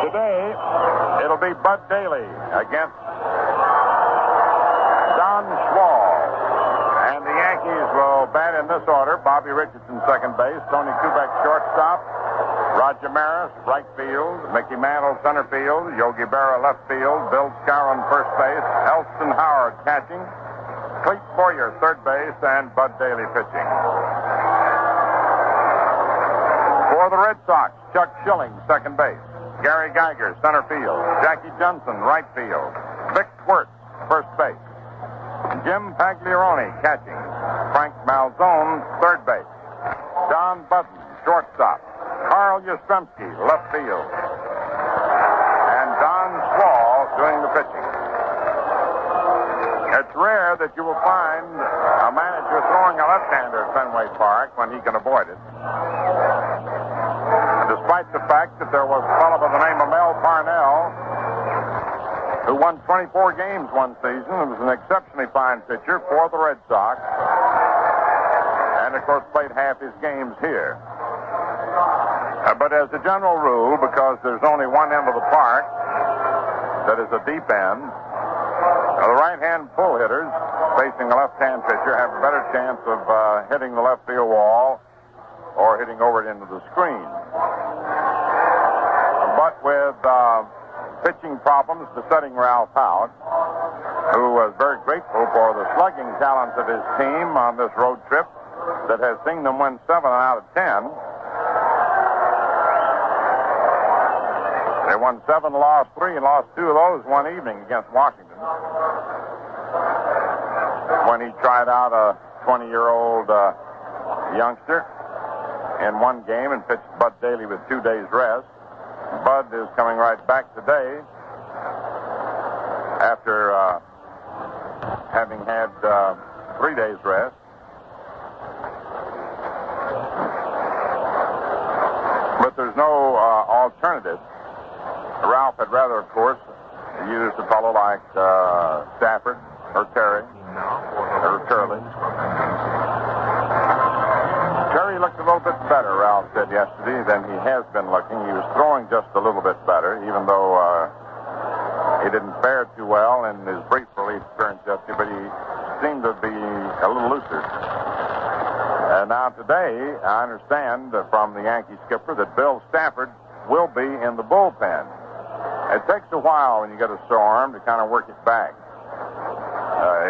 Today, it'll be Bud Daly against Don Schwall. And the Yankees will bat in this order. Bobby Richardson, second base. Tony Kubek, shortstop. Roger Maris, right field. Mickey Mantle, center field. Yogi Berra, left field. Bill Skowron, first base. Elston Howard, catching. Clete Boyer, third base. And Bud Daly pitching. For the Red Sox, Chuck Schilling, second base. Gary Geiger, center field. Jackie Johnson, right field. Vic Wertz, first base. Jim Pagliarone, catching. Frank Malzone, third base. Don Budden, shortstop. Carl Yastrzemski, left field. And Don Schwall doing the pitching. It's rare that you will find a manager throwing a left-hander at Fenway Park when he can avoid it. Despite the fact that there was a fellow by the name of Mel Parnell who won 24 games one season and was an exceptionally fine pitcher for the Red Sox, and of course played half his games here. But as a general rule, because there's only one end of the park that is a deep end, the right-hand pull hitters facing a left-hand pitcher have a better chance of hitting the left field wall or hitting over it into the screen. But with pitching problems besetting Ralph Hout, who was very grateful for the slugging talents of his team on this road trip that has seen them win 7 out of 10. They won 7, lost 3, and lost 2 of those one evening against Washington, when he tried out a 20-year-old youngster in one game and pitched Bud Daly with 2 days rest. Bud is coming right back today after having had 3 days rest. But there's no alternative. Ralph had rather, of course, use a fellow like Stafford or Terry or Curley. Terry looked a little bit better, Ralph said yesterday, than he has been looking. He was throwing just a little bit better, even though he didn't fare too well in his brief relief appearance yesterday, but he seemed to be a little looser. And now today, I understand from the Yankee skipper that Bill Stafford will be in the bullpen. It takes a while when you get a sore arm to kind of work it back,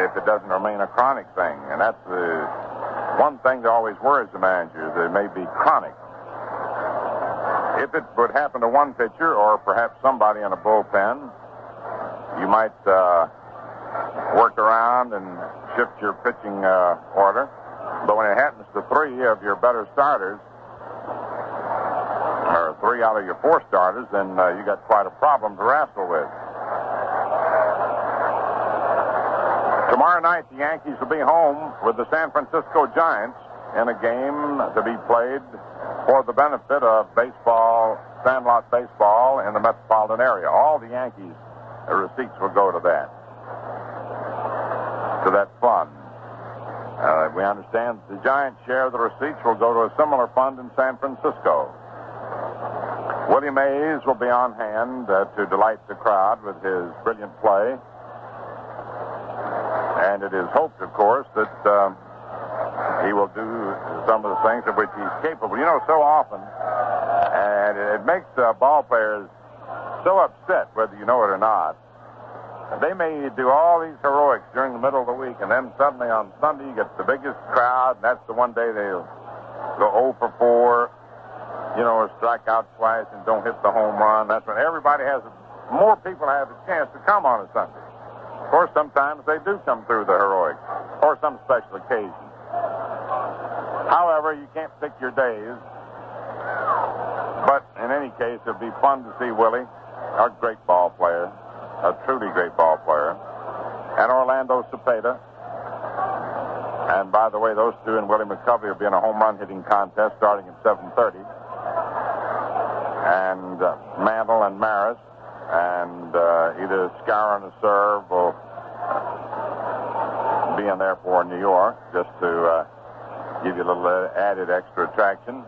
if it doesn't remain a chronic thing. And that's the one thing that always worries the manager, that it may be chronic. If it would happen to one pitcher or perhaps somebody in a bullpen, you might work around and shift your pitching order. But when it happens to 3 of your better starters, or 3 out of your 4 starters, then you got quite a problem to wrestle with. Tomorrow night, the Yankees will be home with the San Francisco Giants in a game to be played for the benefit of baseball, sandlot baseball in the metropolitan area. All the Yankees' receipts will go to that fund. We understand the Giants' share of the receipts will go to a similar fund in San Francisco. Willie Mays will be on hand to delight the crowd with his brilliant play. And it is hoped, of course, that he will do some of the things of which he's capable. You know, so often, and it makes ball players so upset, whether you know it or not. They may do all these heroics during the middle of the week, and then suddenly on Sunday you get the biggest crowd, and that's the one day they'll go 0 for 4, you know, or strike out twice and don't hit the home run. That's when everybody more people have a chance to come on a Sunday. Of course, sometimes they do come through the heroics, or some special occasion. However, you can't pick your days. But in any case, it'll be fun to see Willie, a great ball player, a truly great ball player, and Orlando Cepeda. And by the way, those two and Willie McCovey will be in a home run hitting contest starting at 7:30. And Mantle and Maris, and either Skowron or Serve will be in there for New York, just to give you a little added extra attraction.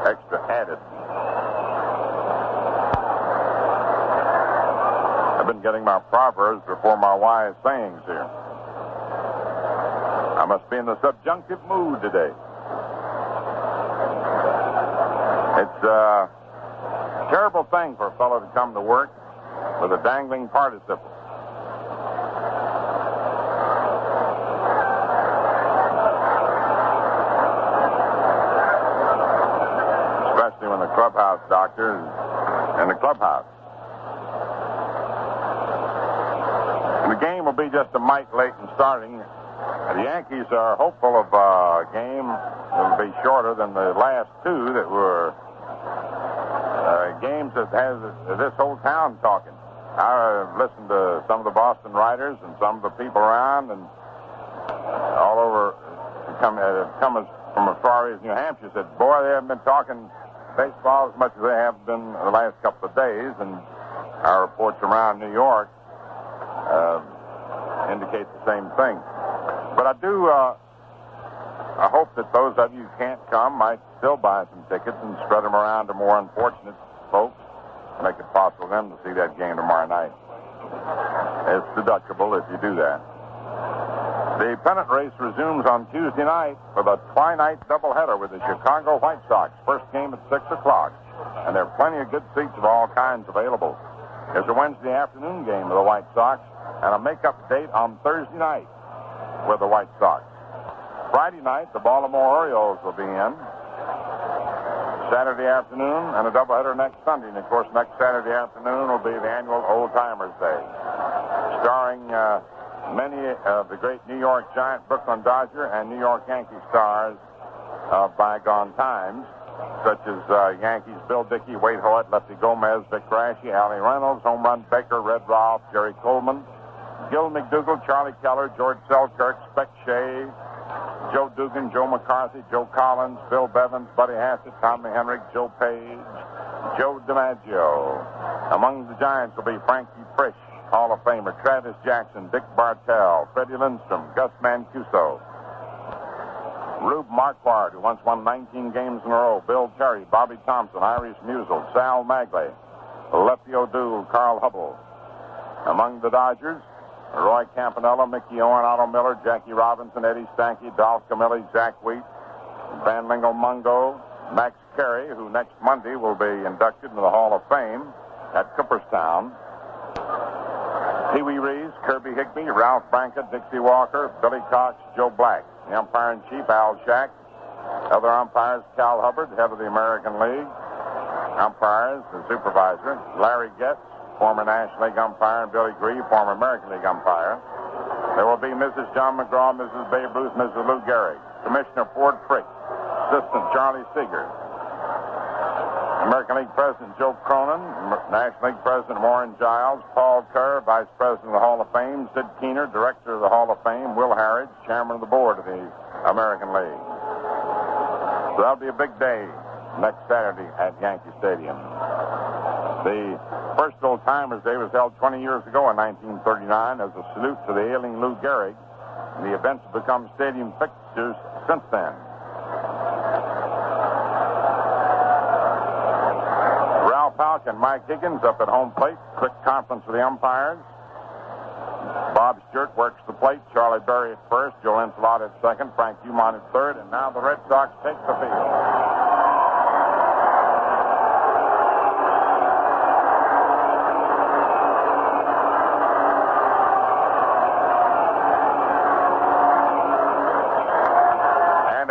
Extra added. I'm getting my proverbs before my wise sayings here. I must be in the subjunctive mood today. It's a terrible thing for a fellow to come to work with a dangling participle. Especially when the clubhouse doctor is in the clubhouse. The game will be just a mite late in starting. The Yankees are hopeful of a game that will be shorter than the last two that were games that has this whole town talking. I listened to some of the Boston writers and some of the people around and all over, come from as far as New Hampshire, said, boy, they haven't been talking baseball as much as they have been the last couple of days, and our reports around New York indicate the same thing. But I hope that those of you who can't come might still buy some tickets and spread them around to more unfortunate folks, make it possible for them to see that game tomorrow night. It's deductible if you do that. The pennant race resumes on Tuesday night with a twilight doubleheader with the Chicago White Sox. First game at 6 o'clock, and there are plenty of good seats of all kinds available. There's a Wednesday afternoon game with the White Sox and a makeup date on Thursday night with the White Sox. Friday night, the Baltimore Orioles will be in. Saturday afternoon and a doubleheader next Sunday. And, of course, next Saturday afternoon will be the annual Old Timers Day, starring many of the great New York Giant, Brooklyn Dodger, and New York Yankee stars of bygone times, such as Yankees Bill Dickey, Wade Hoyt, Lefty Gomez, Vic Grashy, Allie Reynolds, Home Run Baker, Red Rolfe, Jerry Coleman, Gil McDougall, Charlie Keller, George Selkirk, Spec Shea, Joe Dugan, Joe McCarthy, Joe Collins, Bill Bevins, Buddy Hassett, Tommy Henrik, Joe Page, Joe DiMaggio. Among the Giants will be Frankie Frisch, Hall of Famer, Travis Jackson, Dick Bartell, Freddie Lindstrom, Gus Mancuso, Rube Marquardt, who once won 19 games in a row, Bill Terry, Bobby Thompson, Irish Musial, Sal Magley, Lefty O'Doul, Carl Hubble. Among the Dodgers, Roy Campanella, Mickey Owen, Otto Miller, Jackie Robinson, Eddie Stanky, Dolph Camilli, Zach Wheat, Van Lingo Mungo, Max Carey, who next Monday will be inducted into the Hall of Fame at Cooperstown. Pee Wee Reeves, Kirby Higbee, Ralph Branca, Dixie Walker, Billy Cox, Joe Black. The umpire-in-chief, Al Shack. Other umpires, Cal Hubbard, head of the American League. Umpires, the supervisor, Larry Getz, former National League umpire, and Billy Grieve, former American League umpire. There will be Mrs. John McGraw, Mrs. Babe Ruth, Mrs. Lou Gehrig, Commissioner Ford Frick, Assistant Charlie Seeger, American League President Joe Cronin, National League President Warren Giles, Paul Kerr, Vice President of the Hall of Fame, Sid Keener, Director of the Hall of Fame, Will Harridge, Chairman of the Board of the American League. So that'll be a big day next Saturday at Yankee Stadium. The first Old Timers Day was held 20 years ago in 1939 as a salute to the ailing Lou Gehrig, and the events have become stadium fixtures since then. Ralph Houck and Mike Higgins up at home plate. Quick conference with the umpires. Bob Stewart works the plate. Charlie Berry at first. Joe Ensalada at second. Frank Dumont at third. And now the Red Sox take the field.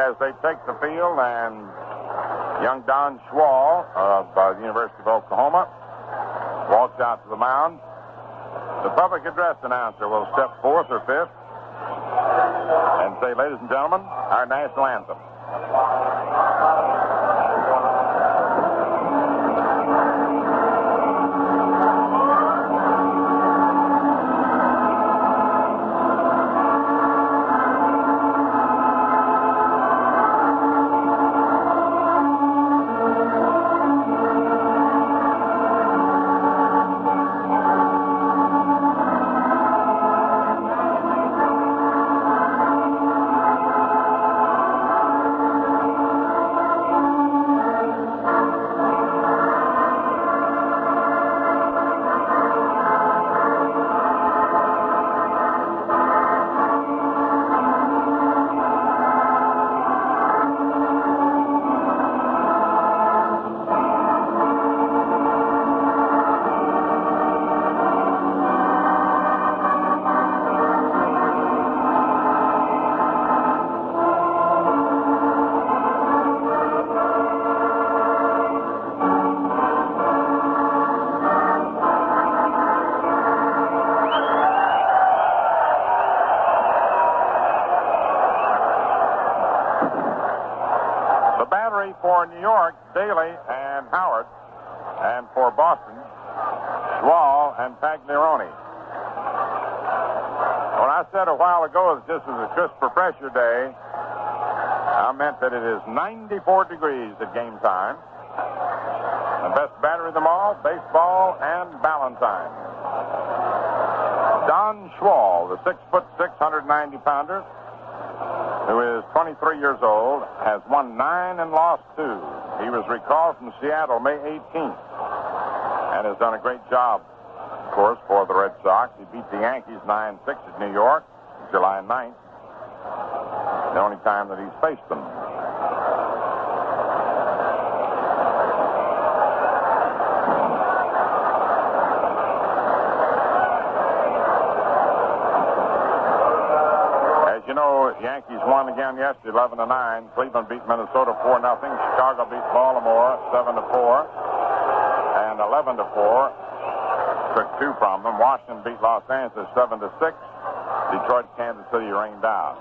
As they take the field, and young Don Schwall of the University of Oklahoma walks out to the mound. The public address announcer will step fourth or fifth and say, ladies and gentlemen, our national anthem. And for Boston, Schwal and Pagliarone. When I said a while ago that this was a Christopher Fresher day, I meant that it is 94 degrees at game time. The best battery of them all, baseball and Valentine. Don Schwal, the 6'6", 190-pounder, who is 23 years old, has won 9 and lost 2. He was recalled from Seattle May 18th and has done a great job, of course, for the Red Sox. He beat the Yankees 9-6 at New York, July 9th, the only time that he's faced them. You know, Yankees won again yesterday, 11-9. Cleveland beat Minnesota 4-0. Chicago beat Baltimore 7-4, and 11-4. Took 2 from them. Washington beat Los Angeles 7-6. Detroit, Kansas City rained out.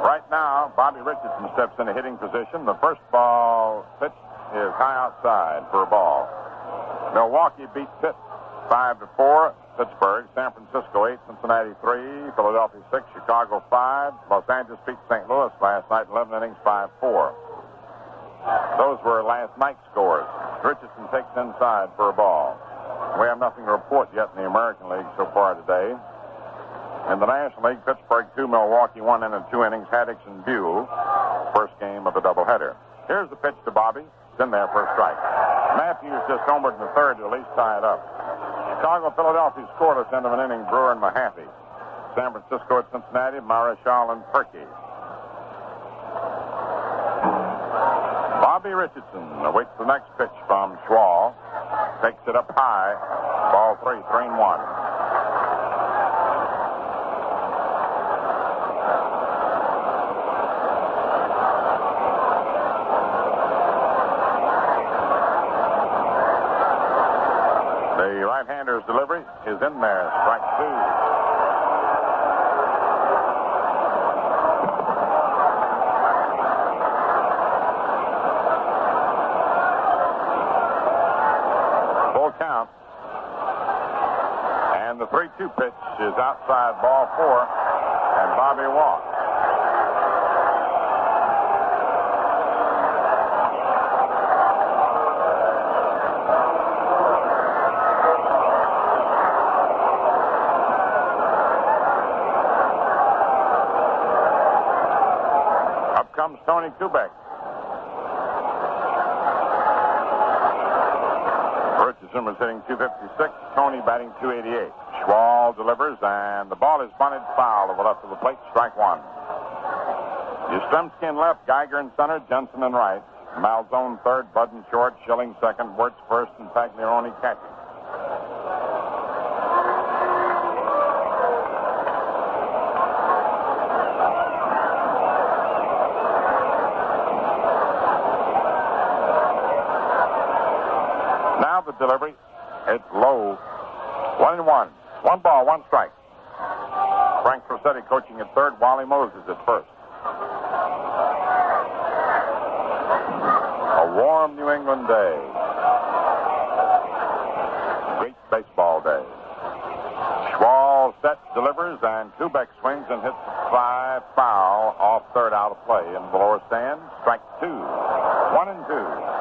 Right now, Bobby Richardson steps into hitting position. The first ball pitch is high outside for a ball. Milwaukee beat Pitt 5-4. Pittsburgh, San Francisco 8, Cincinnati 3, Philadelphia 6, Chicago 5. Los Angeles beat St. Louis last night, 11 innings, 5-4. Those were last night's scores. Richardson takes inside for a ball. We have nothing to report yet in the American League so far today. In the National League, Pittsburgh 2, Milwaukee 1 in 2 innings, Haddix and Buell. First game of the doubleheader. Here's the pitch to Bobby. It's in there for a strike. Matthews just homered in the third to at least tie it up. Chicago, Philadelphia scoreless end of an inning, Brewer and Mahaffey. San Francisco at Cincinnati, Marichal and Perky. Bobby Richardson awaits the next pitch from Schwal. Takes it up high. Ball 3, 3-1. The right-hander's delivery is in there. Strike 2. Full count. And the 3-2 pitch is outside, ball 4, and Bobby walks. Comes Tony Kubek. Richardson was hitting .256. Tony batting .288. Schwal delivers, and the ball is bunted foul to the left of the plate. Strike 1. Yastrzemski in left, Geiger in center, Jensen in right. Malzone third, Budden short, Schilling second, Wirtz first, and Pagliarone catching. Delivery. It's low. 1-1. 1 ball, 1 strike. Frank Rossetti coaching at third. Wally Moses at first. A warm New England day. Great baseball day. Schwal sets, delivers, and Kubek swings and hits a fly foul off third out of play in the lower stand. Strike 2. 1-2.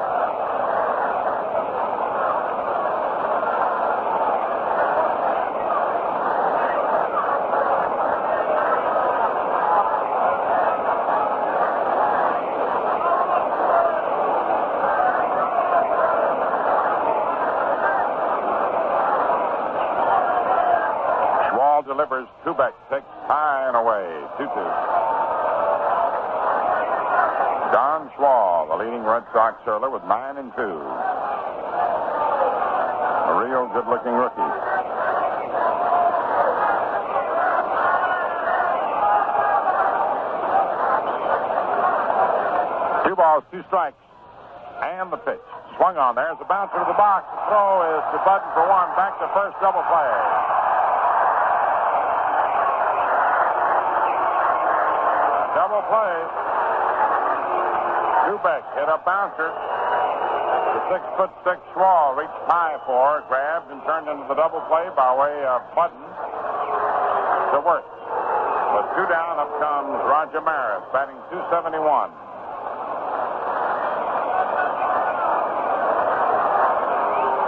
Delivers. Kubek takes high and away. 2-2. Don Schwal, the leading Red Sox hurler, with 9 and 2. A real good-looking rookie. Two balls, 2 strikes, and the pitch. Swung on there. It's a bouncer to the box. The throw is to Budden for 1. Back to first, double play. Double play. Kubek hit a bouncer. The 6'6" Schwall reached high for, grabbed, and turned into the double play by way of Budden to work. With 2 down, up comes Roger Maris, batting .271.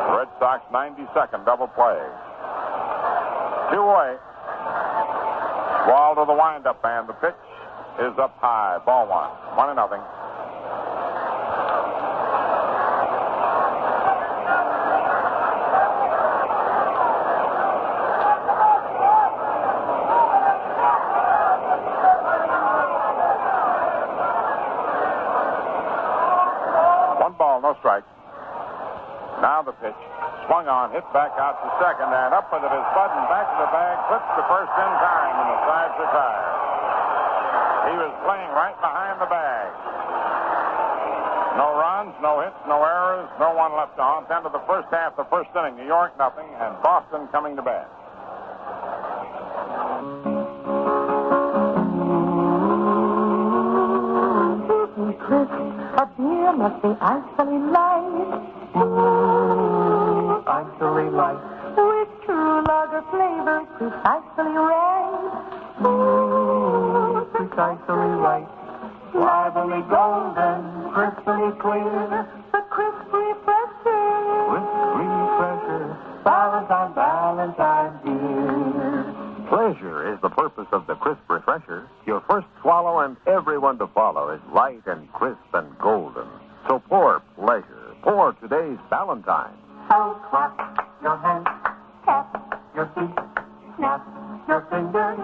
The Red Sox 92nd double play. 2 away. Schwall to the windup, and the pitch is up high. Ball 1. 1-0. No strike. Now the pitch. Swung on, hit back out to second, and up with it is Budden. Back to the bag, flips to first in time, and the side's retired. He was playing right behind the bag. No runs, no hits, no errors, no one left on. End of the first half, the first inning. New York nothing, and Boston coming to bat. A beer must be icily light. Ooh, icily light. With true lager flavor, precisely right. Ooh, precisely right. Lively golden, crystally clear. The crisp refresher. Crisp refresher. Valentine beer. Pleasure is the purpose of the crisp refresher. Your first swallow and everyone to follow is light and crisp and golden. So pour pleasure. Pour today's Valentine. So clap your hands, tap your feet, snap your fingers,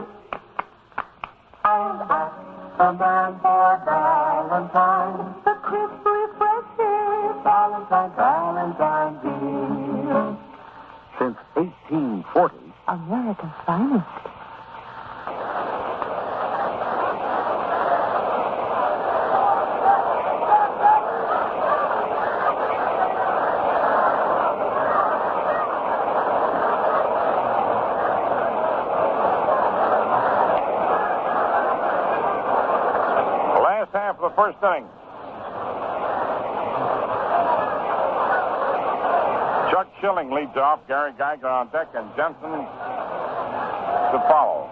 and ask the man for Valentine. The crisp refresher. Valentine beer. Since 1840, America's finest. Last half of the first inning. Chuck Schilling leads off, Gary Geiger on deck, and Jensen to follow.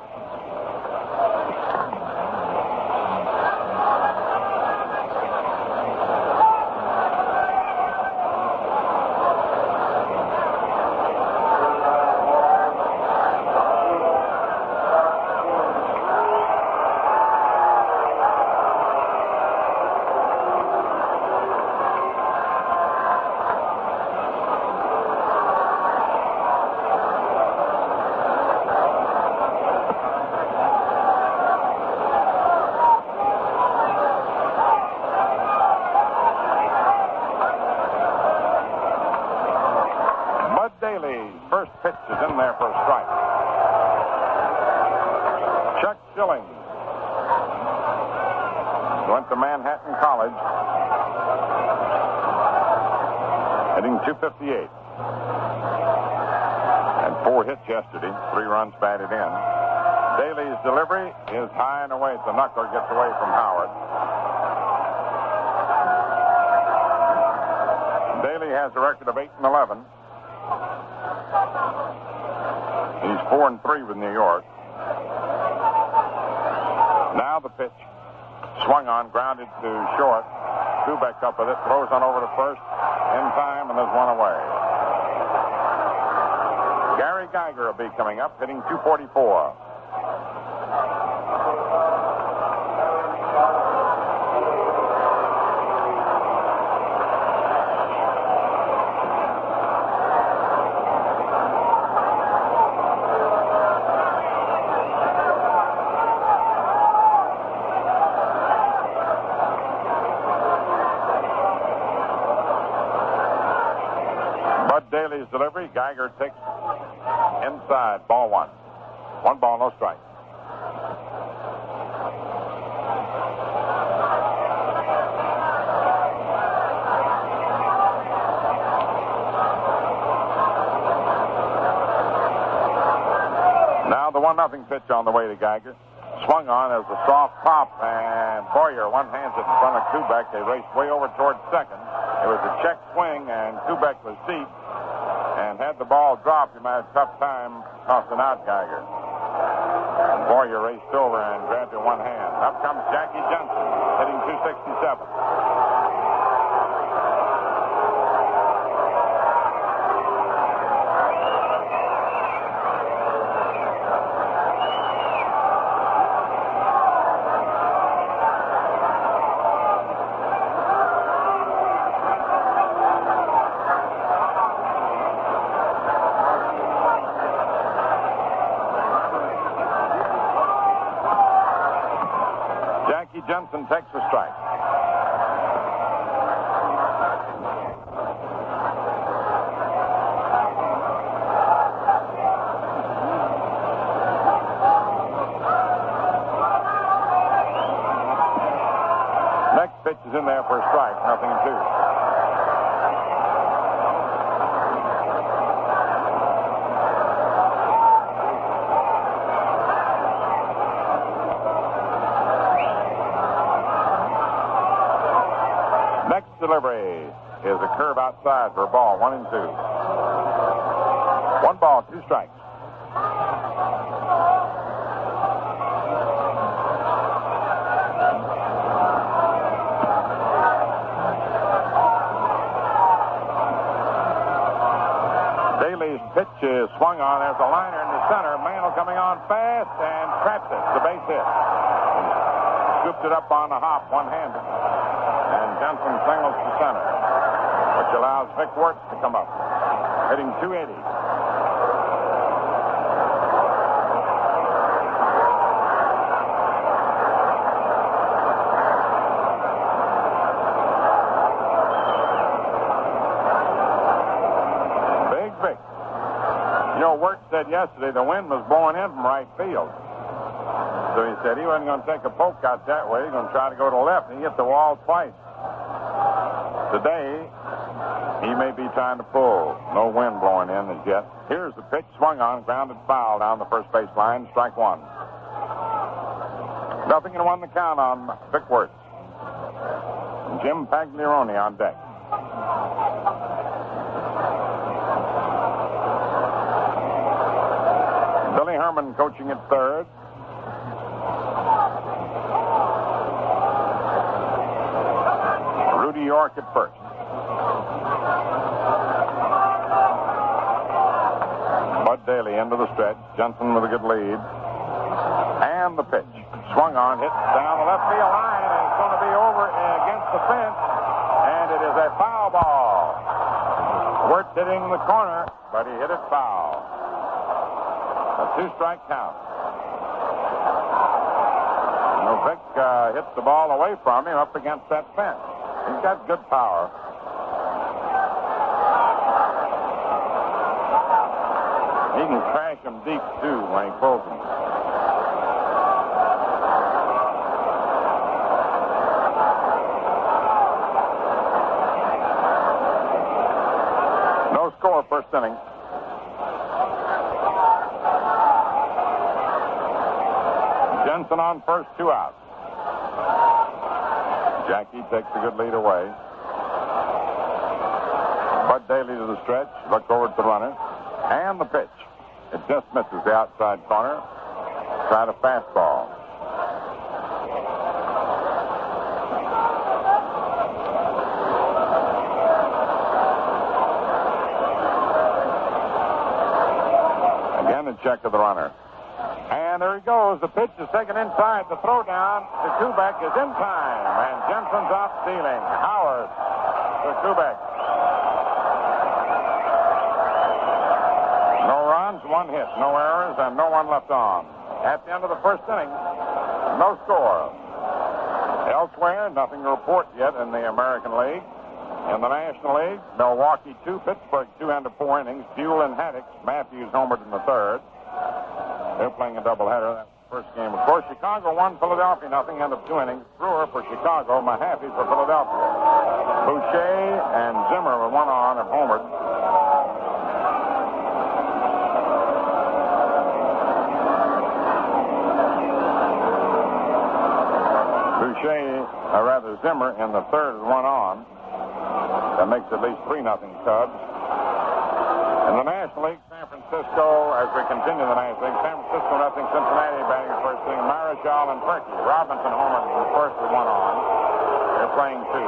First pitch is in there for a strike. Chuck Schilling went to Manhattan College, hitting .258. And 4 hits yesterday, 3 runs batted in. Daly's delivery is high and away. The knuckler gets away from Howard. Daly has a record of 8-11. He's 4-3 with New York. Now the pitch. Swung on, grounded to short. Kubek up with it, throws on over to first in time, and there's one away. Gary Geiger will be coming up, hitting .244. Daly's delivery. Geiger takes inside. Ball 1. 1 ball, no strike. Now the 1-0 pitch on the way to Geiger. Swung on as a soft pop, and Boyer one-hands it in front of Kubek. They raced way over towards second. It was a check swing, and Kubek was deep. And had the ball dropped, he might have a tough time tossing out Geiger. Boyer raced over and grabbed it one hand. Up comes Jackie Johnson, hitting .267. Johnson takes a strike. Next pitch is in there for a strike, 0-2. Delivery is a curve outside for a ball, 1-2. 1 ball, 2 strikes. Daly's pitch is swung on. There's a liner in the center. Mantle coming on fast and traps it. The base hit. Scooped it up on the hop, one-handed. And Johnson singles to center, which allows Vic Wertz to come up, hitting .280. Big Vic. You know, Wertz said yesterday the wind was blowing in from right field. So he said he wasn't going to take a poke out that way. He's going to try to go to left, and he hit the wall twice. Today, he may be trying to pull. No wind blowing in as yet. Here's the pitch, swung on, grounded foul down the first base line, strike 1. 0-1 the count on Vic Wertz. Jim Pagliarone on deck. Billy Herman coaching at third. Rudy York at first. Bud Daly into the stretch. Johnson with a good lead. And the pitch. Swung on, hit down the left field line, and it's going to be over against the fence. And it is a foul ball. Wertz hitting the corner, but he hit it foul. A 2-strike count. Vic hits the ball away from him up against that fence. He's got good power. He can crash him deep, too, when he pulls him. No score first inning. Jensen on first, 2 outs. Jackie takes a good lead away. Bud Daly to the stretch. Look over at the runner. And the pitch. It just misses the outside corner. Tried a fastball. Again, a check of the runner. And there he goes. The pitch is taken inside. The throw down to Kubek is in time. And Jensen's out stealing. Howard to Kubek. No runs, 1 hit, no errors, and no one left on. At the end of the first inning, no score. Elsewhere, nothing to report yet in the American League. In the National League, Milwaukee 2, Pittsburgh 2 end of 4 innings. Buell and Haddock, Matthews homered in the third. They're playing a doubleheader. That's the first game. Of course, Chicago 1, Philadelphia nothing, end of 2 innings. Brewer for Chicago, Mahaffey for Philadelphia. Boucher and Zimmer with 1 on have homered. Zimmer in the third is 1 on. That makes at least 3-0 Cubs. In the National League, San Francisco, as we continue the National League, San Francisco nothing, Cincinnati batting the first inning. Marichal and Perky. Robinson homered in the first with 1 on. They're playing 2.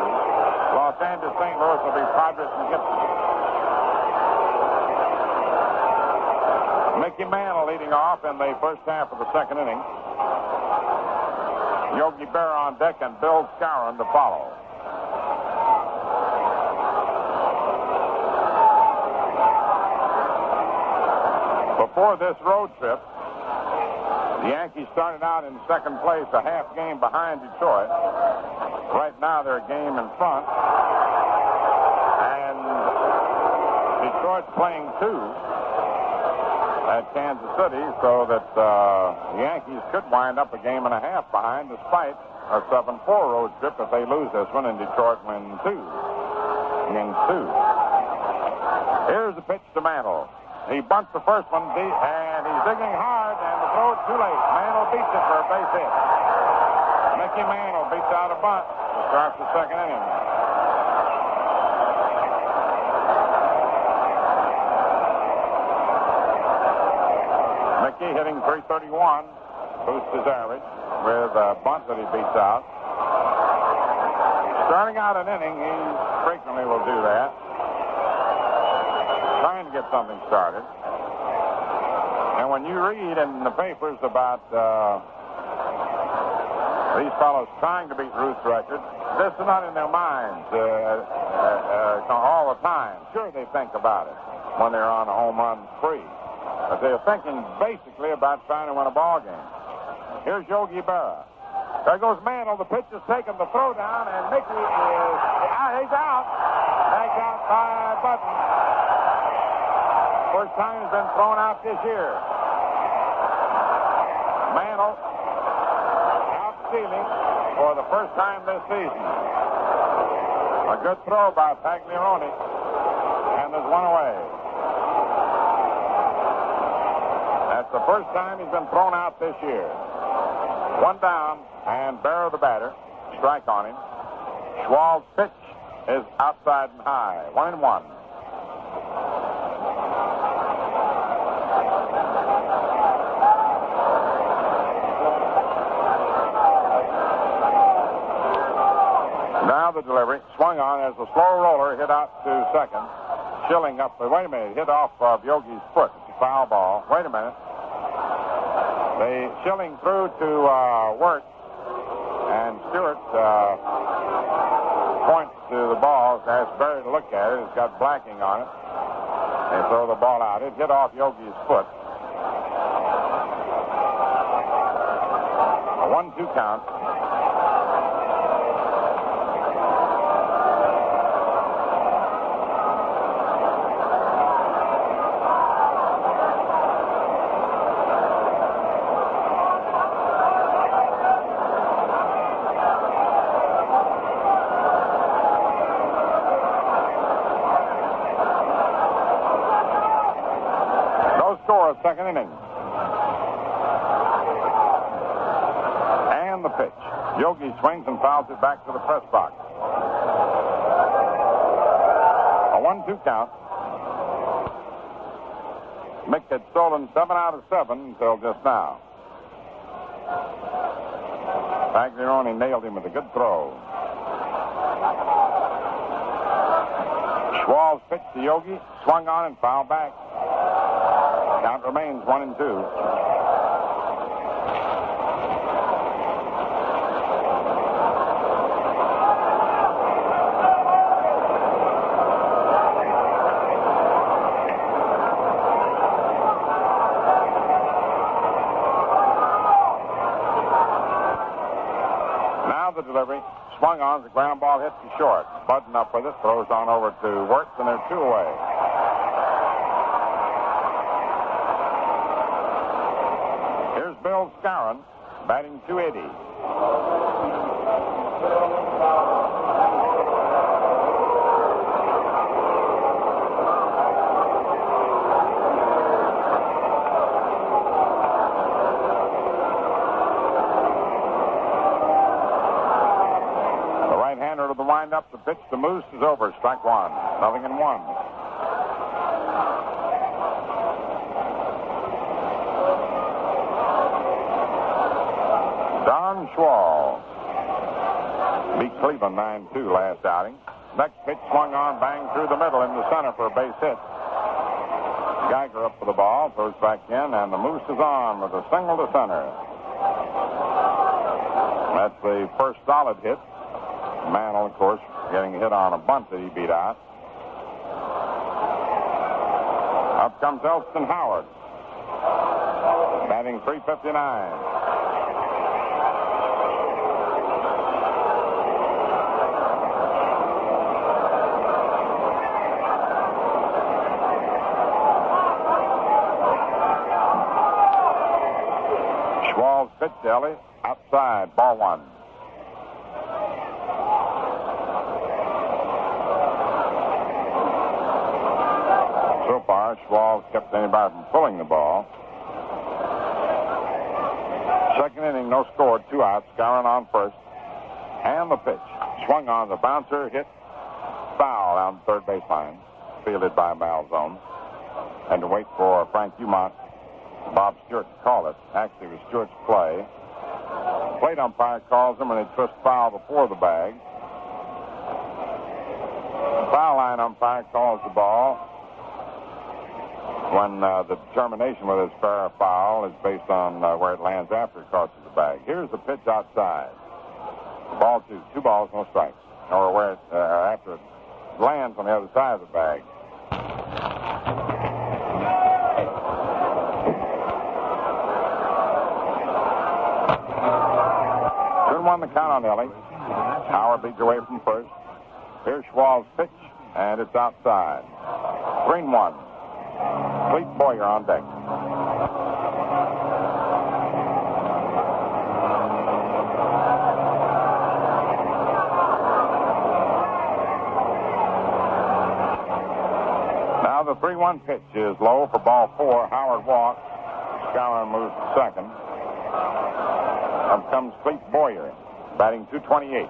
Los Angeles, St. Louis will be Padres and Gibson. Mickey Mantle leading off in the first half of the second inning. Yogi Berra on deck and Bill Skowron to follow. Before this road trip, the Yankees started out in second place, a half game behind Detroit. Right now, they're a game in front. And Detroit's playing 2 at Kansas City, so that the Yankees could wind up a game and a half behind, despite a 7-4 road trip if they lose this one and Detroit wins 2. Here's the pitch to Mantle. He bunts the first one deep, and he's digging hard, and the throw is too late. Mantle beats it for a base hit. Mickey Mantle beats out a bunt to start the second inning. Mickey hitting .331, boosts his average with a bunt that he beats out. Starting out an inning, he frequently will do that. Trying to get something started. And when you read in the papers about these fellows trying to beat Ruth's record, this is not in their minds all the time. Sure, they think about it when they're on a home run spree. But they're thinking basically about trying to win a ball game. Here's Yogi Berra. There goes Mantle. The pitch is taken, the throw down, and Mickey is he's out. Tagged out by Button. First time he's been thrown out this year. Mantle out stealing for the first time this season. A good throw by Pagliarone, and there's one away. That's the first time he's been thrown out this year. One down, and Berra the batter. Strike on him. Schwalb's pitch is outside and high. 1-1. Now the delivery. Swung on as the slow roller hit out to second. Schilling up. Wait a minute. Hit off of Yogi's foot. It's a foul ball. Wait a minute. They Schilling through to Wirt. And Stewart points to the ball. Asks Berry to look at it. It's got blacking on it. They throw the ball out. It hit off Yogi's foot. A 1-2 count. Second inning. And the pitch. Yogi swings and fouls it back to the press box. A 1-2 count. Mick had stolen 7 out of 7 until just now. Pagliarone nailed him with a good throw. Schwalb's pitch to Yogi. Swung on and fouled back. Count remains 1-2. Now the delivery. Swung on. The ground ball hits to short. Button up with it. Throws on over to Wirtz, and they're 2 away. Bill Skowron batting .280. The right-hander to the windup. The pitch to Moose is over. Strike one. 0-1. Don Schwall beat Cleveland 9-2 last outing. Next pitch swung on, bang through the middle into center for a base hit. Geiger up for the ball, throws back in, and the Moose is on with a single to center. That's the first solid hit. Mantle, of course, getting hit on a bunt that he beat out. Up comes Elston Howard, batting .359. Schwall's pitch to Ellie, outside, ball one. So far, Schwall's kept anybody from pulling the ball. Second inning, no score, 2 outs. Skowron on first. And the pitch. Swung on the bouncer, hit foul down the third baseline. Fielded by Malzone. And to wait for Frank Umont, Bob Stewart to call it. Actually, it was Stewart's play. Plate umpire calls him and they twist foul before the bag. Foul line umpire calls the ball when the determination whether it's fair or foul is based on where it lands after it crosses the bag. Here's the pitch outside. Ball 2. 2 balls, no strikes. Or where it, after it lands on the other side of the bag. 2-1 the count on Ellie. Howard leads away from first. Here's Schwall's pitch, and it's outside. 3-1. Clete Boyer on deck. Now the 3-1 pitch is low for ball 4. Howard walks. Skowron moves to second. Up comes Clete Boyer, batting .228.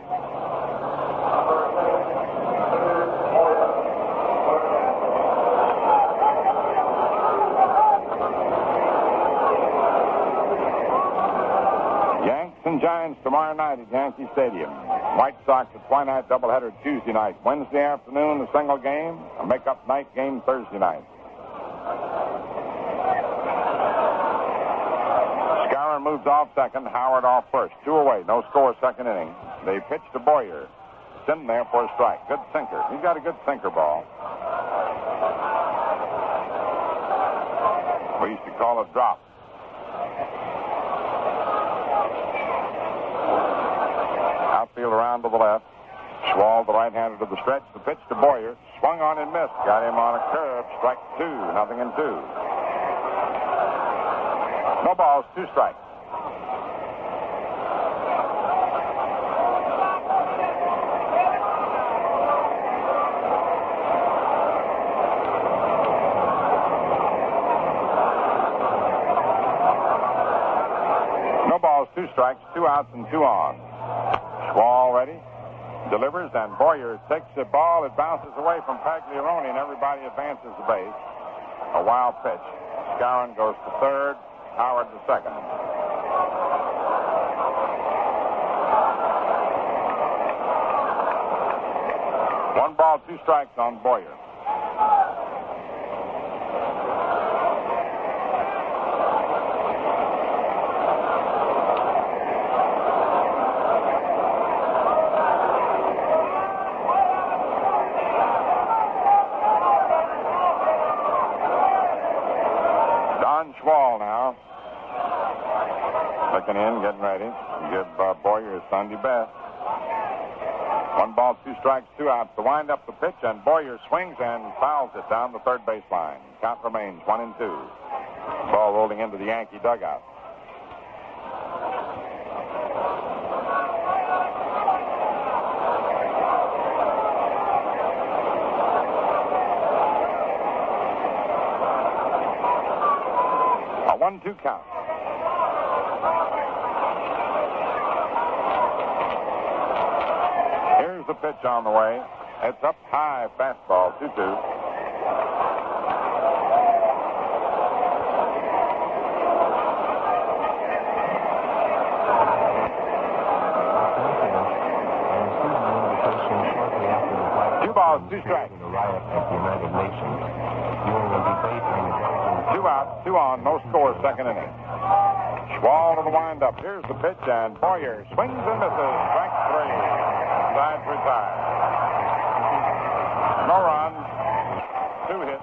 Yanks and Giants tomorrow night at Yankee Stadium. White Sox a twilight doubleheader Tuesday night. Wednesday afternoon, a single game. A make-up night game Thursday night. Moves off second, Howard off first. 2 away, no score, second inning. They pitch to Boyer. It's in there for a strike. Good sinker. He's got a good sinker ball. We used to call it drop. Outfield around to the left. Schwall, the right-hander to the stretch. The pitch to Boyer. Swung on and missed. Got him on a curve. Strike 2, 0-2. No balls, 2 strikes. No balls, 2 strikes, 2 outs and 2 on. Schwall ready. Delivers, and Boyer takes the ball. It bounces away from Pagliarone, and everybody advances the base. A wild pitch. Skowron goes to third. Howard to second. 1 ball, 2 strikes on Boyer. Don Schwall now. Looking in, getting ready. Give Boyer his Sunday best. 1 ball, 2 strikes, 2 outs. To wind up the pitch, and Boyer swings and fouls it down the third baseline. Count remains 1-2. Ball rolling into the Yankee dugout. A 1-2 count. Here's the pitch on the way. It's up high, fastball, 2-2. Two balls, two strikes. Two out, two on, no score, second inning. Schwal to the windup. Here's the pitch, and Boyer swings and misses. Strike three. Sides retired. No runs, two hits,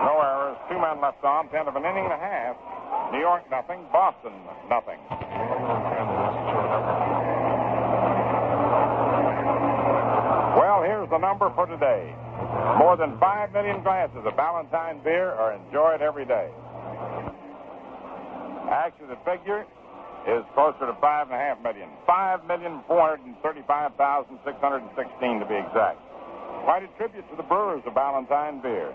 no errors, two men left on, 10 of an inning and a half. New York nothing, Boston nothing. Well, here's the number for today. More than 5 million glasses of Ballantine beer are enjoyed every day. Actually, the figure is closer to 5.5 million. 5,435,616 to be exact. Quite a tribute to the brewers of Ballantine beer.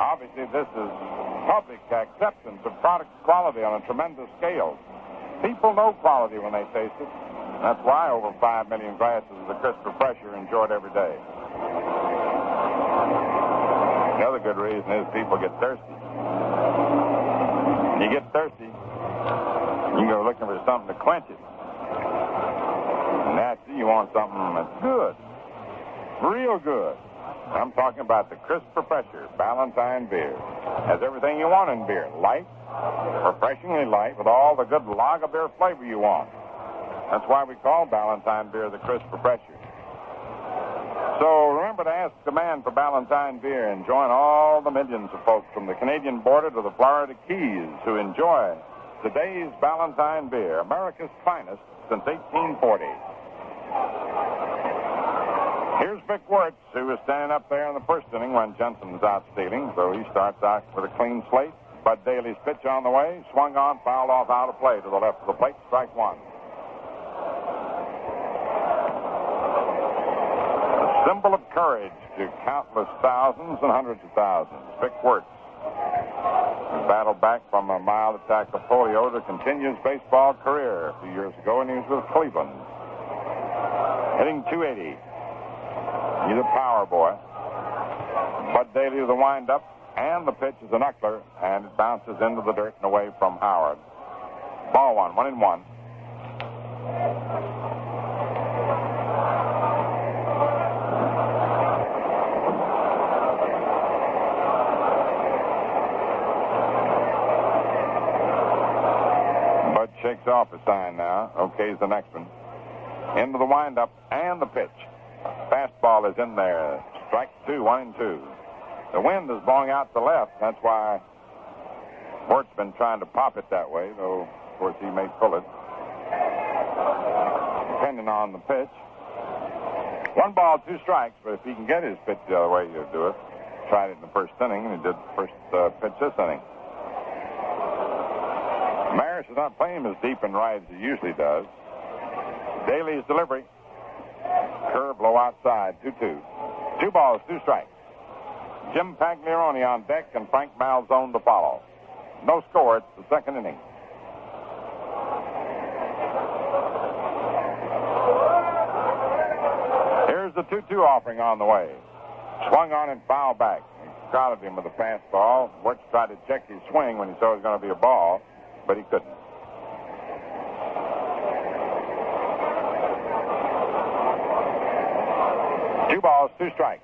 Obviously, this is public acceptance of product quality on a tremendous scale. People know quality when they taste it. That's why over 5 million glasses of the crisp refresher are enjoyed every day. The other good reason is people get thirsty. You get thirsty, you go looking for something to quench it. Naturally, you want something that's good. Real good. I'm talking about the crisp refresher, Ballantine beer. Has everything you want in beer. Light, refreshingly light, with all the good lager beer flavor you want. That's why we call Ballantine beer the crisp refresher. So remember to ask the man for Ballantine beer and join all the millions of folks from the Canadian border to the Florida Keys who enjoy today's Ballantine beer, America's finest since 1840. Here's Vic Wirtz, who was standing up there in the first inning when Jensen was out stealing, so he starts out with a clean slate. Bud Daly's pitch on the way, swung on, fouled off out of play to the left of the plate, strike one. Symbol of courage to countless thousands and hundreds of thousands. Vic Wirtz battled back from a mild attack of polio to continue his baseball career a few years ago, and he was with Cleveland. Hitting .280. He's a power boy. Bud Daly with the windup, and the pitch is a knuckler, and it bounces into the dirt and away from Howard. Ball one, 1-1. Shakes off a sign now. Okay's the next one. Into the windup and the pitch. Fastball is in there. Strike two, 1-2. The wind is blowing out to the left. That's why Wirt's been trying to pop it that way, though, of course, he may pull it. Depending on the pitch. 1 ball, 2 strikes, but if he can get his pitch the other way, he'll do it. Tried it in the first inning, and he did the first pitch this inning. Maris is not playing as deep and right as he usually does. Daly's delivery. Curve low outside, 2-2. 2 balls, 2 strikes. Jim Pagliarone on deck and Frank Malzone to follow. No score, it's the second inning. Here's the 2-2 offering on the way. Swung on and fouled back. He crowded him with a fastball. Wirtz tried to check his swing when he saw it was going to be a ball, but he couldn't. Two balls, 2 strikes.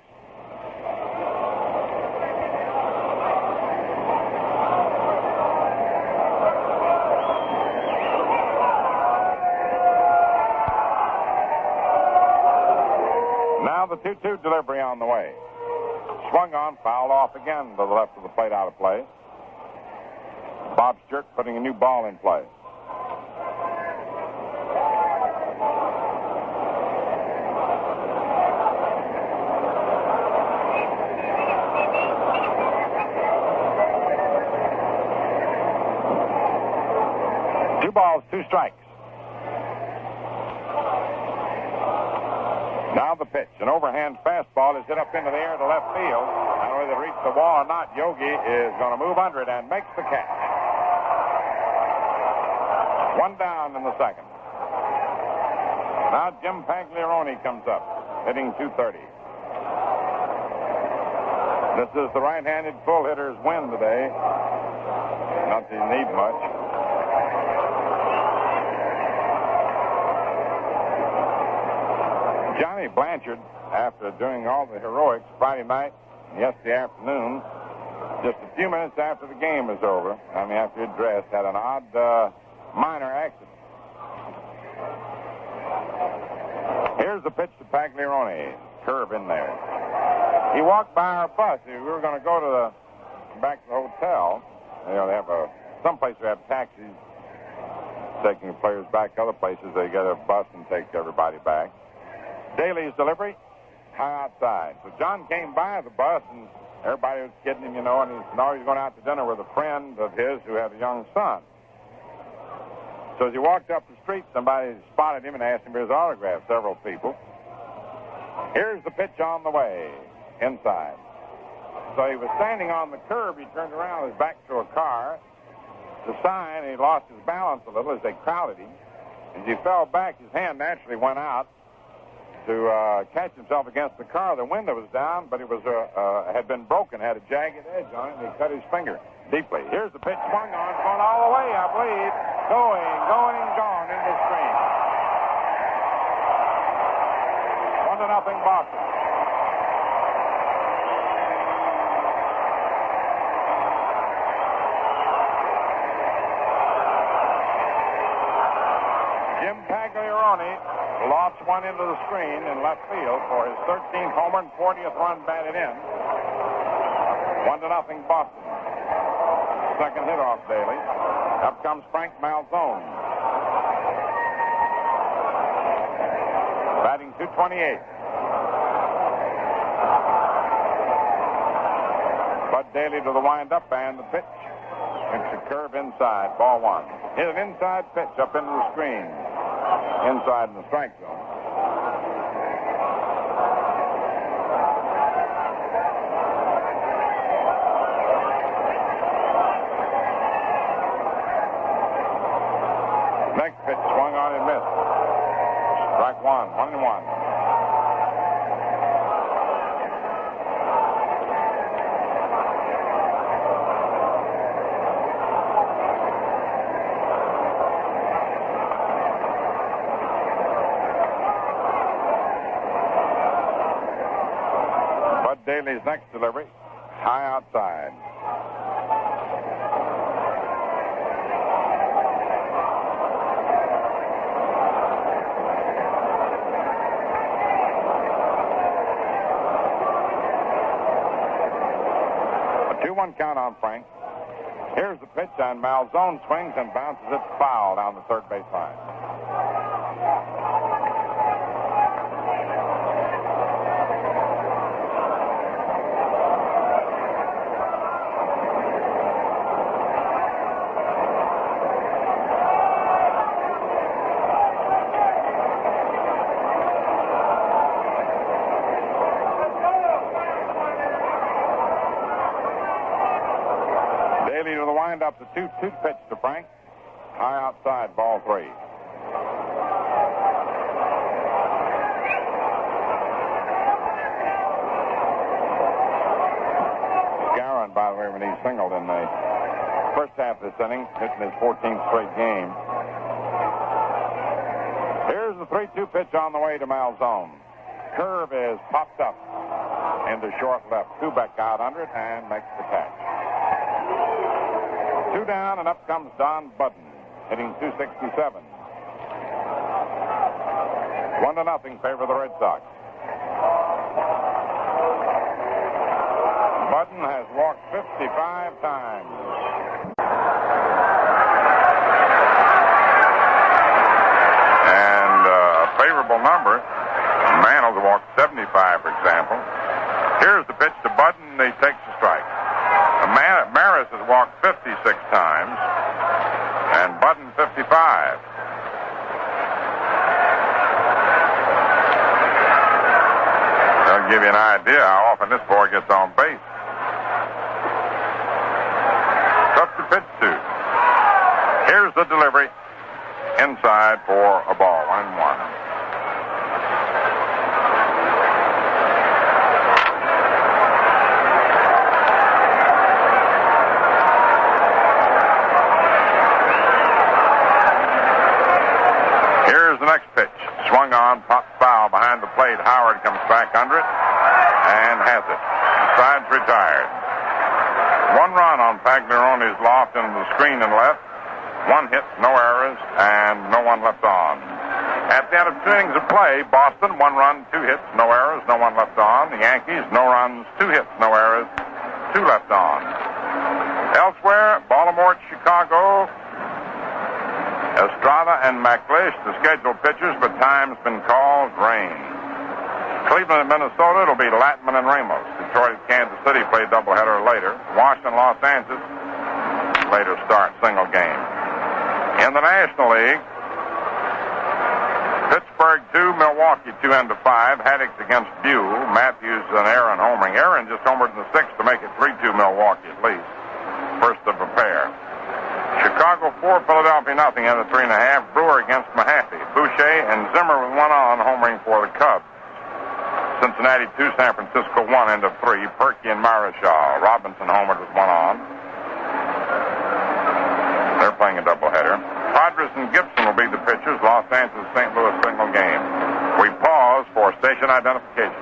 Now the 2-2 delivery on the way. Swung on, fouled off again to the left of the plate, out of play. Bob Sturt putting a new ball in play. Two balls, 2 strikes. Now the pitch. An overhand fastball is hit up into the air to left field. I don't know whether it reached the wall or not. Yogi is going to move under it and makes the catch. 1 down in the second. Now Jim Pagliarone comes up. hitting .230. This is the right-handed full hitter's win today. Not that you need much. Johnny Blanchard, after doing all the heroics Friday night and yesterday afternoon, just a few minutes after the game was over, after he dressed, had an odd minor accident. Here's the pitch to Pagliarone. Curve in there. He walked by our bus. We were going to go back to the hotel. They have some places have taxis taking the players back. Other places they get a bus and take everybody back. Daly's delivery, high outside. So John came by the bus, and everybody was kidding him, and he said, no, he's going out to dinner with a friend of his who had a young son. So as he walked up the street, somebody spotted him and asked him for his autograph, several people. Here's the pitch on the way, inside. So he was standing on the curb. He turned around, his back to a car. The sign, he lost his balance a little as they crowded him. As he fell back, his hand naturally went out to catch himself against the car. The window was down, but it was had been broken, had a jagged edge on it, and he cut his finger deeply. Here's the pitch swung on, going all the way, I believe. Going, and gone in the screen. 1-0 Boston. Jim Pagliarone lost one into the screen in left field for his 13th homer and 40th run batted in. 1-0 Boston. Second hit off Daly. Up comes Frank Malzone. Batting .228. Bud Daly to the windup and the pitch. It's a curve inside, ball one. Hit an inside pitch up into the screen. Inside in the strike zone. Next pitch swung on and missed. Strike one, 1-1. Daly's next delivery, high outside. A 2-1 count on Frank. Here's the pitch, and Malzone swings and bounces it foul down the third base line. Up the 2-2 pitch to Frank. High outside, ball three. Scarron, by the way, when he singled in the first half of this inning, hitting his 14th straight game. Here's the 3-2 pitch on the way to Malzone. Curve is popped up into short left. Kubek out under it and makes the catch. 2 down, and up comes Don Budden, hitting .267. 1-0 favor of the Red Sox. Budden has walked 55 times. And a favorable number. Mantle's walked 75, for example. Here's the pitch to Budden, and he takes the strike. Maris has walked 56 times, and Budden 55. That'll give you an idea how often this boy gets on base. Tough to pitch to. Here's the delivery. Inside for a ball, 1-1. next pitch. Swung on, popped foul behind the plate. Howard comes back under it and has it. Sides retired. 1 run on Pagliarone's loft into the screen and left. 1 hit, no errors, and no one left on. At the end of 2 innings of play, Boston, 1 run, 2 hits, no errors, no one left on. The Yankees, no runs, 2 hits, no errors, 2 left on. Elsewhere, Baltimore, Chicago, Estrada and McLeish, the scheduled pitchers, but time's been called rain. Cleveland and Minnesota, it'll be Latman and Ramos. Detroit and Kansas City play doubleheader later. Washington, Los Angeles, later start single game. In the National League, Pittsburgh 2, Milwaukee 2 into 5. Haddix against Buell. Matthews and Aaron homering. Aaron just homered in the 6th to make it 3-2 Milwaukee at least. First of a pair. Chicago 4, Philadelphia nothing in the 3.5. Brewer against Mahaffey. Boucher and Zimmer with 1 on homering for the Cubs. Cincinnati 2, San Francisco 1 end of 3. Perky and Marichal. Robinson homered with 1 on. They're playing a doubleheader. Padres and Gibson will be the pitchers. Los Angeles, St. Louis single game. We pause for station identification.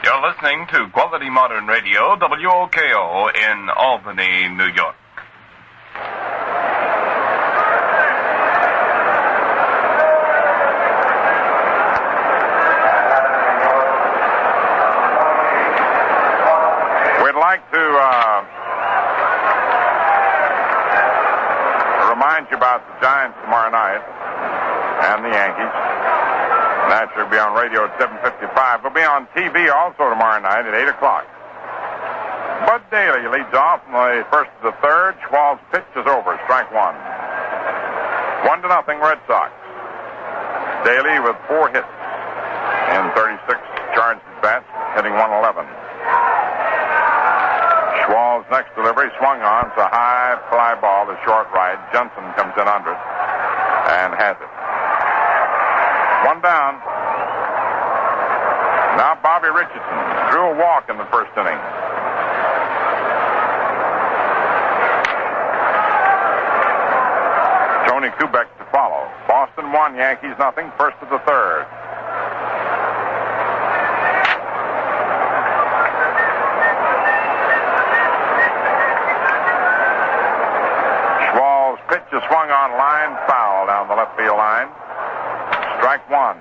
You're listening to Quality Modern Radio, WOKO in Albany, New York. We'd like to remind you about the Giants tomorrow night and the Yankees. Naturally, will be on radio at 7:55. We'll be on TV also tomorrow night at 8 o'clock. Bud Daly leads off in the first of the third. Schwal's pitch is over. Strike 1. 1-0 Red Sox. Daly with 4 hits in 36 charged bats, hitting 111. Schwal's next delivery swung on. It's a high fly ball to short right. Johnson comes in under it and has it. 1 down. Now Bobby Richardson drew a walk in the first inning. Tony Kubek to follow. Boston 1, Yankees nothing. First of the third. Schwal's pitch is swung on, line foul down the left field line. Strike 1.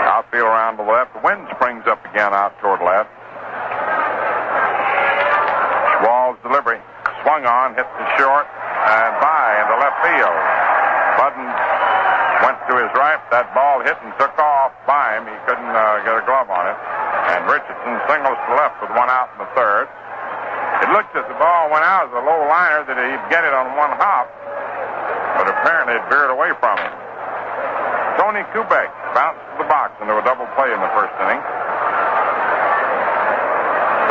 Outfield around to the left. The wind springs up again out toward left. Schwal's delivery. Swung on, hit to short, and by into left field. Budden went to his right. That ball hit and took off by him. He couldn't get a glove on it. And Richardson singles to left with 1 out in the third. It looked as the ball went out as a low liner that he'd get it on 1 hop, but apparently it veered away from him. Tony Kubek bounced to the box into a double play in the first inning.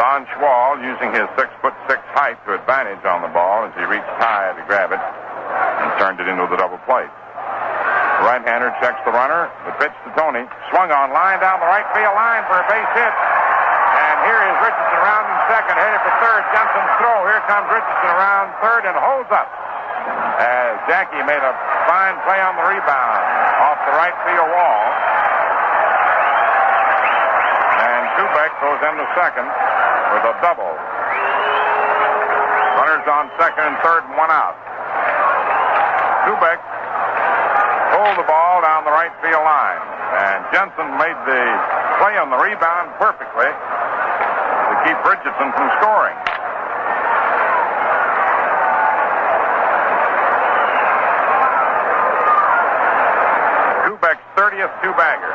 Don Schwal using his 6'6" height to advantage on the ball as he reached high to grab it and turned it into the double play. The right-hander checks the runner. The pitch to Tony. Swung on, line down the right field line for a base hit. And here is Richardson around in second, headed for third. Johnson's throw. Here comes Richardson around third and holds up. As Jackie made a fine play on the rebound off the right field wall. And Kubek goes into second with a double. Runners on second and third and 1 out. Kubek pulled the ball down the right field line. And Jensen made the play on the rebound perfectly to keep Richardson from scoring. Kubek's 30th two-bagger.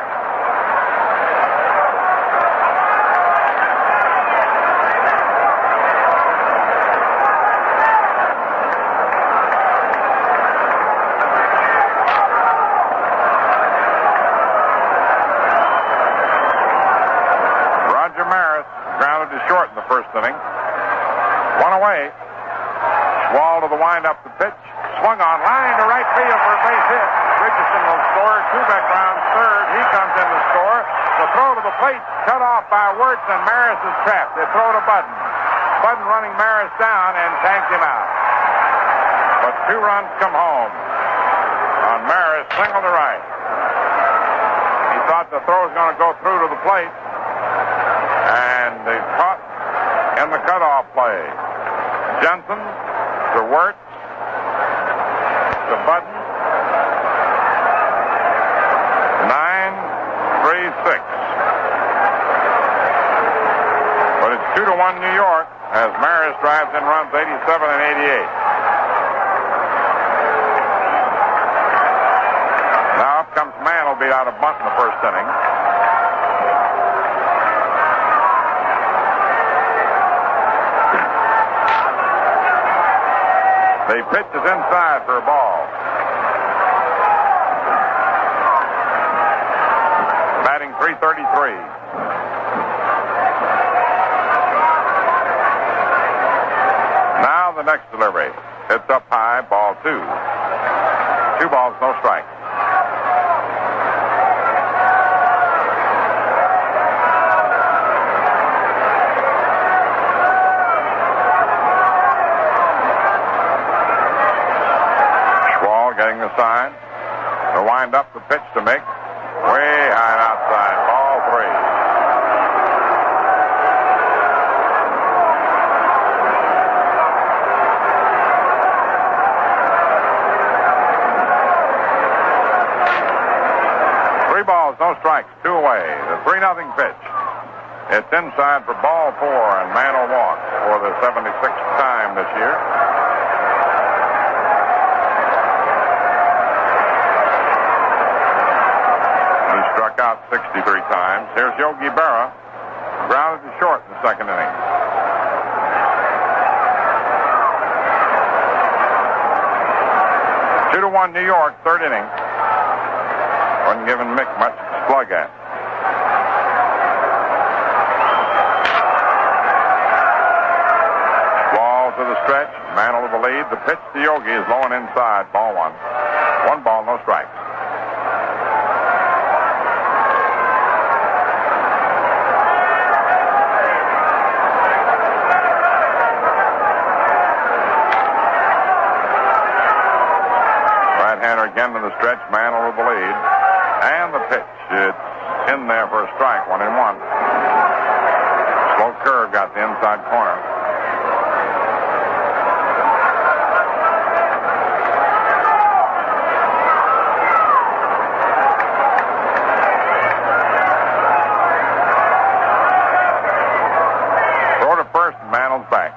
Short in the first inning. 1 away. Schwal to the windup, the pitch. Swung on, line line to right field for a base hit. Richardson will score. Kubek rounds third. He comes in to score. The throw to the plate cut off by Wirtz, and Maris is trapped. They throw to Budden. Budden running Maris down and tanked him out. But 2 runs come home on Maris, single to right. He thought the throw was going to go through to the plate, and they caught in the cutoff play. Jensen to Wirtz to Budden. 9-3-6. But it's 2-1 New York as Maris drives in runs 87 and 88. Now up comes Mann, will beat out a bunt in the first inning. The pitch is inside for a ball. Batting .333. Now the next delivery. It's up high, ball 2. 2 balls, no strike. Getting the sign. To wind up the pitch to make. Way high and outside. Ball 3. 3 balls, no strikes, 2 away. The 3-0 pitch. It's inside for ball 4, and Mann will walk for the 76th time this year. Struck out 63 times. Here's Yogi Berra, grounded to short in the second inning. Two to 1 New York, third inning. Wasn't giving Mick much to slug at. Ball to the stretch, Mantle to the lead. The pitch to Yogi is low and inside, ball 1. 1 ball, no strikes. Right-hander again to the stretch, Mantle with the lead. And the pitch, it's in there for a strike, 1-1. Slow curve got the inside corner. Throw to first, and Mantle's back.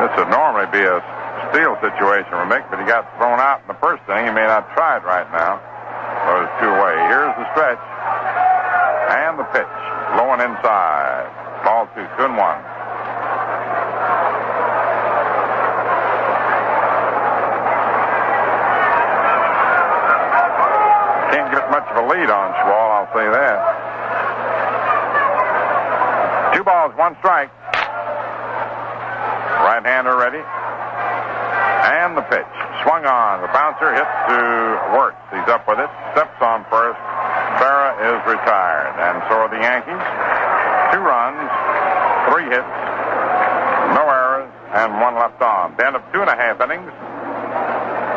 This would normally be a steal situation for Mick, but he got thrown out in the first inning. He may not try it right now. So it's 2 away. Here's the stretch. And the pitch. Low and inside. Ball 2, 2-1. Can't get much of a lead on Schwal, I'll say that. 2 balls, 1 strike. Right-hander ready. And the pitch. Swung on. The bouncer hits to Wirtz. He's up with it. Steps on first. Berra is retired. And so are the Yankees. 2 runs, 3 hits, no errors, and 1 left on. The end of 2.5 innings.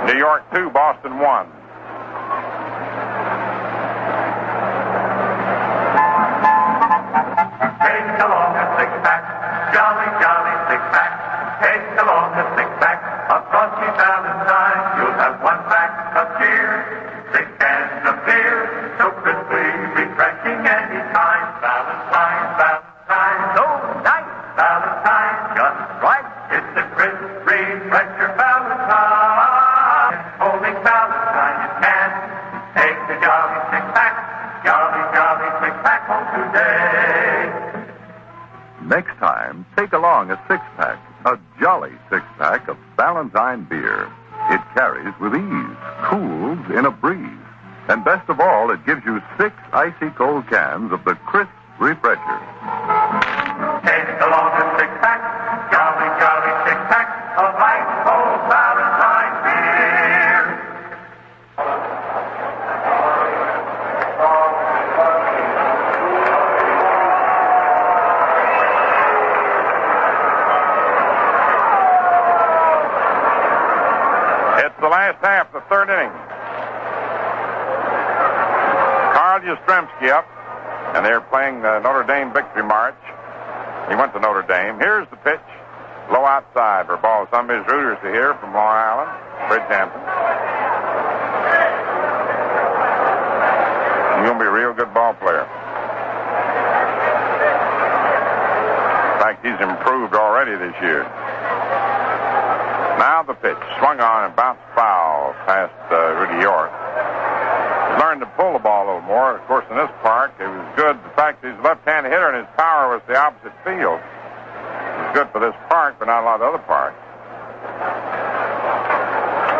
New York 2, Boston 1. Take along a six-pack, jolly, jolly six-pack. Take along a six-pack of Frosty Valentine. You'll have 1 pack of cheer, 6 cans of beer, so crispy, refreshing anytime. Valentine, Valentine, so nice. Valentine, just right. It's a crisp, refresher Valentine. Holding Valentine in hand. Take the jolly six-pack, jolly, jolly six-pack home today. Next time, take along a 6-pack, a jolly 6-pack of Valentine beer. It carries with ease, cools in a breeze. And best of all, it gives you 6 icy cold cans of the crisp refresher. Take along a six-pack, jolly, jolly six-pack. the last half, the third inning. Carl Yastrzemski up, and they're playing the Notre Dame victory march. He went to Notre Dame. Here's the pitch. Low outside for a ball. Some of his rooters are here from Long Island, Bridgehampton. He's going to be a real good ball player. In fact, he's improved already this year. Now the pitch. Swung on and bounced foul past Rudy York. He's learned to pull the ball a little more. Of course, in this park, it was good. The fact that he's a left-handed hitter and his power was the opposite field. It was good for this park, but not a lot of other parks.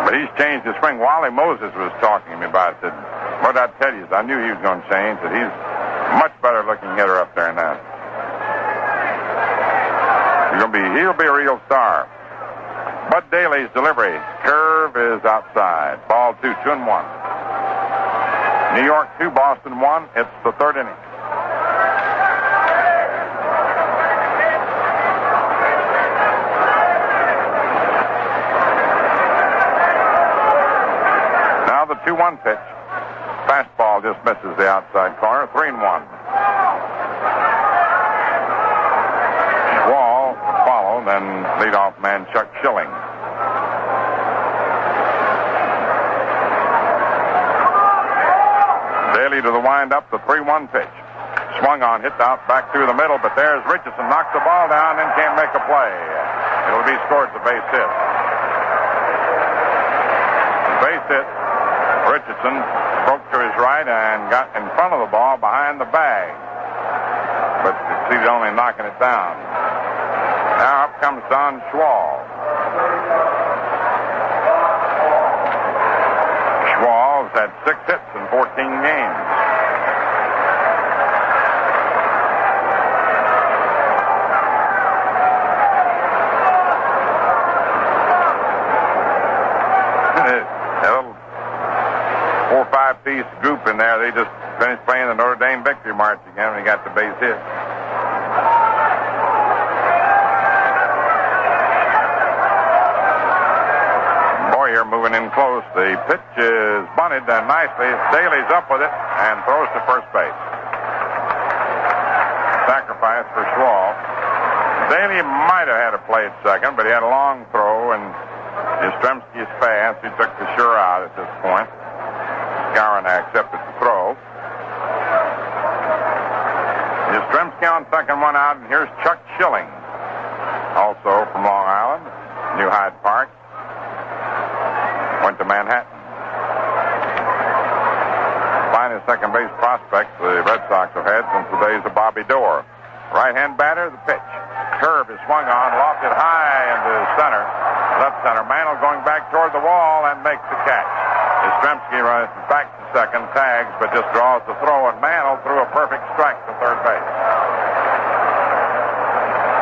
But he's changed his swing. Wally Moses was talking to me about it. Said, what I tell you is I knew he was going to change. That he's a much better looking hitter up there now. He'll be a real star. Bud Daly's delivery. Curve is outside. Ball 2, 2-1. New York 2, Boston 1. It's the third inning. Now the 2-1 pitch. Fastball just misses the outside corner. 3-1. Wall follow, then leadoff man Chuck Schilling. Daly to the windup, the 3-1 pitch. Swung on, hit out back through the middle, but there's Richardson, knocks the ball down, and can't make a play. It'll be scored to base hit. Base hit. Richardson broke to his right and got in front of the ball behind the bag. But he's only knocking it down. Now up comes Don Schwall. Schwall's had 6 hits in 14 games. A little 4 or 5 piece group in there. They just finished playing the Notre Dame victory march again when he got the base hit. Boyer moving in close. The pitch is bunted nicely. Daly's up with it and throws to first base. Sacrifice for Schwall. Daly might have had a play at second, but he had a long throw, and Yastrzemski is fast. He took the sure out at this point. Skowron accepted the throw. Yastrzemski on second, one out, and here's Chuck Schilling, also from Long Island, New Hyde Park. Went to Manhattan. Finest second base prospect the Red Sox have had since the days of Bobby Doerr. Right-hand batter, the pitch. Curve is swung on, lofted high into center. Left center. Mantle going back toward the wall and makes the catch. Yastrzemski runs back to second, tags, but just draws the throw, and Mantle threw a perfect strike to third base.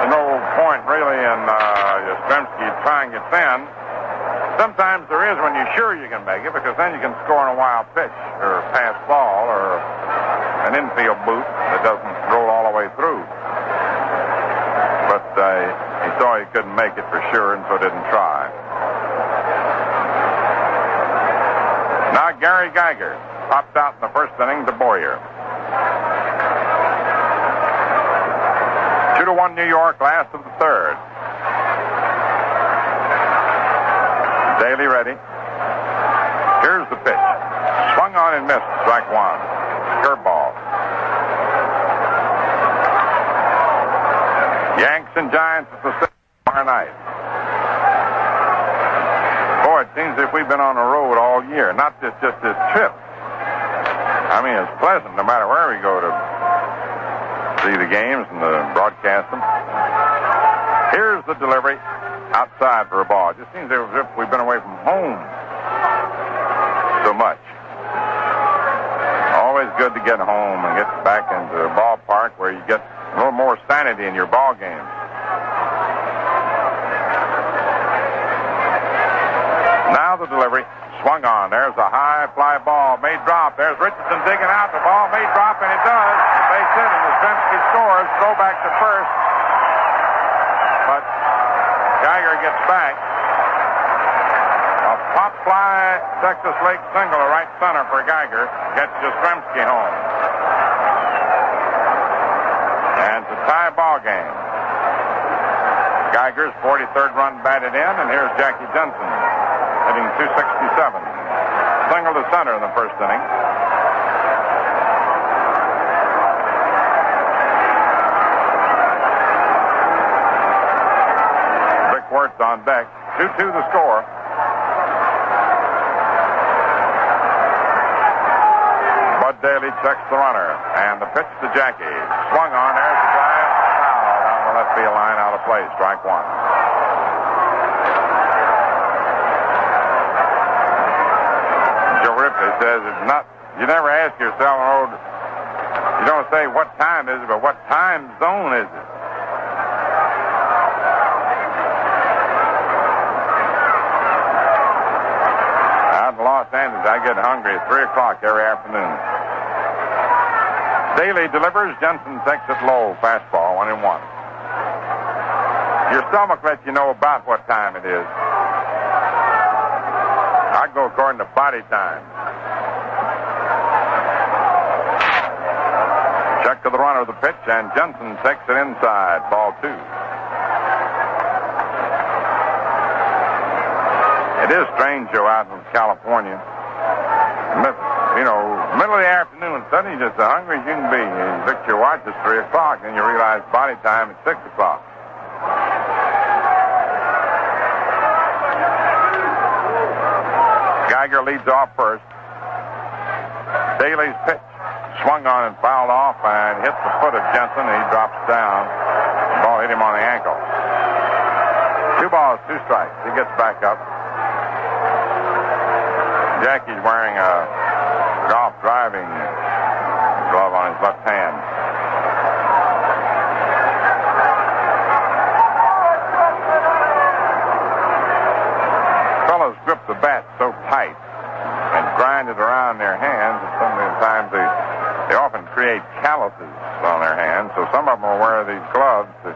There's no point really in Yastrzemski trying it thin. Sometimes there is when you're sure you can make it, because then you can score on a wild pitch or pass ball or an infield boot that doesn't roll all the way through. But he saw he couldn't make it for sure, and so didn't try. Now Gary Geiger popped out in the first inning to Boyer. 2-1 New York, last of the third. Daly ready. Here's the pitch. Swung on and missed. Strike one. Curveball. Yanks and Giants at the sixth tomorrow night. Boy, it seems as if we've been on the road all year. Not just this trip. I mean, it's pleasant no matter where we go to see the games and to broadcast them. Here's the delivery. Outside for a ball. It just seems as if we've been away from home so much. Always good to get home and get back into the ballpark where you get a little more sanity in your ball games. Now the delivery. Swung on. There's a high fly ball. May drop. There's Richardson digging out. The ball may drop, and it does. Base hit, and Yastrzemski scores. Throw back to first. But Geiger gets back. A Pop fly, Texas League single to right center for Geiger. Gets Yastrzemski home. And it's a tie ball game. Geiger's 43rd run batted in, and here's Jackie Jensen hitting .267. Single to center in the first inning. Rick Wirtz on deck. 2-2 the score. Bud Daly checks the runner, and the pitch to Jackie. Swung on, there's the drive. Foul down the left field line, out of play. Strike one. Joe Ripley says it's not, you never ask yourself, you don't say what time is it, but what time zone is it? Out in Los Angeles, I get hungry at 3 o'clock every afternoon. Daly delivers. Jensen takes it low. Fastball, 1-1. Your stomach lets you know about what time it is. I go according to body time. Check to the runner of the pitch, and Jensen takes it inside. Ball 2. It is strange, Joe, out in California. You know, middle of the afternoon, suddenly you're just as hungry as you can be. You look at your watch, it's 3 o'clock, and you realize body time is 6 o'clock. Geiger leads off first. Daly's pitch swung on and fouled off and hit the foot of Jensen, and he drops down. The ball hit him on the ankle. 2 balls, 2 strikes. He gets back up. Jackie's wearing a golf driving glove on his left hand. Fellas grip the bat so tight and grind it around their hands that sometimes they often create calluses on their hands. So some of them will wear these gloves to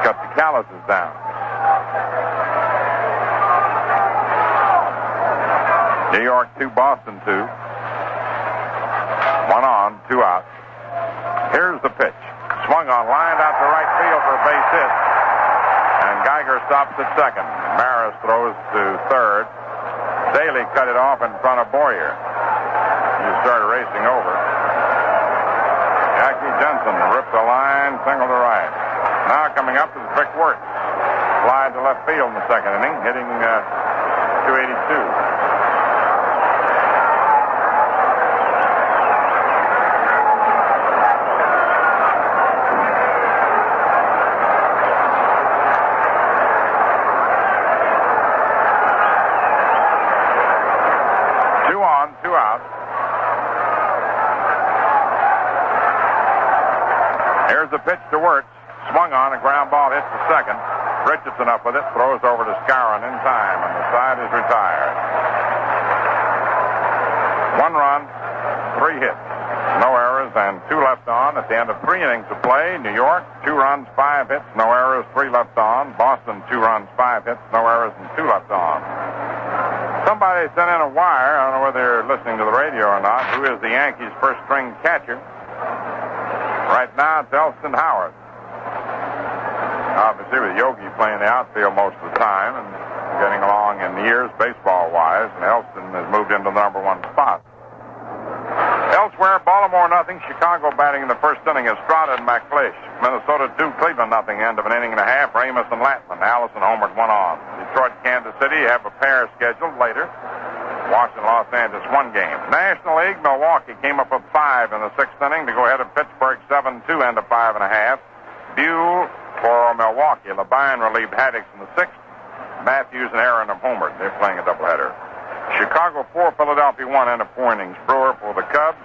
cut the calluses down. New York 2, Boston 2. 1 on, 2 out. Here's the pitch. Swung on, lined out to right field for a base hit. And Geiger stops at second. Maris throws to third. Daly cut it off in front of Boyer. He started racing over. Jackie Jensen ripped the line, single to right. Now coming up is Rick Wirtz. Fly to left field in the second inning, hitting .282. Here's the pitch to Wirtz. Swung on, a ground ball hits the second. Richardson up with it, throws over to Skowron in time, and the side is retired. 1 run, 3 hits, no errors, and 2 left on at the end of 3 innings of play. New York, 2 runs, 5 hits, no errors, 3 left on. Boston, 2 runs, 5 hits, no errors, and 2 left on. Somebody sent in a wire, I don't know whether they're listening to the radio or not, who is the Yankees' first string catcher. Right now, it's Elston Howard. Obviously, with Yogi playing the outfield most of the time and getting along in years baseball-wise, and Elston has moved into the number 1 spot. Elsewhere, Baltimore nothing. Chicago batting in the first inning. Estrada and McLeish. Minnesota 2, Cleveland nothing. End of an inning and a half. Ramos and Latman. Allison homered 1 on. Detroit, Kansas City have a pair scheduled later. Washington, Los Angeles, 1 game. National League, Milwaukee came up with 5 in the 6th inning to go ahead of Pittsburgh 7-2, end of 5 1/2. Buell for Milwaukee. Labine relieved Haddix in the 6th. Matthews and Aaron have homered. They're playing a doubleheader. Chicago 4, Philadelphia 1, end of 4 innings. Brewer for the Cubs.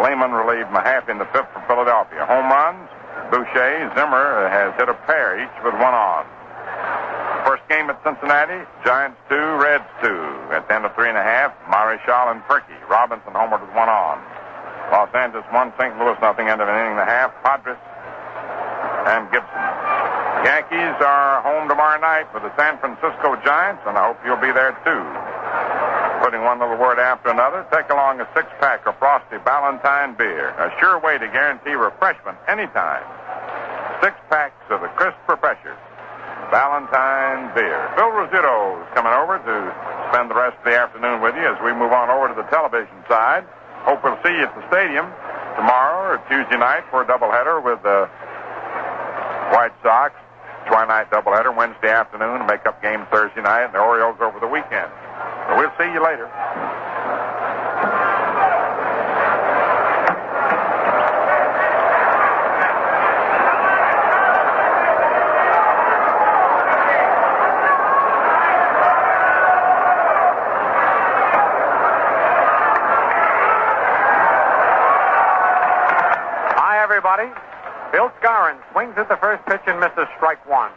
Lehman relieved Mahaffey in the 5th for Philadelphia. Home runs, Boucher, Zimmer has hit a pair, each with 1 on. First game at Cincinnati, Giants 2, Reds 2. At the end of 3 1/2, Marichal and Perky. Robinson homered with 1 on. Los Angeles 1, St. Louis nothing, end of an inning and a half. Padres and Gibson. Yankees are home tomorrow night with the San Francisco Giants, and I hope you'll be there too. putting one little word after another, take along a six-pack of Frosty Ballantine beer. A sure way to guarantee refreshment anytime. 6 packs of the crisp refresher, Ballantine beer. Bill Rizzuto is coming over to spend the rest of the afternoon with you as we move on over to the television side. Hope we'll see you at the stadium tomorrow or Tuesday night for a doubleheader with the White Sox. Twilight doubleheader Wednesday afternoon to make up game Thursday night, and the Orioles over the weekend. So we'll see you later. Hi, everybody. Bill Scarron swings at the first pitch and misses strike one.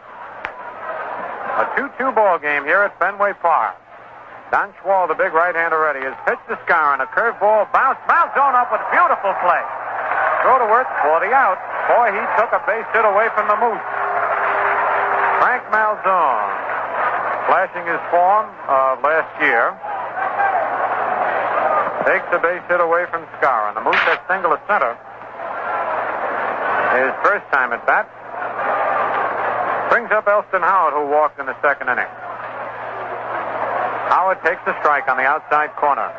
A 2-2 ball game here at Fenway Park. Don Schwall, the big right-hander ready, has pitched to Scarron. A curveball bounce zone up with beautiful play. Throw to work for the out. Boy, he took a base hit away from the Moose. Frank Malzone, flashing his form of last year, takes a base hit away from Scarron. The Moose has single to center. His first time at bat. Brings up Elston Howard, who walked in the second inning. Howard takes a strike on the outside corner.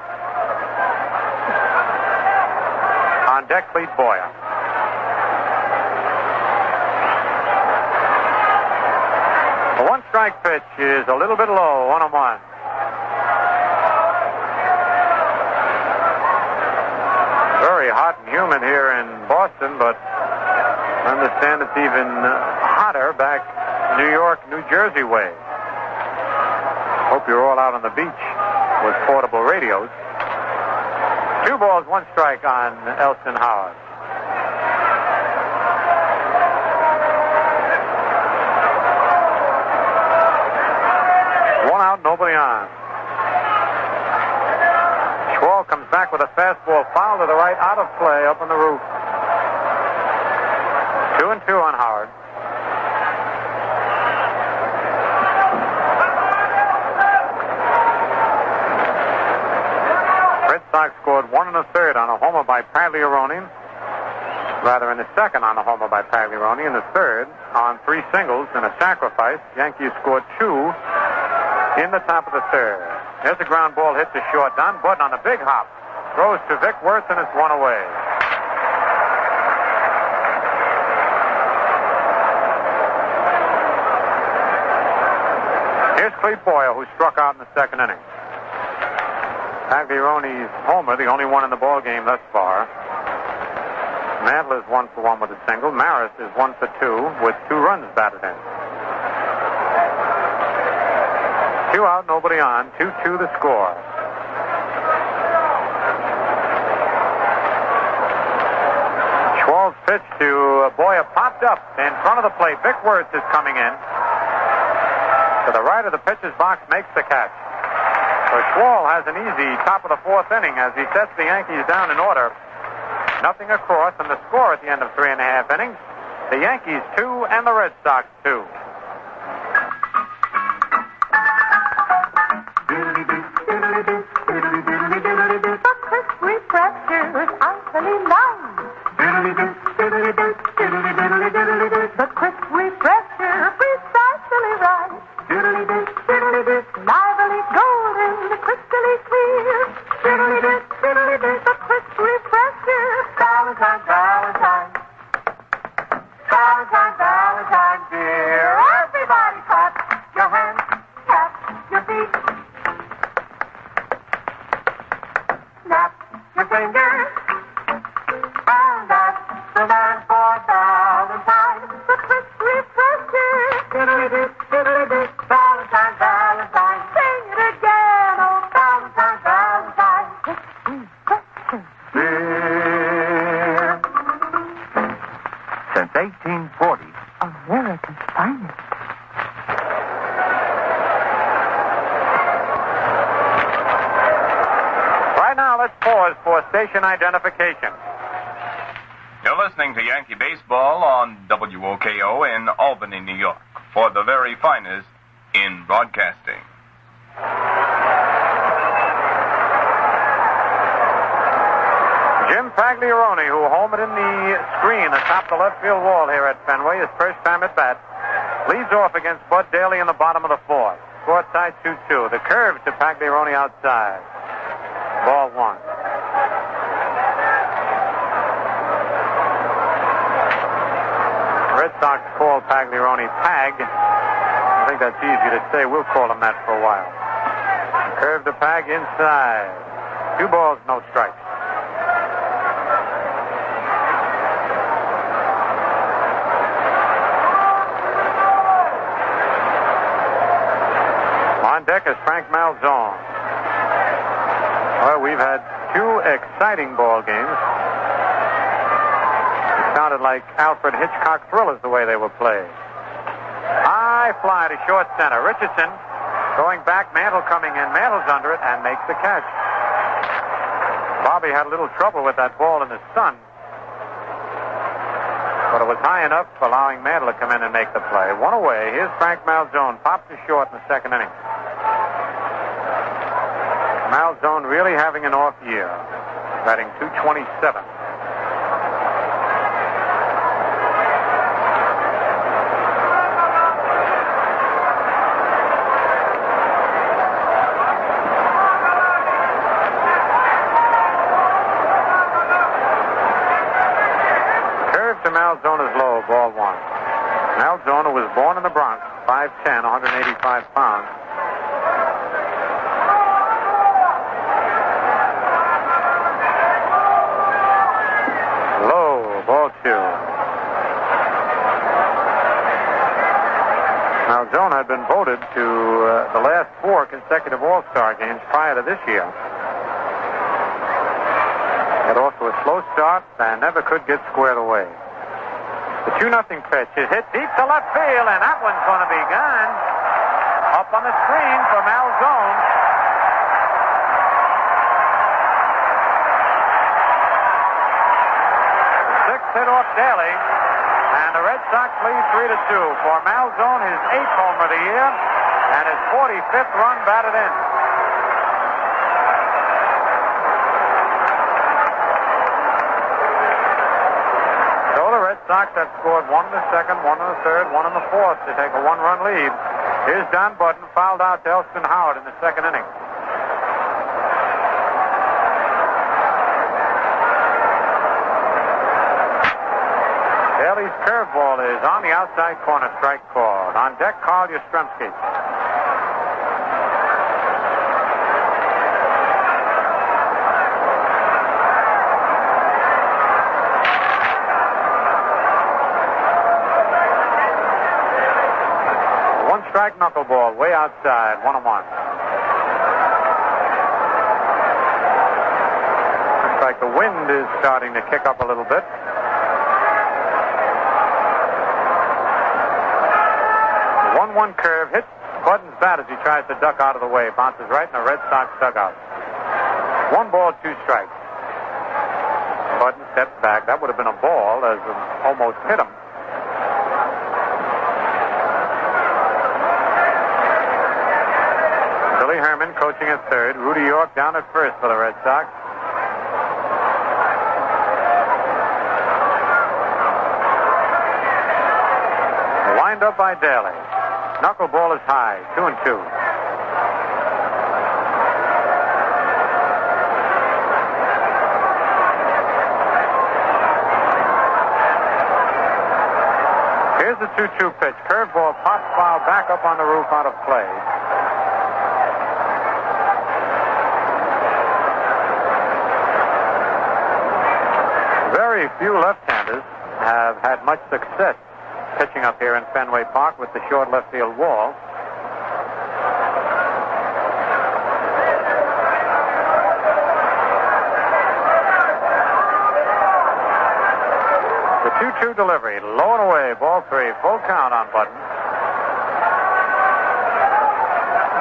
On deck, Clete Boyer. The one-strike pitch is a little bit low, 1-1. Very hot and humid here in Boston, but I understand it's even hotter back New York, New Jersey way. Hope you're all out on the beach with portable radios. 2 balls, 1 strike on Elston Howard. One out, nobody on. Schwall comes back with a fastball foul to the right, out of play, up on the roof. 2-2 on Howard. Red Sox scored 1 1/3 on a homer by Pagliarone. Rather, in the second on a homer by Pagliarone. In the third, on 3 singles and a sacrifice, Yankees scored 2 in the top of the third. There's a ground ball hit to short. Don Button on a big hop. Throws to Vic Wertz, and it's 1 away. Here's Clete Boyer, who struck out in the second inning. Pagliarone's homer, the only one in the ball game thus far. Mantle is 1 for 1 with a single. Maris is 1 for 2 with 2 runs batted in. 2 out, nobody on. 2-2 the score. Schwall's pitch to Boyer popped up in front of the plate. Vic Wertz is coming in. To the right of the pitcher's box, makes the catch. So Schwall has an easy top of the 4th inning as he sets the Yankees down in order. Nothing across, and the score at the end of 3.5 innings, the Yankees 2 and the Red Sox 2. The crisp refreshers, icy nice. The crisp refresher, precisely right. Lively golden, crystally clear. The crisp refresher, Valentine, Valentine. Valentine, Valentine, dear. Everybody clap your hands, tap your feet. Snap your fingers. And that's the man for Valentine. The crisp refresher. Valentine, Valentine. Sing it again, oh Valentine, Valentine. Beer. Since 1840, America's finest. Right now, let's pause for station identification. You're listening to Yankee Baseball on WOKO in Albany, New York, for the very finest in broadcasting. Pagliarone, who homered in the screen atop the left field wall here at Fenway, his first time at bat, leads off against Bud Daly in the bottom of the fourth. Score tied 2-2. The curve to Pagliarone outside. Ball one. Red Sox call Pagliarone Pag. I think that's easy to say. We'll call him that for a while. Curve to Pag inside. 2 balls, no strikes. On deck is Frank Malzone. Well, we've had 2 exciting ball games. It sounded like Alfred Hitchcock thrillers the way they were played. High fly to short center. Richardson going back, Mantle coming in. Mantle's under it and makes the catch. Bobby had a little trouble with that ball in the sun, but it was high enough, allowing Mantle to come in and make the play. 1 away. Here's Frank Malzone. Popped to short in the second inning. Malzone really having an off year, batting .227. Curve to Malzone is low, ball one. Malzone was born in the Bronx, 5'10", 185 pounds. Malzone had been voted to the last 4 consecutive All-Star games prior to this year. Had also a slow start and never could get squared away. The 2-0 pitch is hit deep to left field, and that one's going to be gone. Up on the screen for Malzone. The 6th hit off Daly. And the Red Sox lead 3-2 for Malzone, his 8th homer of the year, and his 45th run batted in. So the Red Sox have scored 1 in the second, 1 in the third, 1 in the fourth to take a 1-run lead. Here's Don Button, fouled out to Elston Howard in the second inning. Daly's curveball is on the outside corner, strike called. On deck, Carl Yastrzemski. One strike knuckleball, way outside, 1-1. Looks like the wind is starting to kick up a little bit. 1-1 curve, hits Button's bat as he tries to duck out of the way. Bounces right in the Red Sox dugout. 1 ball, 2 strikes. Button steps back. That would have been a ball as it almost hit him. Billy Herman coaching at third. Rudy York down at first for the Red Sox. Lined up by Daly. Knuckleball is high, 2-2. Here's the 2-2 pitch. Curveball pops foul back up on the roof out of play. Very few left-handers have had much success pitching up here in Fenway Park with the short left field wall. The 2-2 delivery, low and away, ball 3, full count on Button.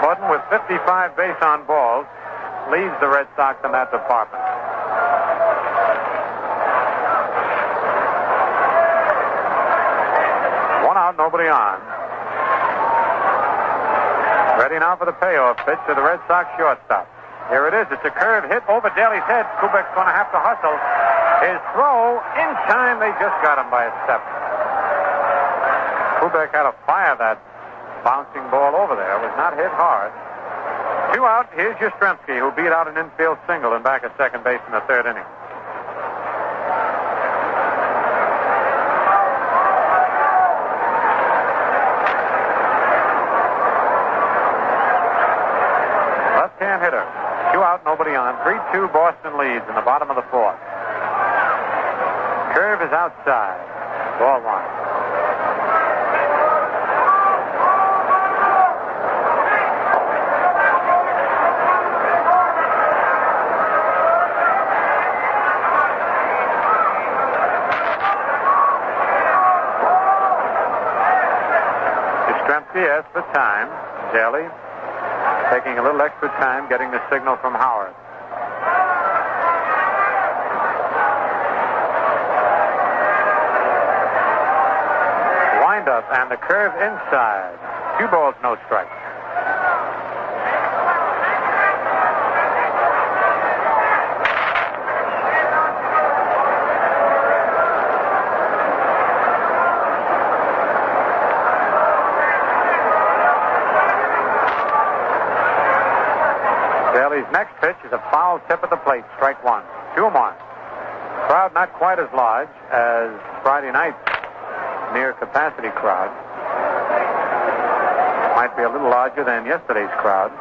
Button with 55 base on balls leads the Red Sox in that department. Nobody on. Ready now for the payoff pitch to the Red Sox shortstop. Here it is. It's a curve hit over Daly's head. Kubek's going to have to hustle. His throw in time. They just got him by a step. Kubek had to fire that bouncing ball over there. It was not hit hard. 2 out. Here's Yastrzemski, who beat out an infield single and back at second base in the third inning. Left-hand hitter. 2 out, nobody on. 3-2 Boston leads in the bottom of the fourth. Curve is outside. Ball 1. Yes, for time. Daly taking a little extra time getting the signal from Howard. Wind up and the curve inside. 2 balls, no strikes. Daly's next pitch is a foul tip at the plate, strike 1. 2-1. Crowd not quite as large as Friday night's near capacity crowd. Might be a little larger than yesterday's crowd.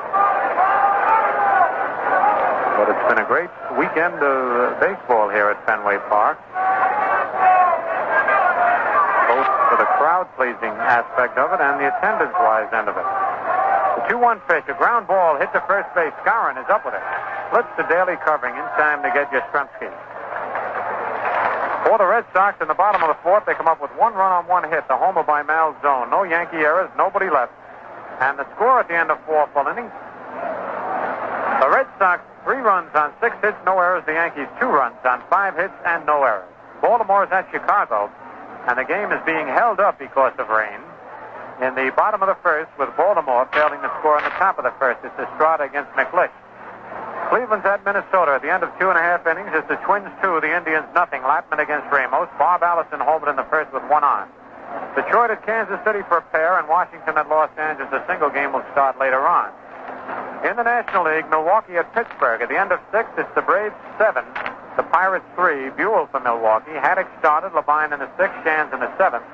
But it's been a great weekend of baseball here at Fenway Park. Both for the crowd-pleasing aspect of it and the attendance-wise end of it. The 2-1 pitch, a ground ball hit to first base. Skarin is up with it. Flips to Daly covering in time to get Yastrzemski. For the Red Sox in the bottom of the fourth, they come up with 1 run on 1 hit. The homer by Malzone. No Yankee errors, nobody left. And the score at the end of 4 full innings. The Red Sox 3 runs on 6 hits, no errors. The Yankees 2 runs on 5 hits and no errors. Baltimore is at Chicago, and the game is being held up because of rain. In the bottom of the first, with Baltimore failing to score in the top of the first, it's Estrada against McLeish. Cleveland's at Minnesota at the end of 2.5 innings. It's the Twins 2, the Indians nothing. Latman against Ramos. Bob Allison homered in the first with 1 on. Detroit at Kansas City for a pair, and Washington at Los Angeles. A single game will start later on. In the National League, Milwaukee at Pittsburgh. At the end of 6, it's the Braves 7, the Pirates 3. Buell for Milwaukee. Haddock started, Levine in the 6th, Shands in the 7th.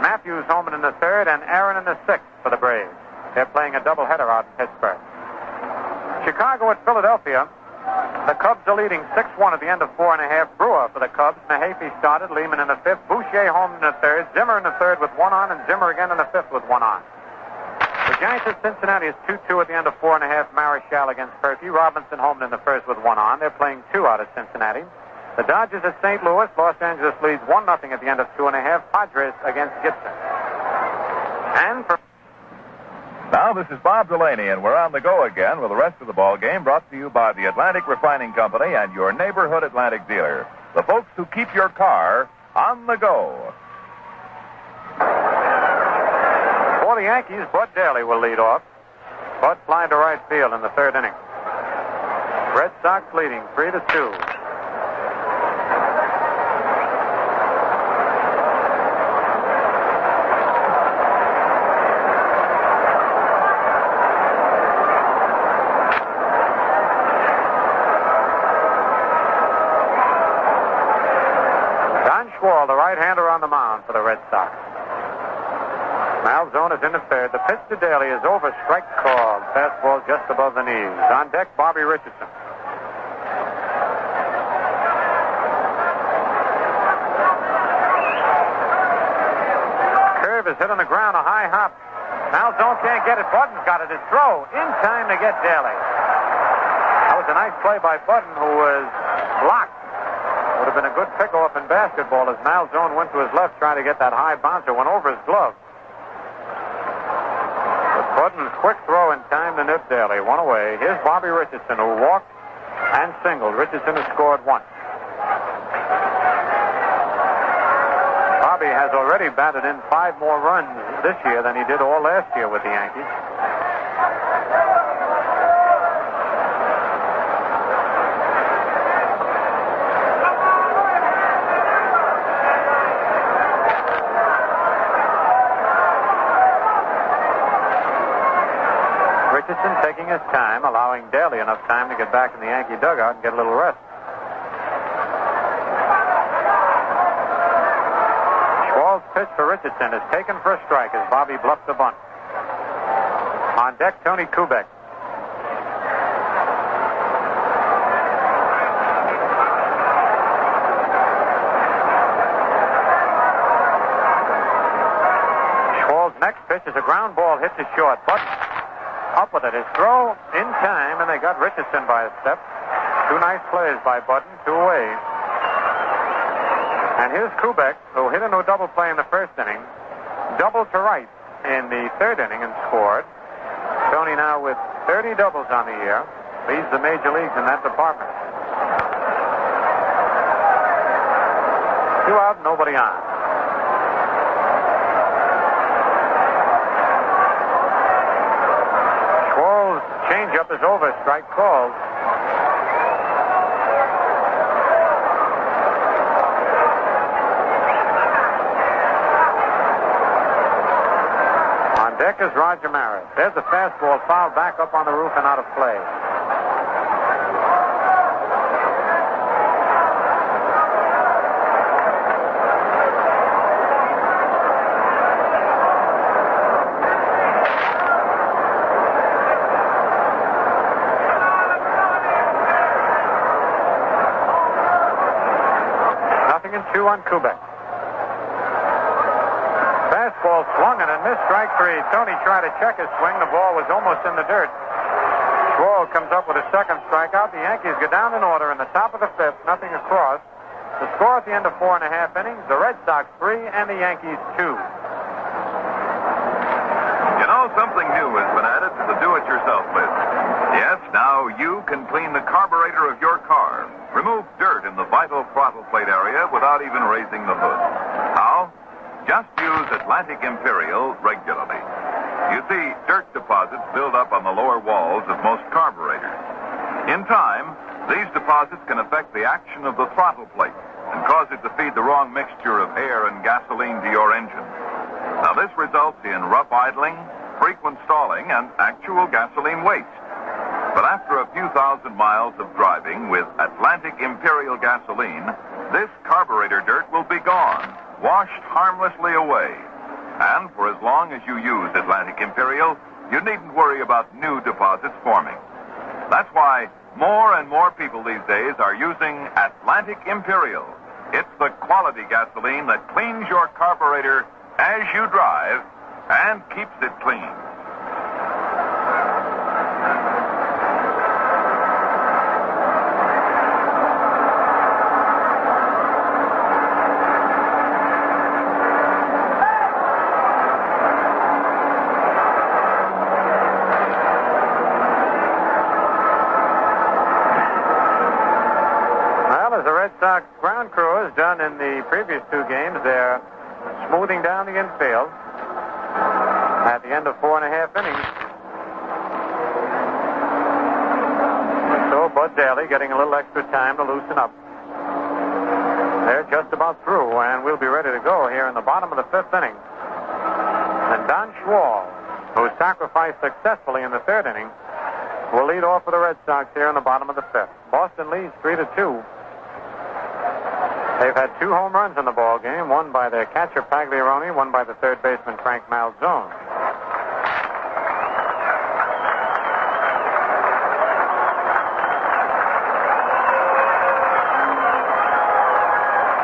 Matthews home in the 3rd, and Aaron in the 6th for the Braves. They're playing a doubleheader out in Pittsburgh. Chicago at Philadelphia. The Cubs are leading 6-1 at the end of 4.5. Brewer for the Cubs. Mahaffey started, Lehman in the 5th. Boucher home in the 3rd. Zimmer in the 3rd with 1 on, and Zimmer again in the 5th with 1 on. The Giants at Cincinnati is 2-2 at the end of 4.5. Marichal against Perky. Robinson home in the 1st with 1 on. They're playing 2 out at Cincinnati. The Dodgers at St. Louis. Los Angeles leads 1-0 at the end of 2.5. Padres against Gibson. And for... Now this is Bob Delaney, and we're on the go again with the rest of the ball game, brought to you by the Atlantic Refining Company and your neighborhood Atlantic dealer. The folks who keep your car on the go. For the Yankees, Bud Daly will lead off. Bud flying to right field in the 3rd inning. Red Sox leading 3-2. The right-hander on the mound for the Red Sox. Malzone is in the 3rd. The pitch to Daly is over. Strike called. Fastball just above the knees. On deck, Bobby Richardson. Curve is hit on the ground. A high hop. Malzone can't get it. Button's got it. His throw in time to get Daly. That was a nice play by Button, who was blocked. Would have been a good pick-off in basketball as Malzone went to his left trying to get that high bouncer, went over his glove. But Button's quick throw in time to nip Daly. 1 away. Here's Bobby Richardson, who walked and singled. Richardson has scored once. Bobby has already batted in 5 more runs this year than he did all last year with the Yankees. Richardson taking his time, allowing Daly enough time to get back in the Yankee dugout and get a little rest. Schwalb's pitch for Richardson is taken for a strike as Bobby bluffs the bunt. On deck, Tony Kubek. Schwalb's next pitch is a ground ball hit to short. Button up with it. His throw in time, and they got Richardson by a step. Two nice plays by Button, two away. And here's Kubek, who hit into a double play in the first inning, doubled to right in the third inning and scored. Tony now with 30 doubles on the year, leads the major leagues in that department. 2 out, nobody on. Schwalb's changeup is over, strike called. Deck is Roger Maris. There's a fastball fouled back up on the roof and out of play. Nothing in 2 on Kubek. Fastball swung and a missed, strike 3. Tony tried to check his swing. The ball was almost in the dirt. Schwalb comes up with a second strikeout. The Yankees go down in order in the top of the 5th, nothing across. The score at the end of 4.5 innings, the Red Sox 3 and the Yankees 2. You know, something new has been added to the do-it-yourself list. Yes, now you can clean the carburetor of your car. Remove dirt in the vital throttle plate area without even raising the hood. How? Just use Atlantic Imperial regularly. You see, dirt deposits build up on the lower walls of most carburetors. In time, these deposits can affect the action of the throttle plate and cause it to feed the wrong mixture of air and gasoline to your engine. Now, this results in rough idling, frequent stalling, and actual gasoline waste. But after a few thousand miles of driving with Atlantic Imperial gasoline, this carburetor dirt will be gone, washed harmlessly away. And for as long as you use Atlantic Imperial, you needn't worry about new deposits forming. That's why more and more people these days are using Atlantic Imperial. It's the quality gasoline that cleans your carburetor as you drive and keeps it clean. Ground crew has done in the previous 2 games. They're smoothing down the infield at the end of 4.5 innings. So Bud Daly getting a little extra time to loosen up. They're just about through, and we'll be ready to go here in the bottom of the 5th inning. And Don Schwalb, who sacrificed successfully in the 3rd inning, will lead off for the Red Sox here in the bottom of the 5th. Boston leads 3-2. They've had 2 home runs in the ball game, one by their catcher Pagliarone, one by the third baseman Frank Malzone.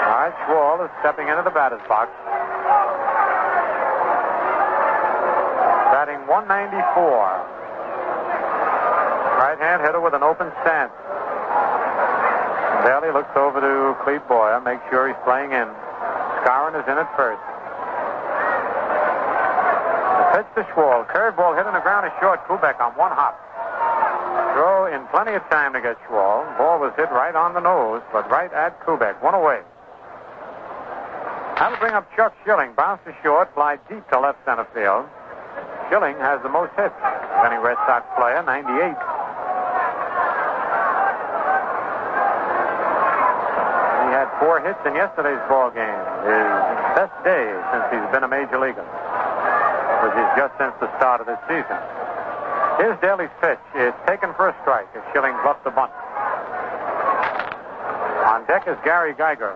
All right, Schwalb is stepping into the batter's box. Batting .194. Right-hand hitter with an open stance. Daly looks over to Cleve Boyer, makes sure he's playing in. Scarron is in at first. The pitch to Schwalb. Curveball hit on the ground is short. Kubek on one hop. Throw in plenty of time to get Schwalb. Ball was hit right on the nose, but right at Kubek. One away. That'll bring up Chuck Schilling. Bounced to short, fly deep to left center field. Schilling has the most hits of any Red Sox player, 98. He had 4 hits in yesterday's ball game. His best day since he's been a major leaguer, which is just since the start of this season. Here's Daly's pitch. It's taken for a strike as Schilling bluffs the bunt. On deck is Gary Geiger.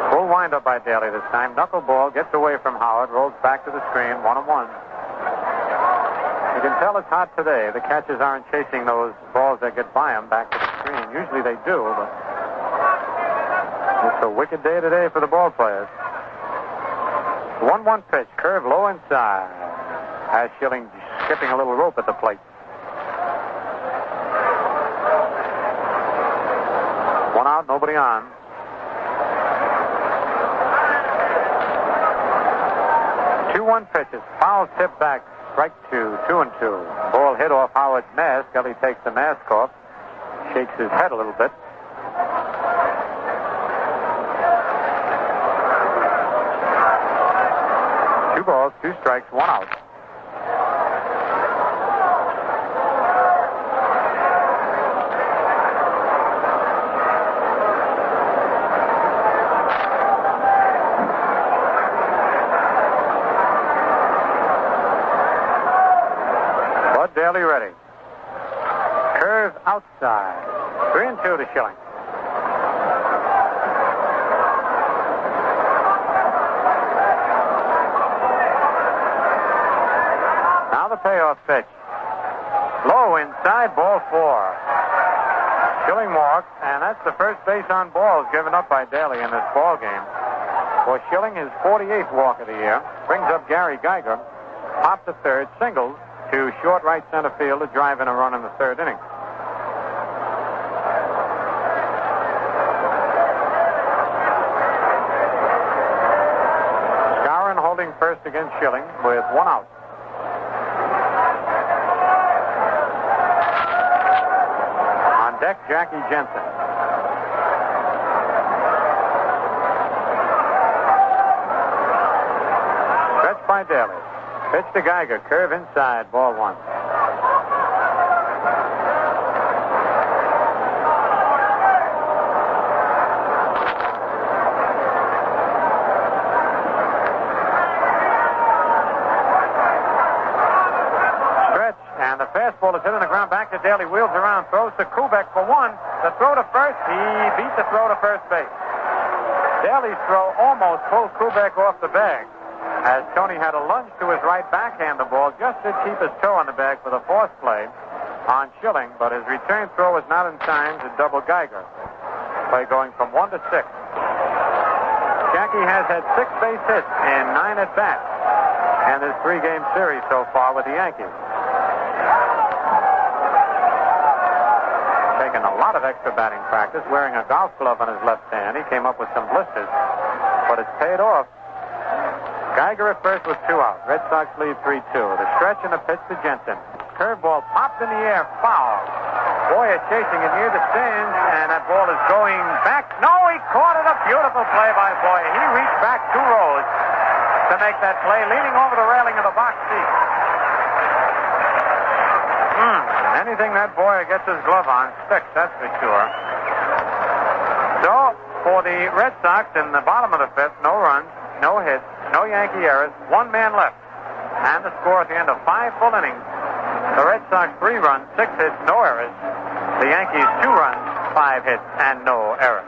Full windup by Daly this time. Knuckleball gets away from Howard, rolls back to the screen, 1-1. You can tell it's hot today. The catchers aren't chasing those balls that get by them back to the screen. Usually they do, but it's a wicked day today for the ball players. 1-1 pitch, curve low inside. Has Schilling skipping a little rope at the plate. One out, nobody on. Two-one pitches, foul tip back, strike 2, 2-2. Ball hit off Howard's mask. Ellie takes the mask off, shakes his head a little bit. Two balls, 2 strikes, 1 out. Bud Daly ready. Curve outside. 3-2 to Schilling. The payoff pitch. Low inside, ball 4. Schilling walks, and that's the first base on balls given up by Daly in this ball game. For Schilling, his 48th walk of the year. Brings up Gary Geiger. Pop to third, singles to short right center field to drive in a run in the third inning. Skowron holding first against Schilling with 1 out. Deck, Jackie Jensen. Stretch by Daly. Pitch to Geiger. Curve inside. Ball 1. Fastball is hit on the ground. Back to Daly. Wheels around. Throws to Kubek for 1. The throw to first. He beat the throw to first base. Daly's throw almost pulled Kubek off the bag as Tony had a lunge to his right backhand the ball. Just did keep his toe on the bag for the force play on Schilling, but his return throw was not in time to double Geiger. Play going from 1 to 6. Jackie has had 6 base hits in 9 at-bats in this 3-game series so far with the Yankees. Taken a lot of extra batting practice, wearing a golf glove on his left hand. He came up with some blisters, but it's paid off. Geiger at first with 2 out. Red Sox lead 3-2. The stretch and the pitch to Jensen. Curveball popped in the air, foul. Boyer chasing it near the stands, and that ball is going back. No, he caught it. A beautiful play by Boyer. He reached back 2 rows to make that play, leaning over the railing of the box seat. Anything that Boyer gets his glove on sticks, that's for sure. So, for the Red Sox in the bottom of the 5th, no runs, no hits, no Yankee errors, 1 man left. And the score at the end of 5 full innings. The Red Sox 3 runs, 6 hits, no errors. The Yankees 2 runs, 5 hits, and no errors.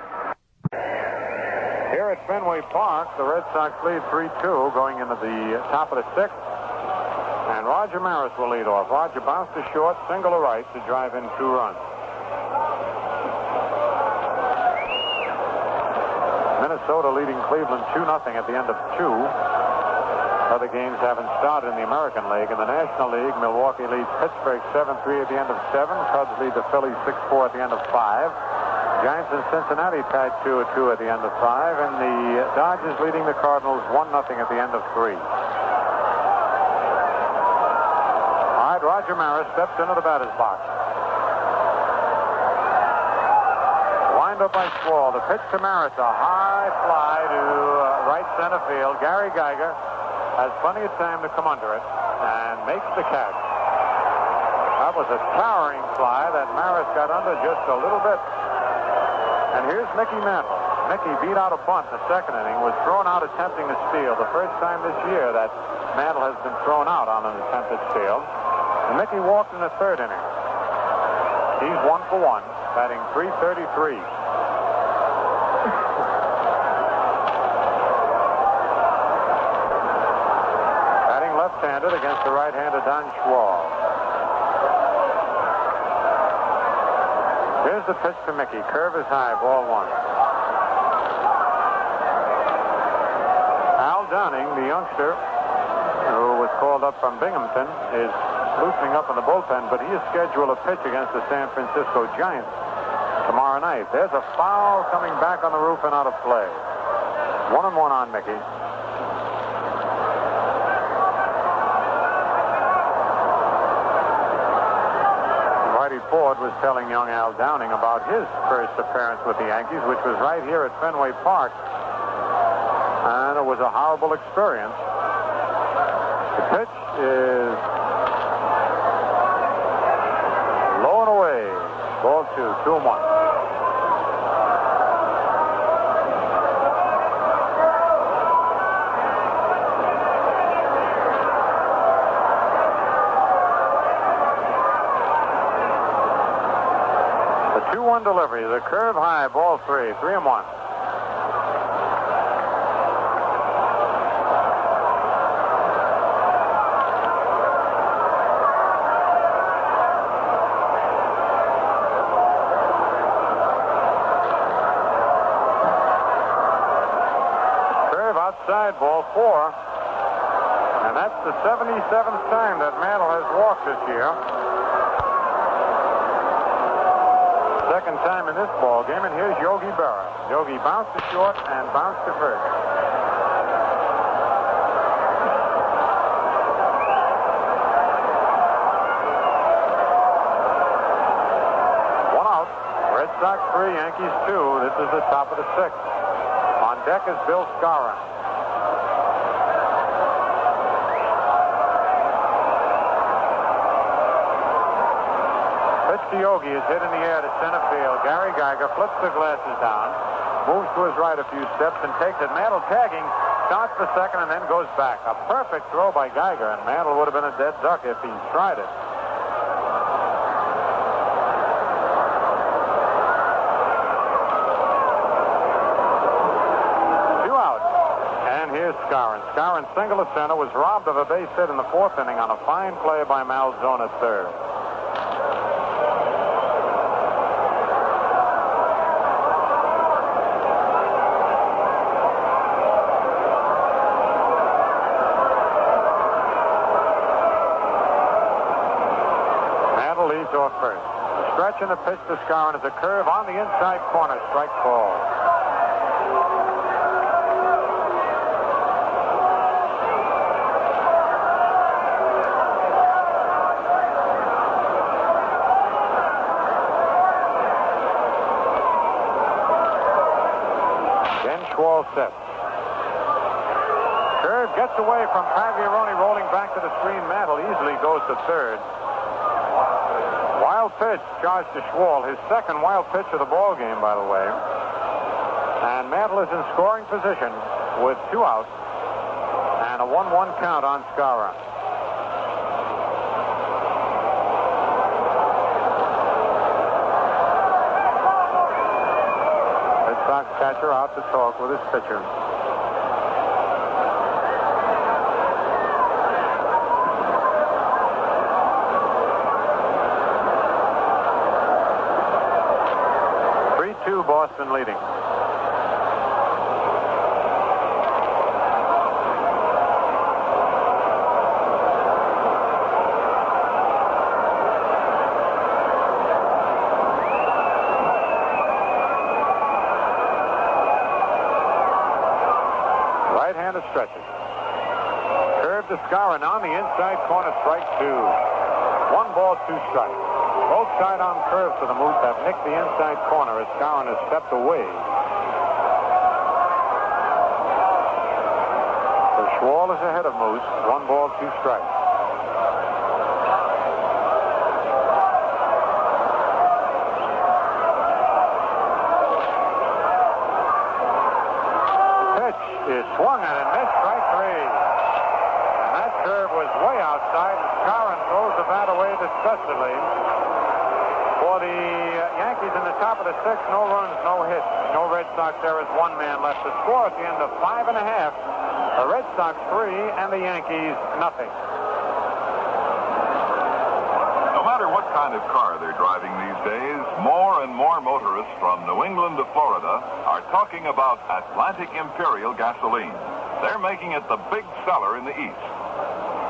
Here at Fenway Park, the Red Sox lead 3-2 going into the top of the 6th. And Roger Maris will lead off. Roger bounced to short, single to right to drive in 2 runs. Minnesota leading Cleveland 2-0 at the end of 2. Other games haven't started in the American League. In the National League, Milwaukee leads Pittsburgh 7-3 at the end of 7. Cubs lead the Phillies 6-4 at the end of 5. Giants and Cincinnati tied 2-2 at the end of 5. And the Dodgers leading the Cardinals 1-0 at the end of 3. Roger Maris steps into the batter's box. Wind up by Swall. The pitch to Maris. A high fly to right center field. Gary Geiger has plenty of time to come under it and makes the catch. That was a towering fly that Maris got under just a little bit. And here's Mickey Mantle. Mickey beat out a bunt in the second inning, was thrown out attempting to steal. The first time this year that Mantle has been thrown out on an attempted steal. And Mickey walked in the third inning. He's 1 for 1, batting .333. Batting left-handed against the right-handed Don Schwal. Here's the pitch to Mickey. Curve is high, ball 1. Al Downing, the youngster who was called up from Binghamton, is loosening up in the bullpen, but he is scheduled to pitch against the San Francisco Giants tomorrow night. There's a foul coming back on the roof and out of play. 1-1 on Mickey. Ford was telling young Al Downing about his first appearance with the Yankees, which was right here at Fenway Park. And it was a horrible experience. The pitch is low and away. Ball 2-1. Delivery, the curve high, ball 3, 3-1. Curve outside, ball 4. And that's the 77th time that Mantle has walked this year. Second time in this ball game, and here's Yogi Berra. Yogi bounced to short and bounced to first. One out. Red Sox 3, Yankees 2. This is the top of the 6th. On deck is Bill Skowron. Yogi is hit in the air to center field. Gary Geiger flips the glasses down, moves to his right a few steps, and takes it. Mantle tagging, starts for second, and then goes back. A perfect throw by Geiger, and Mantle would have been a dead duck if he tried it. Two out. And here's Skowron. Skowron single to center, was robbed of a base hit in the 4th inning on a fine play by Malzone at third. Off first. The stretch and the pitch to Skowron is a curve on the inside corner. Strike ball. Then Schwal sets. Curve gets away from Pagliarone, rolling back to the screen. Mantle easily goes to third. Wild pitch charged to Schwal, his second wild pitch of the ball game, by the way. And Mantle is in scoring position with 2 outs and a 1-1 count on Skowron. Red Sox catcher out to talk with his pitcher. Boston leading. Right-handed stretches. Curve to Skowron on the inside corner, strike 2. 1 ball, 2 strikes. Both side-on curves to the Moose have nicked the inside corner as Skowron has stepped away. So Schwal is ahead of Moose. 1 ball, 2 strikes. Swung at it, missed, strike three. And that curve was way outside, and Scarron throws the bat away disgustedly. For the Yankees in the top of the sixth, no runs, no hits, no Red Sox errors, one man left. The score at the end of 5 1/2, the Red Sox 3 and the Yankees nothing. No matter what kind of car they're driving these days, more and more motorists from New England to Florida are talking about Atlantic Imperial gasoline. They're making it the big seller in the East.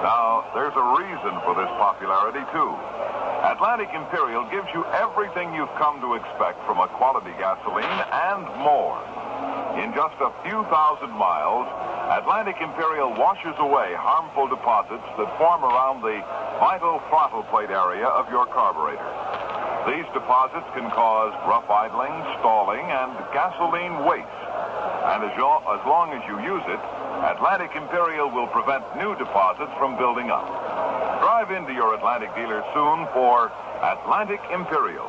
Now, there's a reason for this popularity, too. Atlantic Imperial gives you everything you've come to expect from a quality gasoline and more. In just a few thousand miles, Atlantic Imperial washes away harmful deposits that form around the vital throttle plate area of your carburetor. These deposits can cause rough idling, stalling, and gasoline waste. And as long as you use it, Atlantic Imperial will prevent new deposits from building up. Drive into your Atlantic dealer soon for Atlantic Imperial.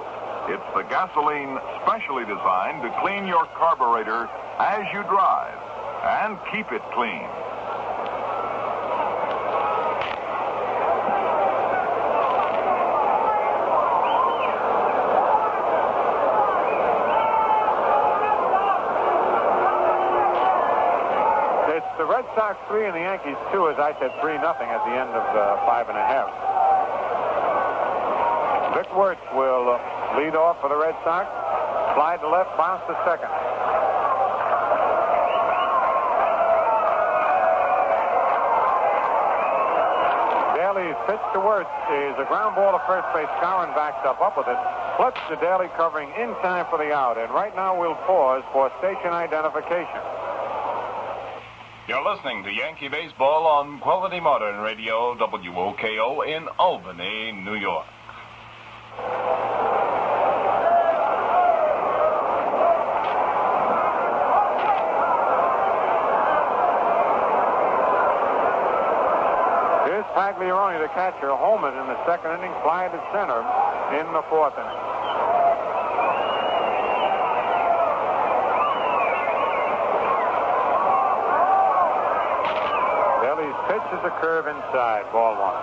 It's the gasoline specially designed to clean your carburetor as you drive and keep it clean. The Red Sox 3 and the Yankees 2, as I said, 3-0 at the end of 5 1/2. Vic Wirtz will lead off for the Red Sox. Slide to left, bounce to second. Daly's pitch to Wirtz is a ground ball to first base. Scarron backs up with it. Flips to Daly, covering in time for the out. And right now we'll pause for station identification. You're listening to Yankee Baseball on Quality Modern Radio, WOKO in Albany, New York. Here's Pagliarone, the catcher, homered in the second inning, fly to center in the fourth inning. Pitch is a curve inside, ball one.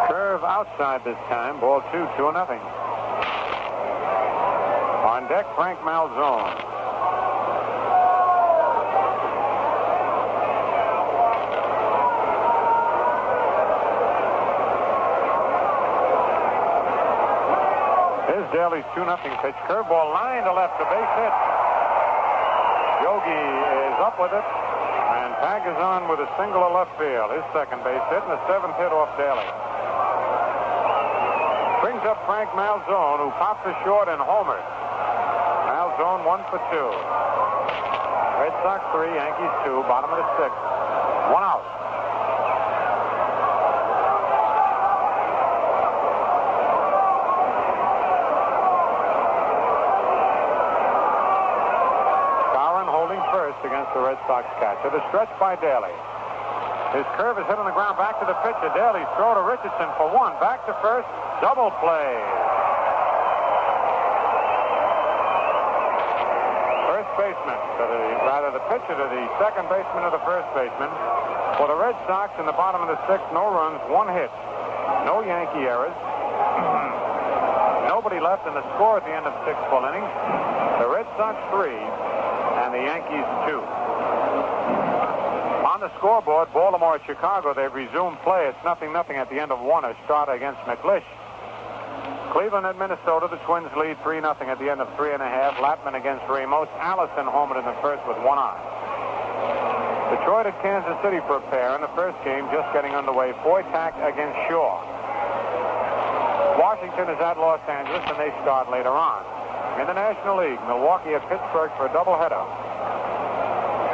Curve outside this time, ball 2, 2-0. On deck, Frank Malzone. Daly's 2-0 pitch. Curveball line to left, a base hit. Yogi is up with it, and Tag is on with a single to left field. His second base hit and the seventh hit off Daly. Brings up Frank Malzone, who pops a short and homers. Malzone 1 for 2. Red Sox 3, Yankees 2, bottom of the sixth. 1 out. Against the Red Sox catcher. The stretch by Daly. His curve is hit on the ground. Back to the pitcher. Daly's throw to Richardson for one. Back to first. Double play. First baseman, the pitcher to the second baseman of the first baseman. For the Red Sox in the bottom of the sixth, no runs, 1 hit. No Yankee errors. Nobody left in the score at the end of 6 full innings. The Red Sox 3 and the Yankees 2. On the scoreboard, Baltimore, Chicago, they've resumed play. It's 0-0 at the end of 1. A start against McLish. Cleveland at Minnesota, the Twins lead 3-0 at the end of 3.5. Latman against Ramos. Allison homered in the first with 1 out. Detroit at Kansas City for a pair in the first game, just getting underway. Foytak against Shaw. Washington is at Los Angeles, and they start later on. In the National League, Milwaukee at Pittsburgh for a doubleheader.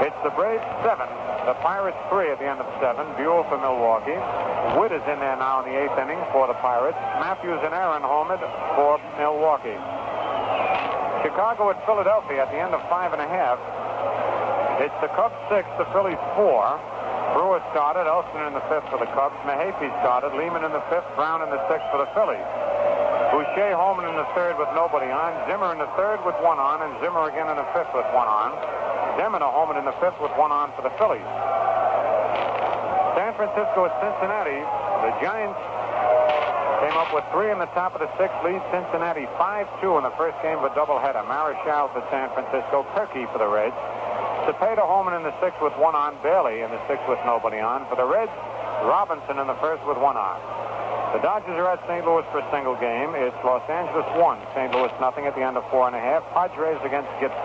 It's the Braves 7, the Pirates 3 at the end of 7. Buell for Milwaukee. Witt is in there now in the 8th inning for the Pirates. Matthews and Aaron homered for Milwaukee. Chicago at Philadelphia at the end of 5.5. It's the Cubs 6, the Phillies 4. Brewer started. Elston in the 5th for the Cubs. Mahaffey started. Lehman in the 5th. Brown in the 6th for the Phillies. Boucher Holman in the 3rd with nobody on. Zimmer in the 3rd with 1 on. And Zimmer again in the 5th with 1 on. Demina Holman in the 5th with 1 on for the Phillies. San Francisco at Cincinnati. The Giants came up with 3 in the top of the 6th. Lead Cincinnati 5-2 in the first game of a doubleheader. Marichal for San Francisco. Perky for the Reds. Cepeda Holman in the 6th with 1 on. Bailey in the 6th with nobody on. For the Reds, Robinson in the 1st with 1 on. The Dodgers are at St. Louis for a single game. It's Los Angeles 1, St. Louis nothing at the end of 4 1/2. Padres against Gibson.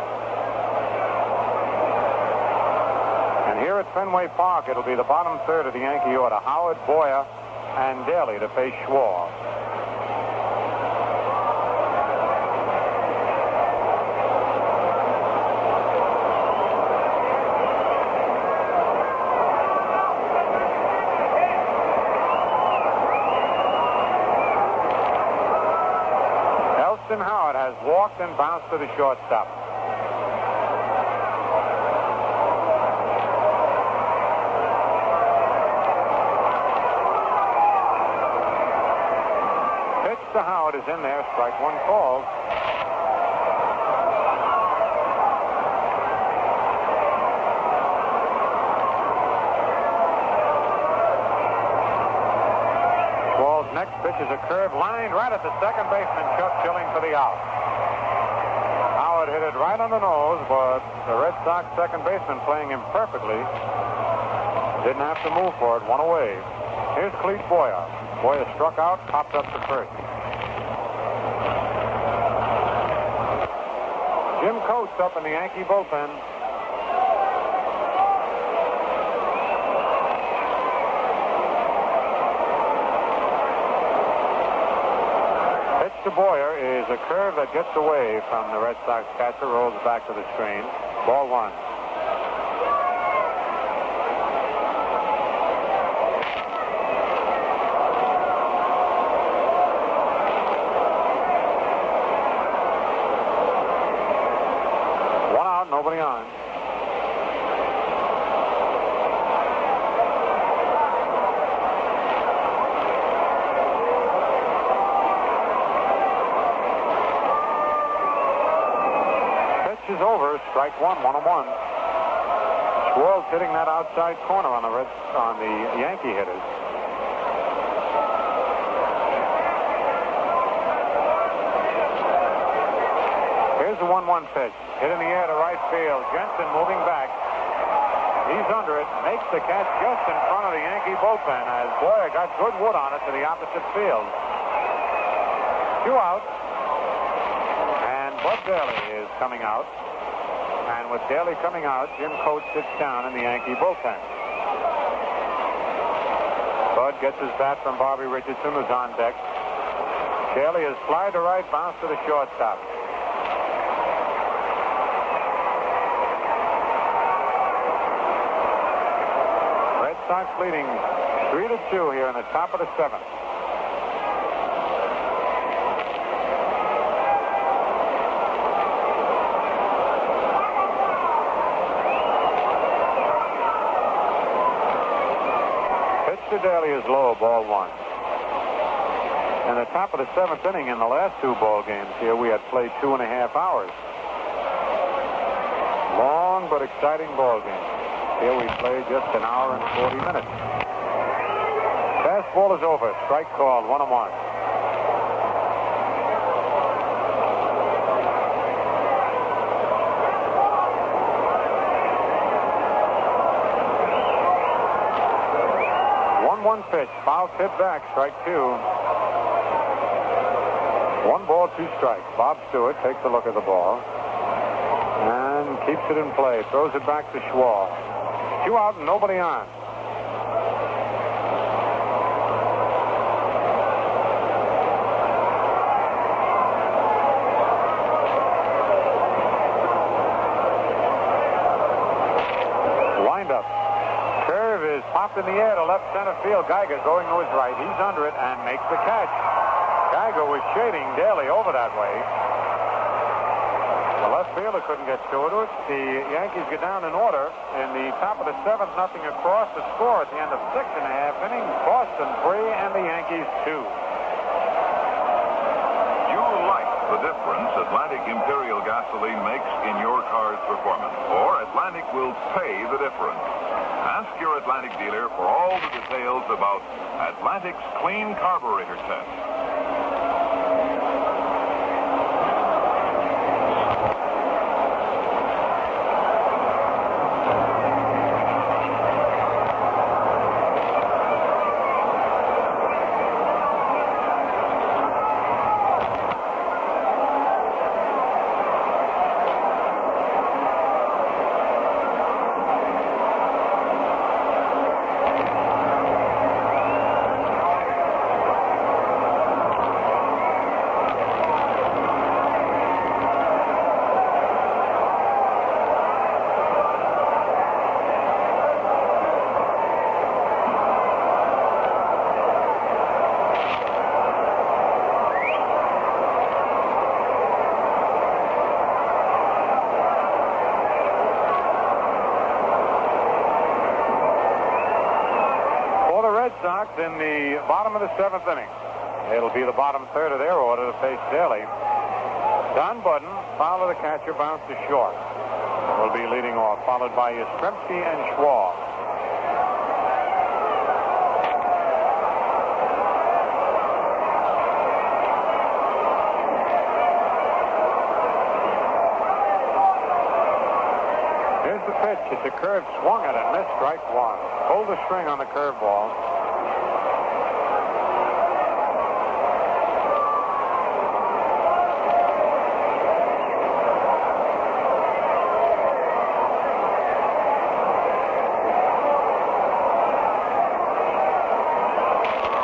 And here at Fenway Park, it'll be the bottom third of the Yankee order. Howard, Boyer, and Daly to face Schwartz. Howard has walked and bounced to the shortstop. Pitch to Howard is in there. Strike 1 called. Next pitch is a curve lined right at the second baseman, Chuck Schilling, for the out. Howard hit it right on the nose, but the Red Sox second baseman, playing him perfectly, didn't have to move for it. 1 away. Here's Clete Boyer. Boyer struck out, popped up to first. Jim Coates up in the Yankee bullpen. To Boyer is a curve that gets away from the Red Sox catcher, rolls back to the screen. Ball 1. One out, nobody on. Is over. Strike 1, 1-1. Schwartz hitting that outside corner on the Yankee hitters. Here's the 1-1 pitch. Hit in the air to right field. Jensen moving back. He's under it. Makes the catch just in front of the Yankee bullpen as Boyer got good wood on it to the opposite field. 2 out. Bud Daly is coming out. And with Daly coming out, Jim Coates sits down in the Yankee bullpen. Bud gets his bat from Bobby Richardson, who's on deck. Daly is fly to right, bounce to the shortstop. Red Sox leading 3-2 here in the top of the 7th. To Daly is low, ball 1. In the top of the 7th inning in the last 2 ball games here, we had played 2.5 hours. Long but exciting ball game. Here we played just 1 hour and 40 minutes. Fastball is over. Strike called, 1-1. Pitch, foul hit back, strike 2. 1 ball, 2 strikes. Bob Stewart takes a look at the ball and keeps it in play. Throws it back to Schwartz. 2 out and nobody on. Popped in the air to left center field. Geiger going to his right. He's under it and makes the catch. Geiger was shading Daly over that way. The left fielder couldn't get to it. The Yankees get down in order in the top of the seventh, nothing across. The score at the end of 6.5 innings, Boston 3 and the Yankees 2. You like the difference Atlantic Imperial gasoline makes in your car's performance, or Atlantic will pay the difference. Ask your Atlantic dealer for all the details about Atlantic's clean carburetor test. Sox in the bottom of the seventh inning. It'll be the bottom third of their order to face Daly. Don Budden, foul of the catcher, bounced to short. Will be leading off, followed by Yastrzemski and Schwab. Here's the pitch. It's a curve, swung at it, missed, strike one. Pulled the string on the curveball.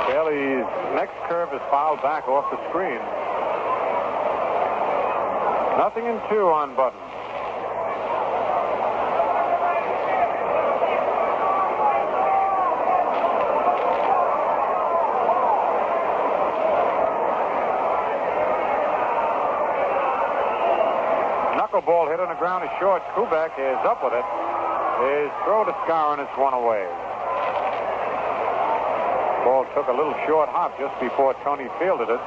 Daly's next curve is fouled back off the screen. 0-2 on Budden. Knuckleball hit on the ground is short. Kubek is up with it. His throw to Skowron, it's one away. Ball took a little short hop just before Tony fielded it.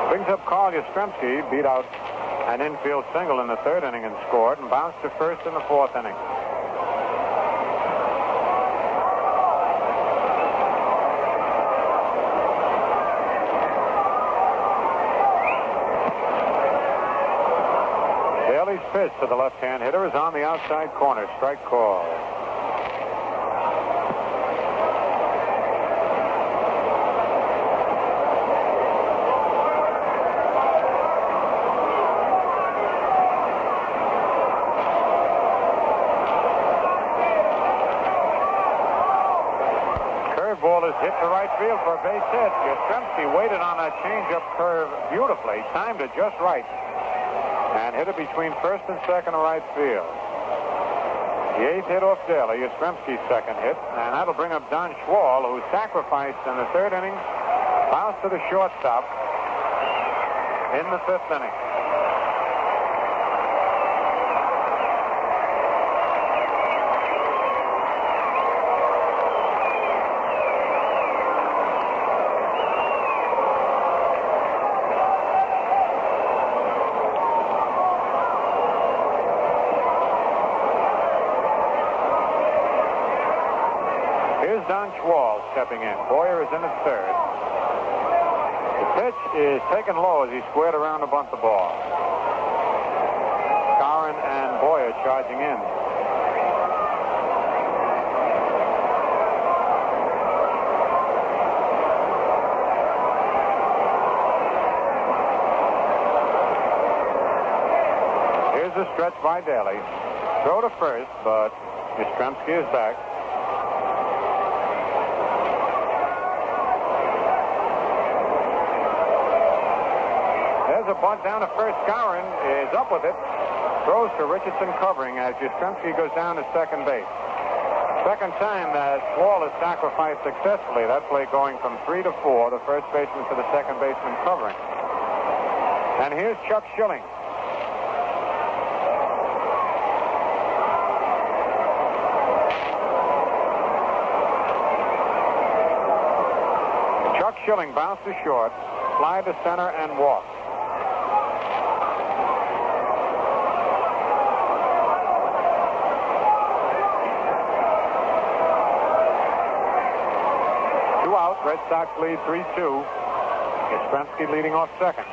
Brings up Carl Yastrzemski, beat out an infield single in the third inning and scored, and bounced to first in the fourth inning. Daly's pitch to the left-hand hitter is on the outside corner. Strike call. Ball is hit to right field for a base hit. Yastrzemski waited on that changeup curve beautifully, timed it just right, and hit it between first and second of right field. The eighth hit off Daly, Yastrzemski's second hit, and that'll bring up Don Schwal, who sacrificed in the third inning, bounced to the shortstop in the fifth inning. Don Schwal stepping in. Boyer is in at third. The pitch is taken low as he squared around to bunt the ball. Skowron and Boyer charging in. Here's a stretch by Daly. Throw to first, but Yastrzemski is back. There's a bunt down to first. Skowron is up with it. Throws to Richardson covering as Yastrzemski goes down to second base. Second time that Wall is sacrificed successfully. That play going from 3 to 4. The first baseman to the second baseman covering. And here's Chuck Schilling. Chuck Schilling bounced to short, fly to center, and walk. Red Sox lead 3-2. Yastrzemski leading off second.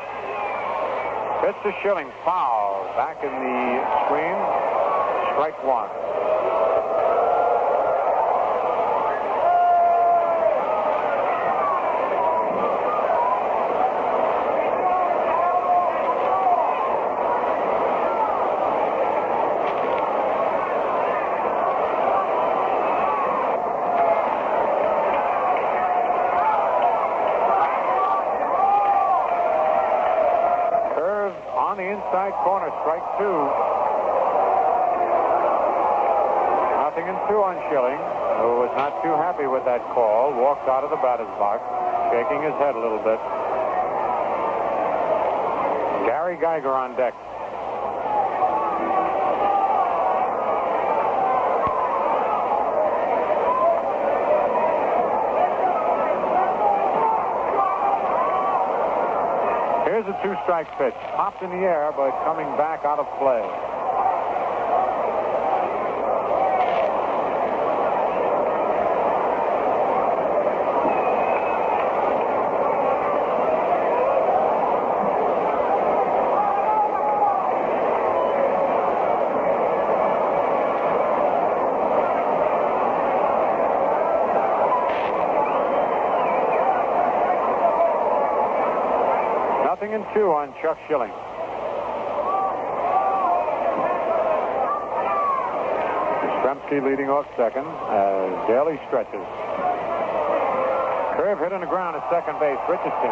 Pitch to Schilling, foul. Back in the screen. Strike one. Inside corner, strike two. 0-2 on Schilling, who was not too happy with that call. Walked out of the batter's box, shaking his head a little bit. Gary Geiger on deck. Here's a two-strike pitch. Popped in the air, but coming back out of play. And 2 on Chuck Schilling. Yastrzemski leading off second as Daly stretches. Curve hit on the ground at second base. Richardson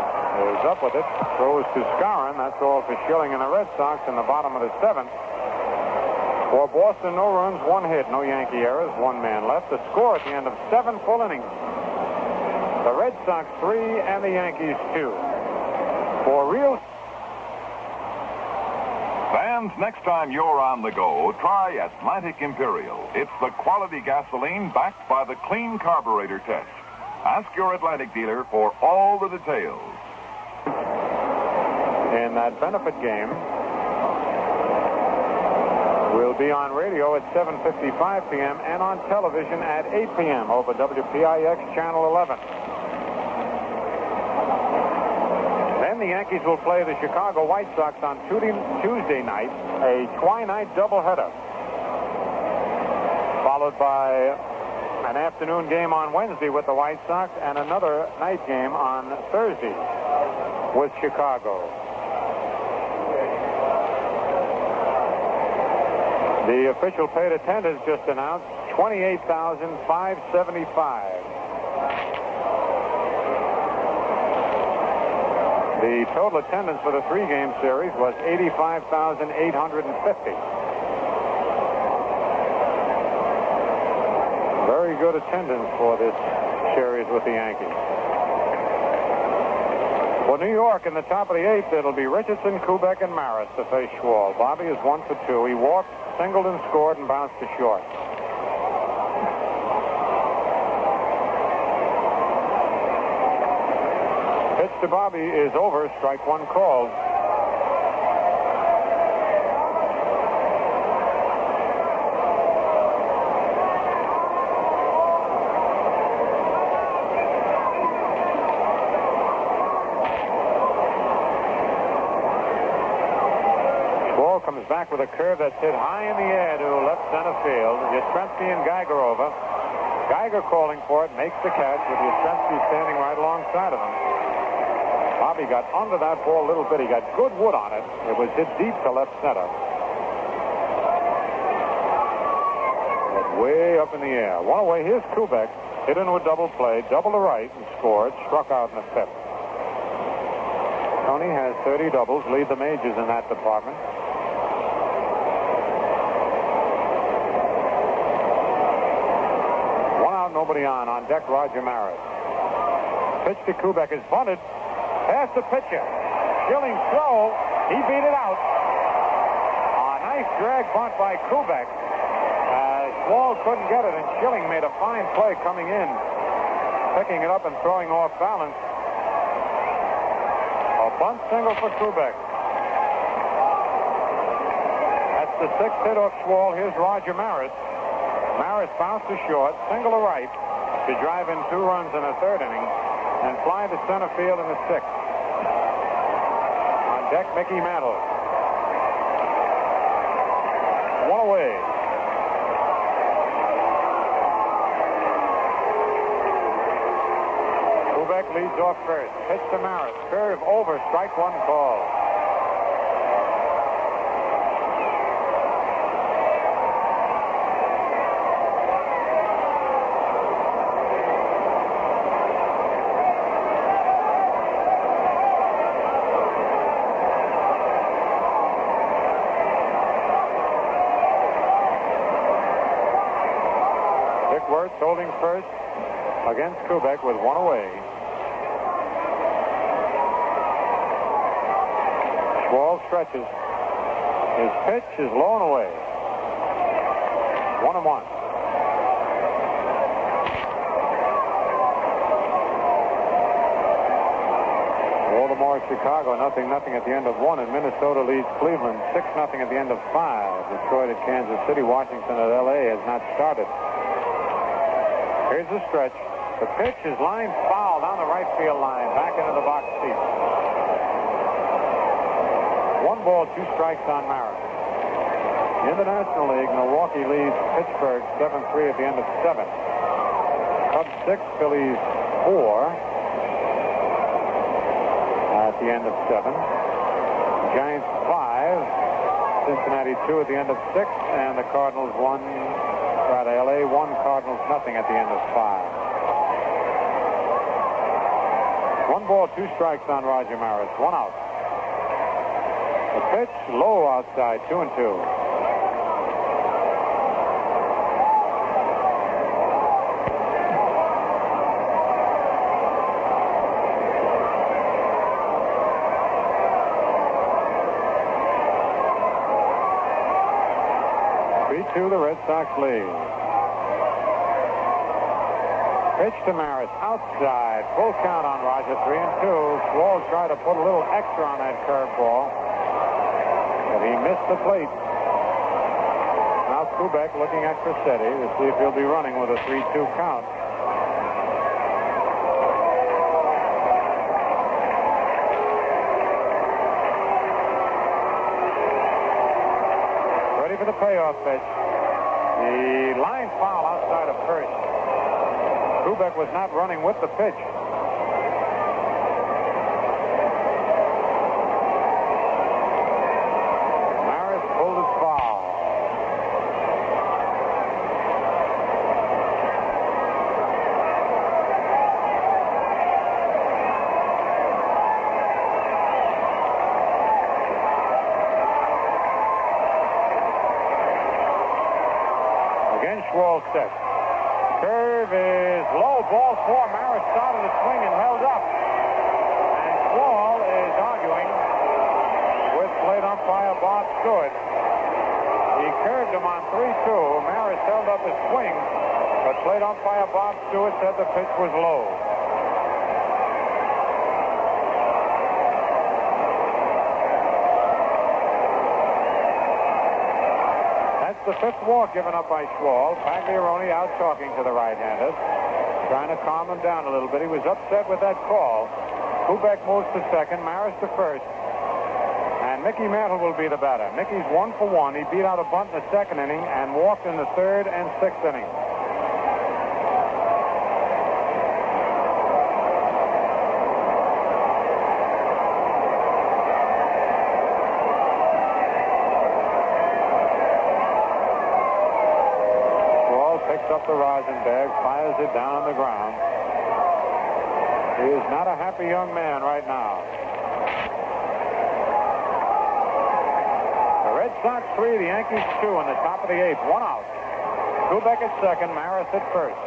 is up with it. Throws to Scarron. That's all for Schilling and the Red Sox in the bottom of the seventh. For Boston, no runs, 1 hit, no Yankee errors, 1 man left. The score at the end of 7 full innings. The Red Sox 3 and the Yankees 2. For real fans, next time you're on the go, try Atlantic Imperial. It's the quality gasoline backed by the clean carburetor test. Ask your Atlantic dealer for all the details. In that benefit game, we'll be on radio at 7:55 p.m. and on television at 8 p.m. over WPIX Channel 11. The Yankees will play the Chicago White Sox on Tuesday night, a twilight doubleheader, followed by an afternoon game on Wednesday with the White Sox and another night game on Thursday with Chicago. The official paid attendance just announced 28,575. The total attendance for the 3-game series was 85,850. Very good attendance for this series with the Yankees. For New York, in the top of the 8th, it'll be Richardson, Kubek, and Maris to face Schwal. Bobby is 1 for 2. He walked, singled, and scored, and bounced to short. Pitch to Bobby is over. Strike one called. Ball comes back with a curve that's hit high in the air to left center field. Yastrzemski and Geiger over. Geiger calling for it, makes the catch with Yastrzemski standing right alongside of him. Bobby got under that ball a little bit. He got good wood on it. It was hit deep to left center. But way up in the air. One away. Here's Kubek. Hit into a double play. Double to right and scored. Struck out in the 5th. Tony has 30 doubles. Lead the majors in that department. nobody on. On deck, Roger Maris. Pitch to Kubek is bunted. Past the pitcher. Schilling throw. He beat it out. A nice drag bunt by Kubek. Wall couldn't get it, and Schilling made a fine play coming in, picking it up and throwing off balance. A bunt single for Kubek. That's the 6th hit off Schwall. Here's Roger Maris. Maris bounced to short, single to right to drive in 2 runs in the 3rd inning and fly to center field in the 6th. On deck, Mickey Mantle. 1 away. Kubek leads off first. Pitch to Maris. Curve over. Strike 1 call. Dick Wirtz holding first against Kubek with 1 away. Schwall stretches. His pitch is low and away. 1-1. Baltimore, Chicago, 0-0 at the end of 1, and Minnesota leads Cleveland 6-0 at the end of 5. Detroit at Kansas City, Washington at L.A. has not started. Here's the stretch. The pitch is lined foul down the right field line, back into the box seat. 1 ball, 2 strikes on Maris. In the National League, Milwaukee leads Pittsburgh 7-3 at the end of 7. Cubs 6, Phillies 4 at the end of 7. Giants 5, Cincinnati 2 at the end of 6, and the Cardinals 1, LA 1, Cardinals nothing at the end of 5. 1 ball, 2 strikes on Roger Maris. 1 out. The pitch low outside, 2-2. The Red Sox lead. Pitch to Maris outside. Full count on Roger. 3-2. Schwall tried to put a little extra on that curveball, but he missed the plate. Now Kubek looking at Crissetti to see if he'll be running with a 3-2 count. Ready for the payoff pitch. The line foul outside of first. Kubek was not running with the pitch. Maris pulled his foul. Schwall set. Curve is low. Ball 4. Maris started to swing and held up. And Schwall is arguing with plate umpire Bob Stewart. He curved him on 3-2. Maris held up his swing, but plate umpire Bob Stewart said the pitch was low. The 5th walk given up by Schwall. Pagliarone out talking to the right-handed, trying to calm him down a little bit. He was upset with that call. Kubek moves to second, Maris to first, and Mickey Mantle will be the batter. Mickey's 1 for 1. He beat out a bunt in the 2nd inning and walked in the 3rd and 6th innings. Up the rosin bag, fires it down on the ground. He is not a happy young man right now. The Red Sox 3, the Yankees 2 in the top of the 8th. 1 out. Kubek at second, Maris at first.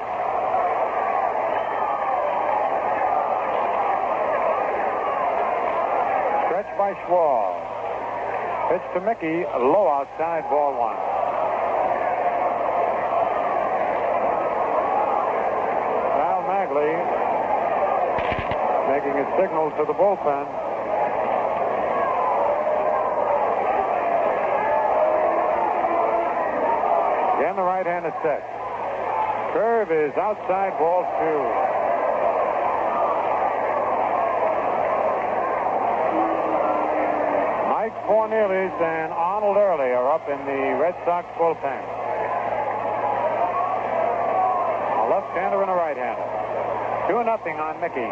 by Schwall. Pitch to Mickey, low outside, ball one. Al Magley making a signal to the bullpen. Again, the right-handed set. Curve is outside, ball two. Mike Cornelius and Arnold Early are up in the Red Sox bullpen. A left-hander and a right-hander. 2-0 on Mickey.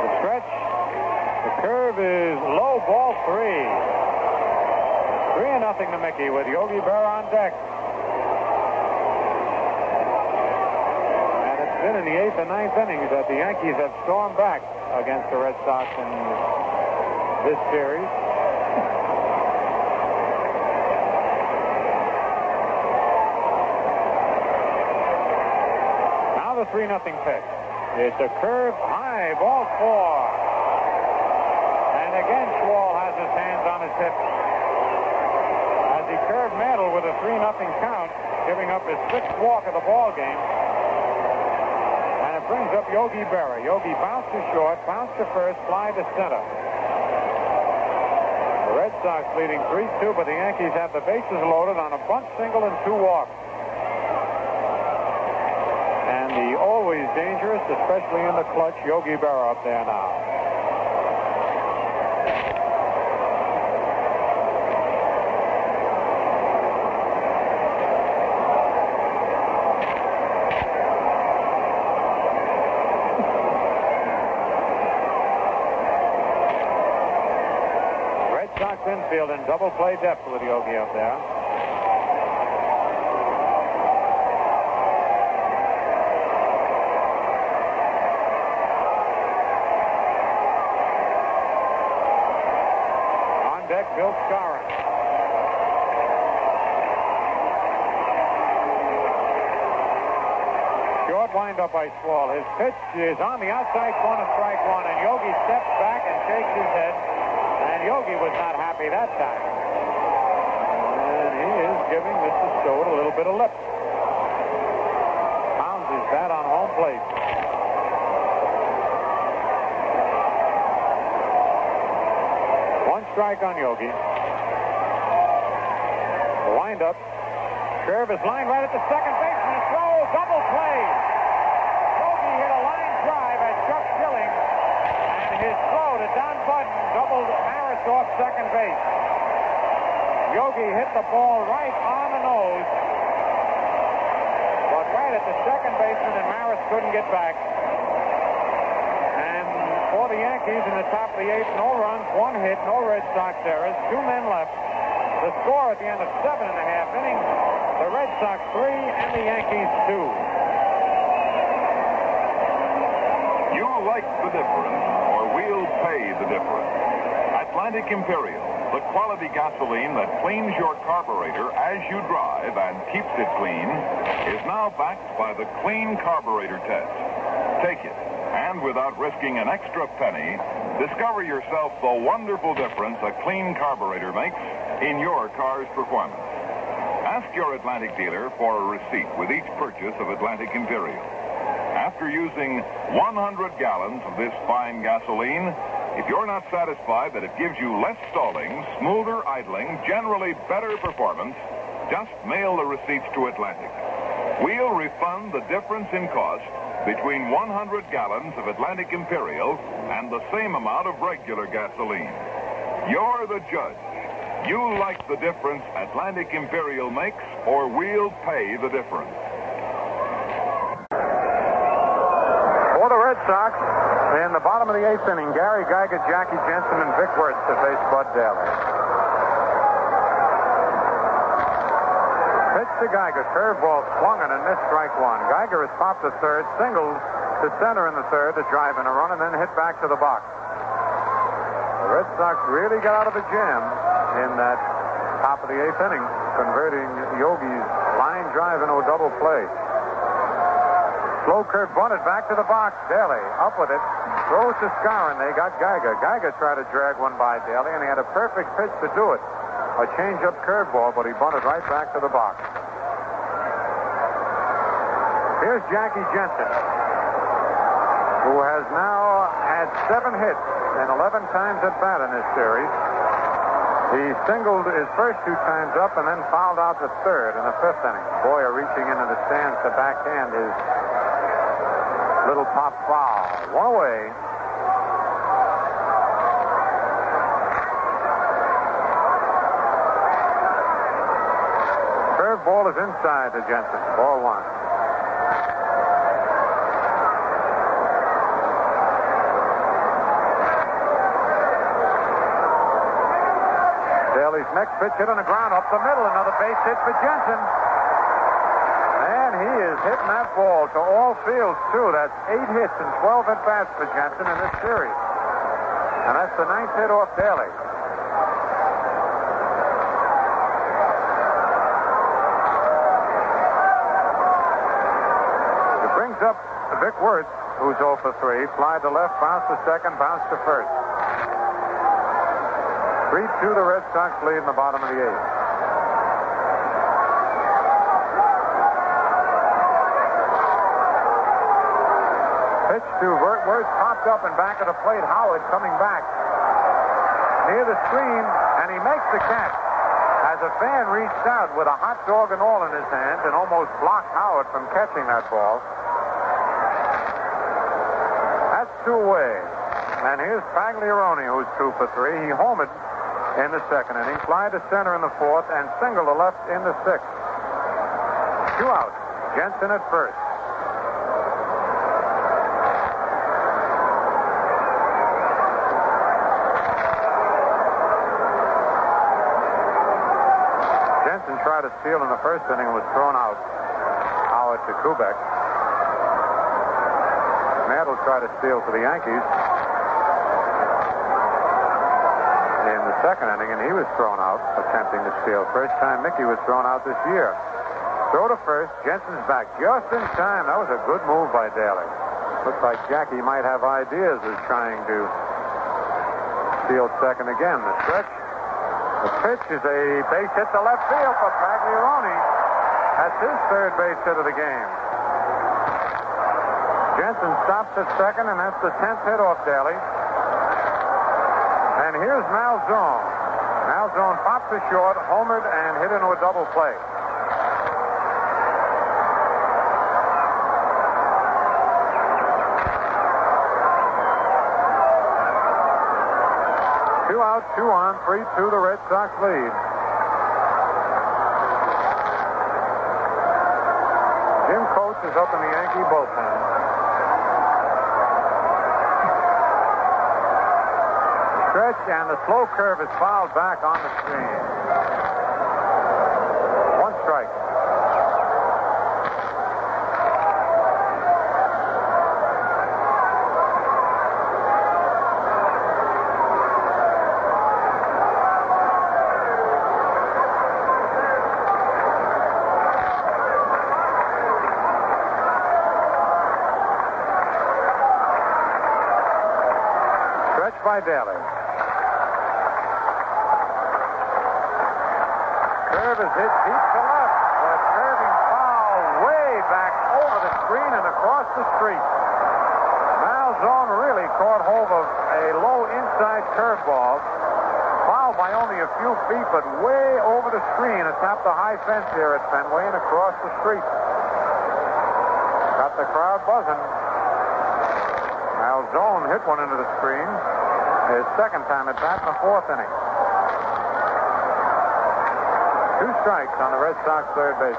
The stretch. The curve is low, ball three. 3-0 to Mickey with Yogi Berra on deck. And it's been in the 8th and 9th innings that the Yankees have stormed back against the Red Sox in this series. Now the 3-0 pitch. It's a curve high, ball four. And again, Schwall has his hands on his hips. As he curved Mantle with a 3-0 count, giving up his 6th walk of the ball game. And it brings up Yogi Berra. Yogi bounced to short, bounced to first, fly to center. The Red Sox leading 3-2, but the Yankees have the bases loaded on a bunt single and 2 walks. And the always dangerous, especially in the clutch, Yogi Berra up there now. Sox infield in double play depth with Yogi up there. On deck, Bill Scarron. Short windup by Schwall. His pitch is on the outside corner, strike one, and Yogi steps back and shakes his head. And Yogi was not happy that time. And he is giving Mr. Stewart a little bit of lip. Pounds his bat on home plate. One strike on Yogi. The windup. Curve is lined right at the second baseman. Throw, double play. Yogi hit a line drive at Chuck Schilling. And his throw to Don Budden doubled Maris off second base. Yogi hit the ball right on the nose, but right at the second baseman, and Maris couldn't get back. And for the Yankees in the top of the 8th, no runs, 1 hit, no Red Sox errors, 2 men left. The score at the end of 7.5 innings, the Red Sox 3 and the Yankees 2. You like the difference, or we'll pay the difference. Atlantic Imperial, the quality gasoline that cleans your carburetor as you drive and keeps it clean, is now backed by the Clean Carburetor Test. Take it, and without risking an extra penny, discover yourself the wonderful difference a clean carburetor makes in your car's performance. Ask your Atlantic dealer for a receipt with each purchase of Atlantic Imperial. After using 100 gallons of this fine gasoline, if you're not satisfied that it gives you less stalling, smoother idling, generally better performance, just mail the receipts to Atlantic. We'll refund the difference in cost between 100 gallons of Atlantic Imperial and the same amount of regular gasoline. You're the judge. You like the difference Atlantic Imperial makes, or we'll pay the difference. For the Red Sox, in the bottom of the 8th inning, Gary Geiger, Jackie Jensen, and Vic Wertz to face Bud Daly. Pitch to Geiger, curveball swung and a missed, strike one. Geiger has popped to third, singled to center in the third to drive in a run, and then hit back to the box. The Red Sox really got out of the jam in that top of the 8th inning, converting Yogi's line drive into a double play. Slow curve bunted back to the box. Daly up with it. Throws to Scarron. They got Geiger. Geiger tried to drag one by Daly, and he had a perfect pitch to do it. A change-up curveball, but he bunted right back to the box. Here's Jackie Jensen, who has now had 7 hits and 11 times at bat in this series. He singled his first 2 times up and then fouled out the third in the 5th inning. Boyer reaching into the stands to backhand his little pop foul. One away. Curveball is inside to Jensen. Ball 1. Daly's next pitch hit on the ground up the middle. Another base hit for Jensen. And he is hitting that ball to all fields, too. That's 8 hits and 12 at-bats for Jensen in this series. And that's the 9th hit off Daly. It brings up Vic Wertz, who's 0 for 3. Fly to left, bounce to second, bounce to first. 3-2, the Red Sox lead in the bottom of the 8th. Pitch to Wertz, popped up and back of the plate. Howard coming back near the screen, and he makes the catch. As a fan reached out with a hot dog and all in his hand and almost blocked Howard from catching that ball. That's 2 away. And here's Pagliarone, who's 2 for 3. He homered in the 2nd inning, fly to center in the 4th, and single to left in the 6th. 2 outs. Jensen at first. Jensen tried to steal in the 1st inning and was thrown out. Howard to Kubek. Mantle tried to steal for the Yankees in the 2nd inning, and he was thrown out attempting to steal. First time Mickey was thrown out this year. Throw to first. Jensen's back just in time. That was a good move by Daly. Looks like Jackie might have ideas of trying to steal second again. The stretch. The pitch is a base hit to left field for Pagliarone. That's his 3rd base hit of the game. Jensen stops at second, and that's the 10th hit off Daly. And here's Malzone. Malzone popped to short, homered, and hit into a double play. Two out, 2 on, 3-2, the Red Sox lead. Jim Coates is up in the Yankee bullpen. Stretch, and the slow curve is fouled back on the screen. 1 strike. Stretch by Daly. Curve is hit deep to left, but curving foul way back over the screen and across the street. Malzone really caught hold of a low inside curveball. Fouled by only a few feet, but way over the screen atop the high fence here at Fenway and across the street. Got the crowd buzzing. Malzone hit one into the screen. His 2nd time at bat in the 4th inning. 2 strikes on the Red Sox 3rd base.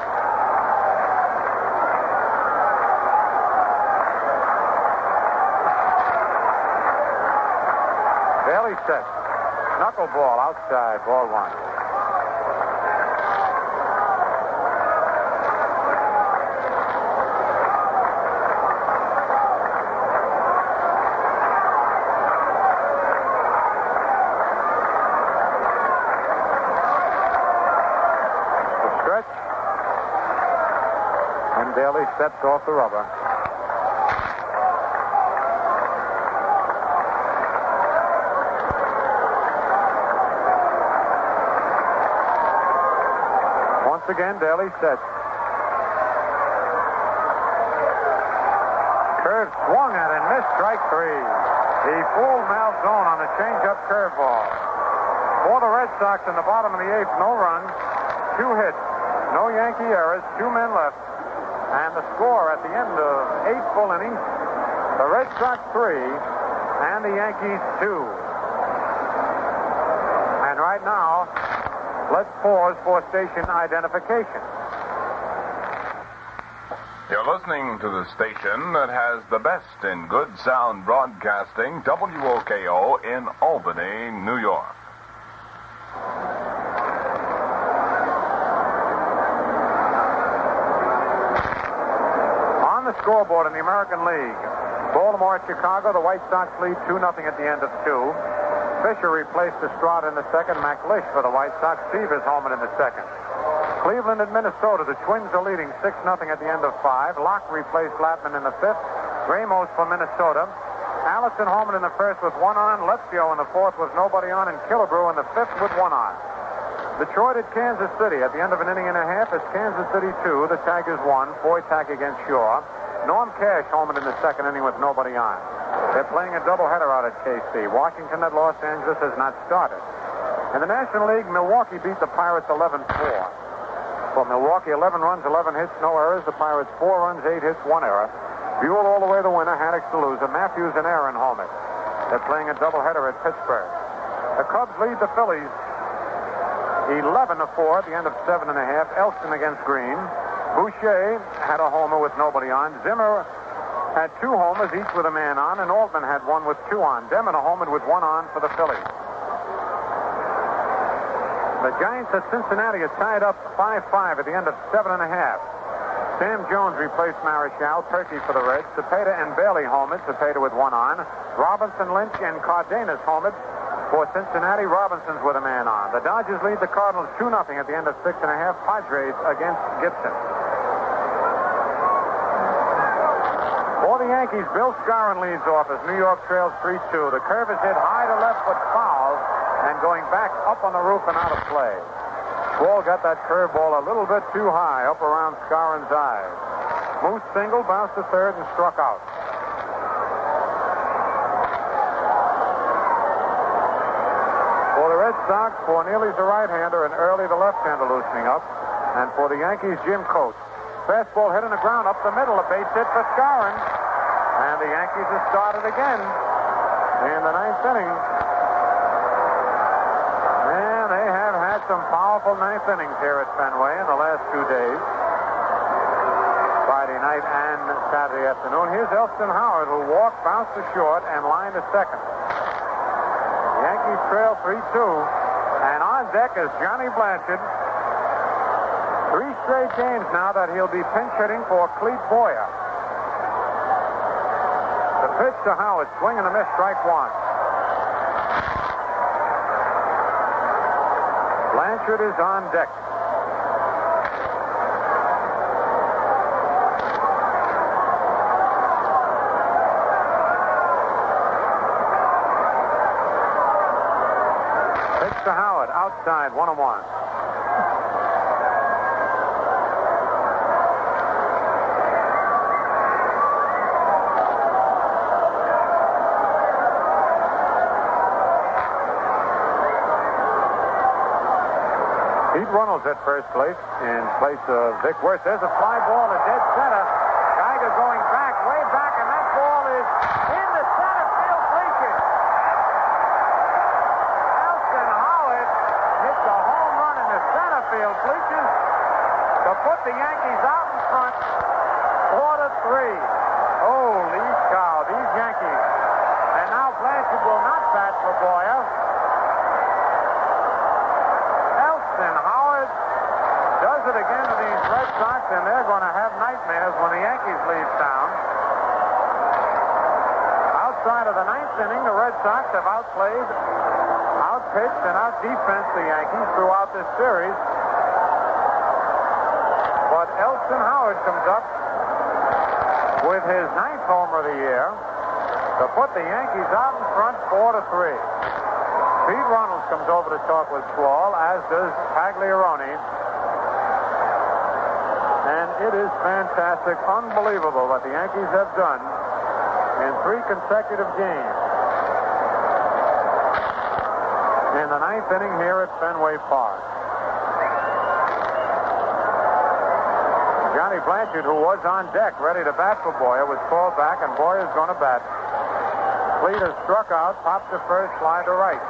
Daly set. Knuckleball outside, ball 1. Daly steps off the rubber. again, Daly sets. Curve swung at and missed, strike three. He fooled Malzone on a changeup curveball. For the Red Sox in the bottom of the eighth, no runs, 2 hits, no Yankee errors, 2 men left. And the score at the end of 8 full innings, the Red Sox 3 and the Yankees 2. And right now, let's pause for station identification. You're listening to the station that has the best in good sound broadcasting, WOKO in Albany, New York. On the scoreboard in the American League, Baltimore at Chicago, the White Sox lead 2-0 at the end of 2. Fisher replaced Estrada in the second. McLeish for the White Sox. Steve is home in the second. Cleveland at Minnesota. The Twins are leading 6-0 at the end of 5. Locke replaced Latman in the fifth. Ramos for Minnesota. Allison Holman in the first with 1 on. Lepsio in the fourth with nobody on. And Killebrew in the fifth with 1 on. Detroit at Kansas City. At the end of an inning and a half, it's Kansas City 2. The Tigers 1. Foy tack against Shaw. Norm Cash Holman in the second inning with nobody on. They're playing a doubleheader out at KC. Washington at Los Angeles has not started. In the National League, Milwaukee beat the Pirates 11-4. For Milwaukee, 11 runs, 11 hits, no errors. The Pirates, 4 runs, 8 hits, 1 error. Buell all the way the winner, Haddix the loser. Matthews and Aaron home it. They're playing a doubleheader at Pittsburgh. The Cubs lead the Phillies 11-4 at the end of 7.5. Elston against Green. Boucher had a homer with nobody on. Zimmer had 2 homers, each with a man on, and Altman had 1 with 2 on. Demon a homer with 1 on for the Phillies. The Giants at Cincinnati are tied up 5-5 at the end of 7.5. Sam Jones replaced Marichal. Turkey for the Reds. Cepeda and Bailey homered. Cepeda with 1 on. Robinson, Lynch, and Cardenas homered. For Cincinnati, Robinson's with a man on. The Dodgers lead the Cardinals 2-0 at the end of 6.5. Padres against Gibson. For the Yankees, Bill Skowron leads off as New York trails 3-2. The curve is hit high to left but foul. And going back up on the roof and out of play. Wall got that curveball a little bit too high up around Skowron's eyes. Moose single, bounced to third, and struck out. For the Red Sox, Fornelli's a right-hander and Early the left-hander loosening up. And for the Yankees, Jim Coates. Fastball hit in the ground up the middle, a base hit for Skowron. And the Yankees have started again in the 9th inning. Some powerful 9th innings here at Fenway in the last 2 days. Friday night and Saturday afternoon. Here's Elston Howard, who walked, bounced to short, and lined to second. The Yankees trail 3-2. And on deck is Johnny Blanchard. 3 straight games now that he'll be pinch hitting for Clete Boyer. The pitch to Howard, swing and a miss, strike 1. Blanchard is on deck. Pitch to Howard, outside, 1-1. Pete Runnels at first place in place of Vic Wertz. There's a fly ball to dead center. Geiger going back, way back, and that ball is in the center field bleachers. Elston Howard hits a home run in the center field bleachers to put the Yankees out in front 4-3. Holy cow, these Yankees. And now Blanchard will not bat for Boyer. Does it again to these Red Sox, and they're going to have nightmares when the Yankees leave town. Outside of the 9th inning, the Red Sox have outplayed, outpitched, and outdefensed the Yankees throughout this series. But Elston Howard comes up with his 9th homer of the year to put the Yankees out in front 4-3. Pete Runnels comes over to talk with Schwall, as does Pagliarone. it is fantastic, unbelievable what the Yankees have done in 3 consecutive games. In the 9th inning here at Fenway Park. Johnny Blanchard, who was on deck ready to bat for Boyer, was called back, and Boyer's going to bat. Fleet has struck out, popped to first, fly to right.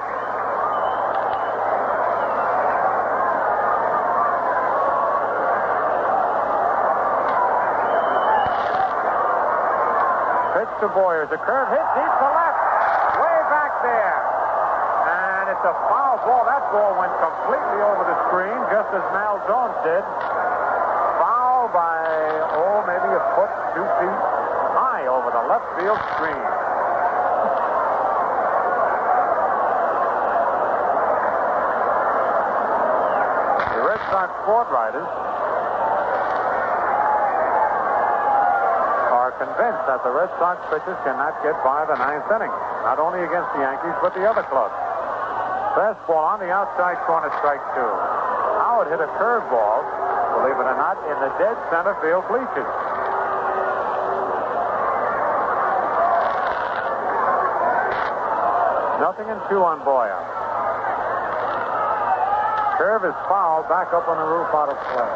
Pitch to Boyer. The curve hit deep to left. Way back there. And it's a foul ball. That ball went completely over the screen, just as Mal Jones did. Foul by, maybe a foot, 2 feet high over the left field screen. The Red Sox sport writers are convinced that the Red Sox pitchers cannot get by the 9th inning, not only against the Yankees, but the other clubs. Fastball on the outside corner, strike 2. Howard hit a curveball, believe it or not, in the dead center field bleachers. Nothing in 2 on Boyer. Curve is fouled, back up on the roof, out of play.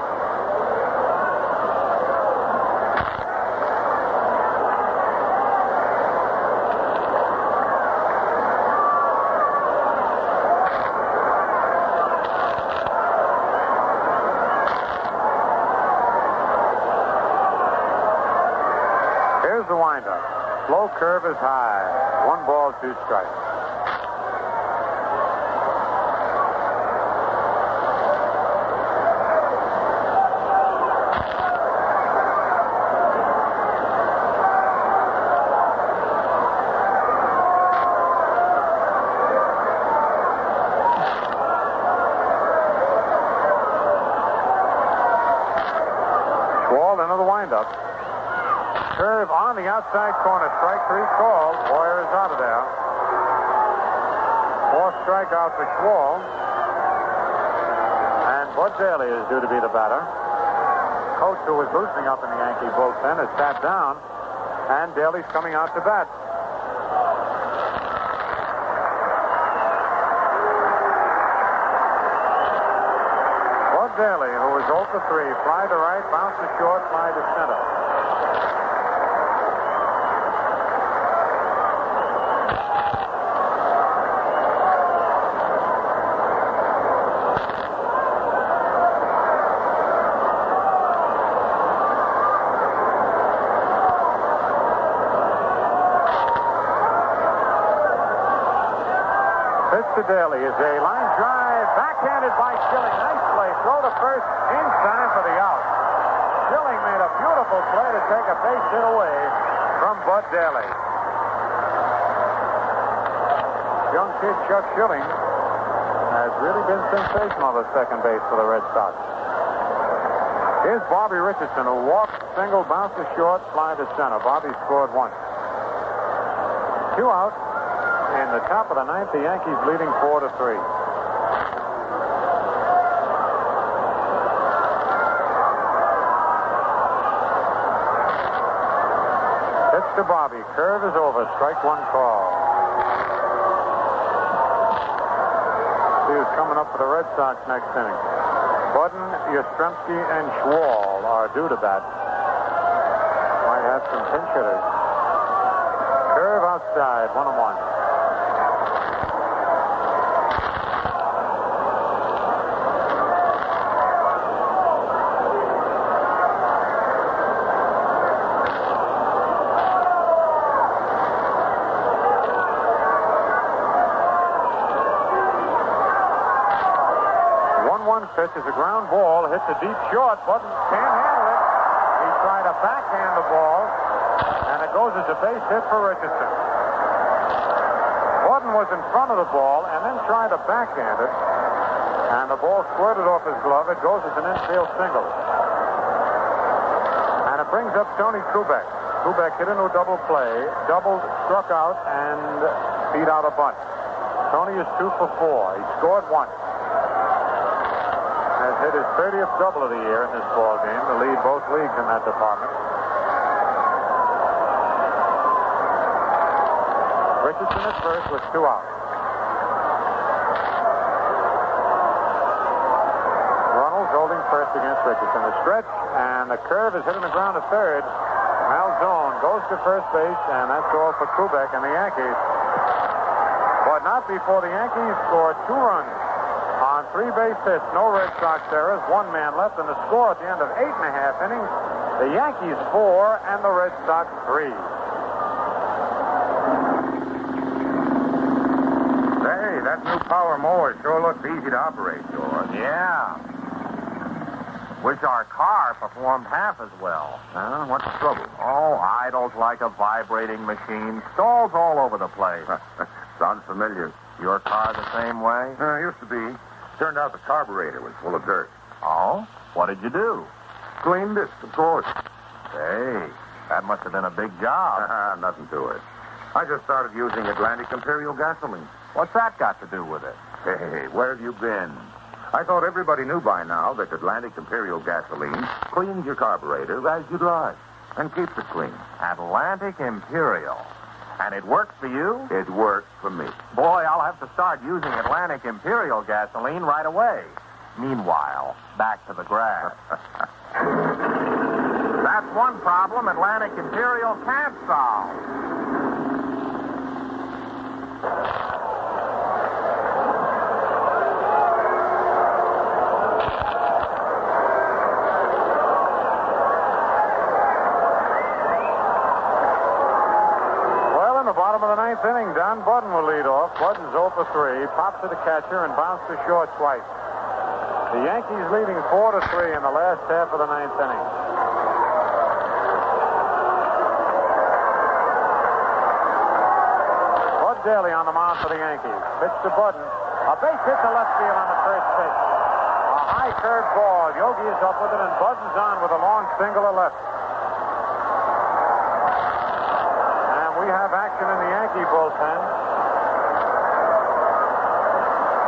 Here's the windup. Slow curve is high. 1 ball, 2 strikes. Curve on the outside corner. Strike 3 called. Boyer is out of there. 4th strikeout for Schwall. And Bud Daly is due to be the batter. Coach, who was loosening up in the Yankee bullpen, has sat down. And Daly's coming out to bat. Bud Daly, who was 0 for 3, fly to right, bounce to short, fly to center. To Daly is a line drive, backhanded by Schilling. Nice play. Throw to first in time for the out. Schilling made a beautiful play to take a base hit away from Bud Daly. Young kid Chuck Schilling has really been sensational at second base for the Red Sox. Here's Bobby Richardson, who walked, single, bounced to short, fly to center. Bobby scored once. 2 out. In the top of the 9th, the Yankees leading 4-3. Pitch to Bobby. Curve is over. Strike 1 call. See who's coming up for the Red Sox next inning. Budden, Yastrzemski, and Schwall are due to bat. Might have some pinch hitters. Curve outside. 1-1. Pitch is a ground ball, hits a deep short. Budden can't handle it. He tried to backhand the ball, and it goes as a base hit for Richardson. Budden was in front of the ball and then tried to backhand it, and the ball squirted off his glove. It goes as an infield single. And it brings up Tony Kubek. Kubek hit into a double play, doubled, struck out, and beat out a bunt. Tony is 2 for 4. He scored once. Has hit his 30th double of the year in this ball game to lead both leagues. leagues in that department. Richardson at first with 2 outs. Runnels holding first against Richardson. The stretch, and the curve is hitting the ground to third. Malzone goes to first base, and that's all for Kubek and the Yankees. But not before the Yankees scored 2 runs on 3 base hits. No Red Sox errors. 1 man left, and the score at the end of 8.5 innings, the Yankees 4 and the Red Sox 3. Hey, that new power mower sure looks easy to operate, George. Yeah. Wish our car performed half as well. What's the trouble? Oh, idles like a vibrating machine. Stalls all over the place. Sounds familiar. Your car the same way? Used to be. Turned out the carburetor was full of dirt. Oh? What did you do? Cleaned it, of course. Hey, that must have been a big job. Nothing to it. I just started using Atlantic Imperial gasoline. What's that got to do with it? Hey, where have you been? I thought everybody knew by now that Atlantic Imperial gasoline cleans your carburetor as you drive and keeps it clean. Atlantic Imperial. And it works for you? It works for me. Boy, I'll have to start using Atlantic Imperial gasoline right away. Meanwhile, back to the grass. That's one problem Atlantic Imperial can't solve. Bottom of the 9th inning, Don Budden will lead off. Budden's 0 for 3, popped to the catcher and bounced to short twice. The Yankees leading 4-3 in the last half of the 9th inning. Bud Daly on the mound for the Yankees. Pitch to Budden. A base hit to left field on the first pitch. A high curved ball. Yogi is up with it, and Budden's on with a long single to left. We have action in the Yankee bullpen.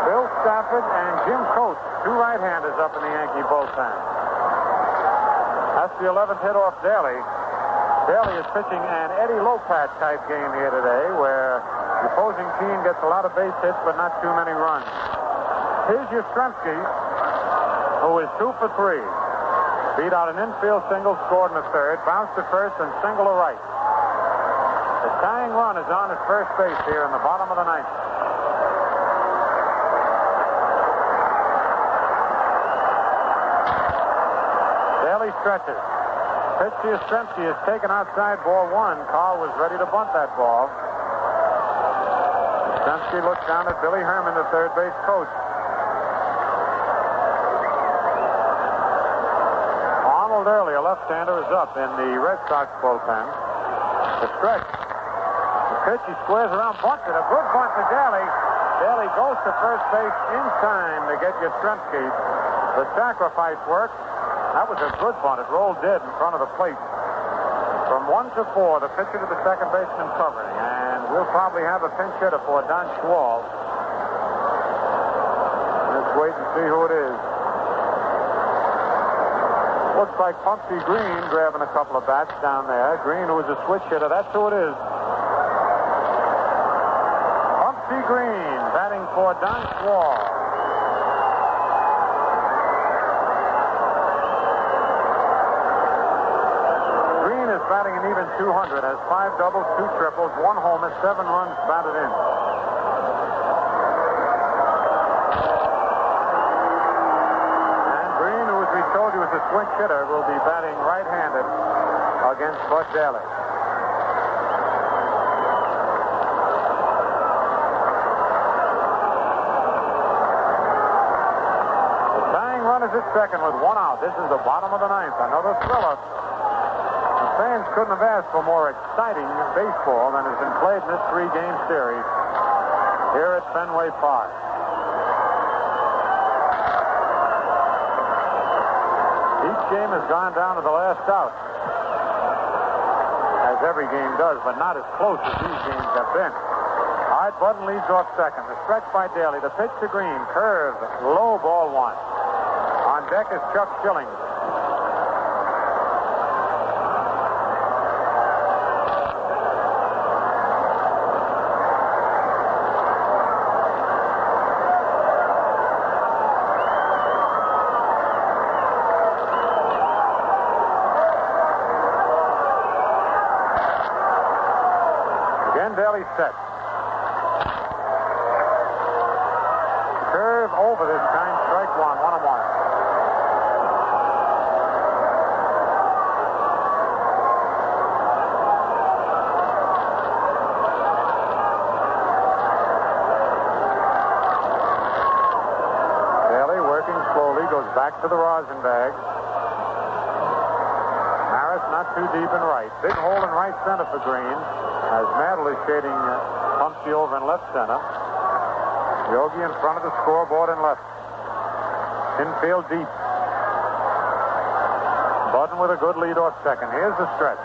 Bill Stafford and Jim Coates, 2 right-handers up in the Yankee bullpen. That's the 11th hit off Daly. Daly is pitching an Eddie Lopat type game here today, where the opposing team gets a lot of base hits but not too many runs. Here's Yastrzemski, who is 2 for 3. Beat out an infield single, scored in the third, bounced to first, and single to right. The tying run is on at first base here in the bottom of the 9th. Daly stretches. Pitch to Yastrzemski is taken outside, ball 1. Carl was ready to bunt that ball. Yastrzemski looks down at Billy Herman, the third base coach. Arnold Early, a left-hander, is up in the Red Sox bullpen. The stretch. Pitch, he squares around, bunts it. A good bunt to Daly. Daly goes to first base in time to get Yastrzemski. The sacrifice work. That was a good bunt. It rolled dead in front of the plate. From 1 to 4, the pitcher to the second baseman covering. And we'll probably have a pinch hitter for Don Schwal. Let's wait and see who it is. Looks like Pumpsy Green grabbing a couple of bats down there. Green, who was a switch hitter, that's who it is. Green batting for Don Schwal. Green is batting an even 200, has 5 doubles, 2 triples, 1 homer, 7 runs batted in. And Green, who, as we told you, is a switch hitter, will be batting right-handed against Bud Daly. Is at second with 1 out. This is the bottom of the 9th. Another thriller. The fans couldn't have asked for more exciting baseball than has been played in this 3-game series here at Fenway Park. Each game has gone down to the last out, as every game does, but not as close as these games have been. All right, Budden leads off second. The stretch by Daly. The pitch to Green. Curve. Low, ball 1. On deck is Chuck Schilling. again. Daly set. Curve over this time. Strike one. 1-1. Daly working slowly. Goes back to the rosin bag. Maris not too deep in right. Big hole in right center for Green. As Mantle is shading Pumpsy over in left center. Yogi in front of the scoreboard in left. Infield deep. Button with a good lead off second. Here's the stretch.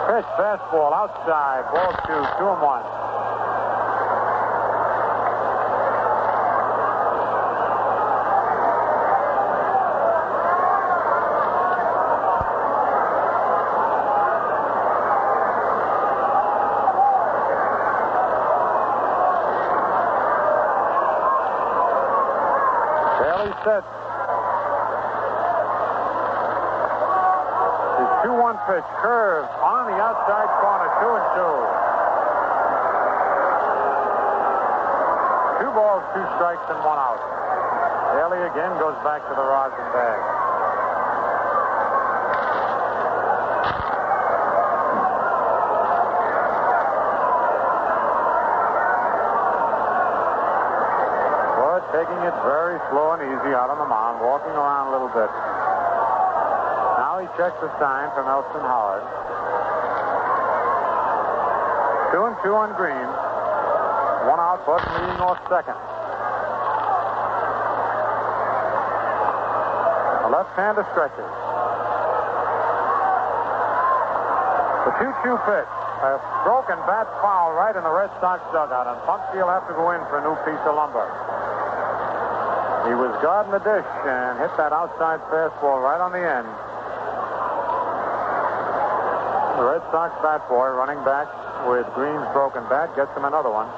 Pitch, fastball, outside. Ball 2-1. Set. His 2-1 pitch, curve on the outside corner, 2-2. 2 balls, 2 strikes, and 1 out. Daly again goes back to the rosin bag. Taking it very slow and easy out on the mound, walking around a little bit. Now he checks the sign from Elston Howard. 2-2 on Green. 1 out, Button leading off second. The left-hander stretches. The 2-2 pitch. A broken bat foul right in the Red Sox dugout, and Pumpsy will have to go in for a new piece of lumber. He was guarding the dish and hit that outside fastball right on the end. The Red Sox bat boy running back with Green's broken bat gets him another one.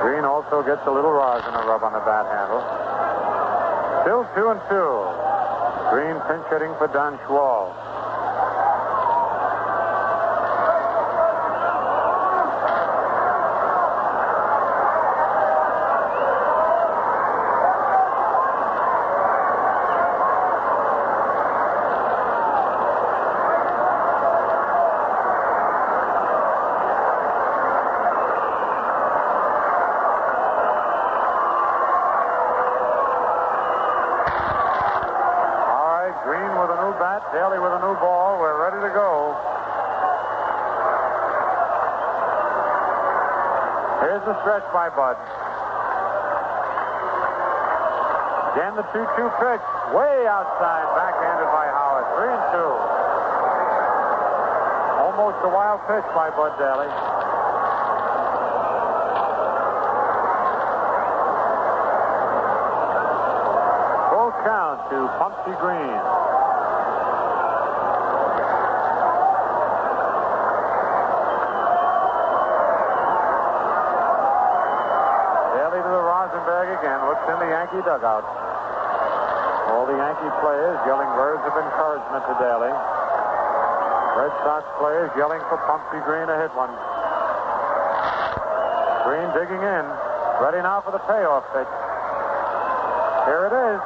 Green also gets a little rosin to rub on the bat handle. Still 2-2. Green pinch hitting for Don Schwal. Daly with a new ball. We're ready to go. Here's the stretch by Bud. Again, the 2-2 pitch. Way outside, backhanded by Howard. 3-2. Almost a wild pitch by Bud Daly. Full count to Pumpsy Green. Again, looks in the Yankee dugout. All the Yankee players yelling words of encouragement to Daly. Red Sox players yelling for Pumpsy Green to hit one. Green digging in. Ready now for the payoff pitch. Here it is.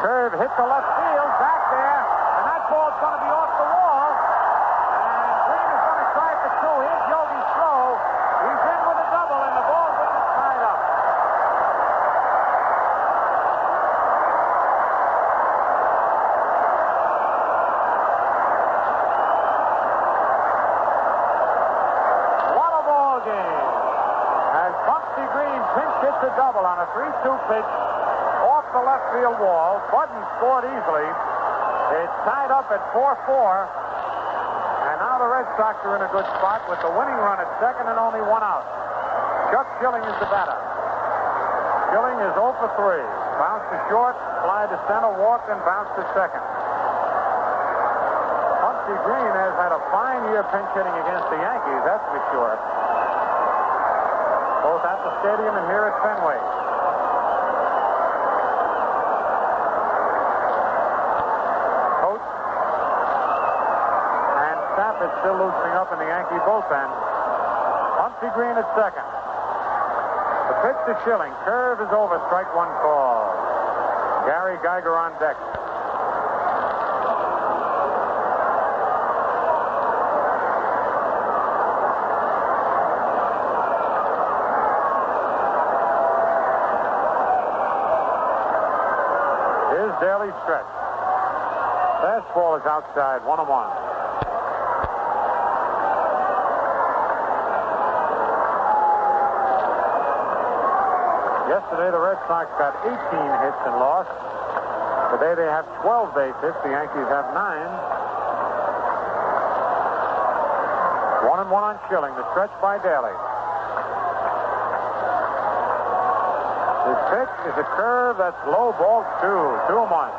Curve hit to left field. Back there. And that ball's going to be off the wall. And Green is going to try for 2. Here's Yogi's throw. He's in with a double, and the ball getting tied up. Hits a double on a 3-2 pitch off the left field wall. Budden scored easily. It's tied up at 4-4. And now the Red Sox are in a good spot with the winning run at second and only 1 out. Chuck Schilling is the batter. Schilling is 0 for 3. Bounced to short, fly to center, walked, and bounced to second. Pumpsy Green has had a fine year pinch hitting against the Yankees, that's for sure. Both at the stadium and here at Fenway. Coach still loosening up in the Yankee bullpen. Bumpy Green at second. The pitch to Schilling. Curve is over. Strike one call. Gary Geiger on deck. Here's Daly's stretch. Fastball is outside. 1-1. Yesterday, the Red Sox got 18 hits and lost. Today, they have 12 base hits. The Yankees have 9. 1-1 on Schilling. The stretch by Daly. His pitch is a curve that's low, ball 2. 2-1.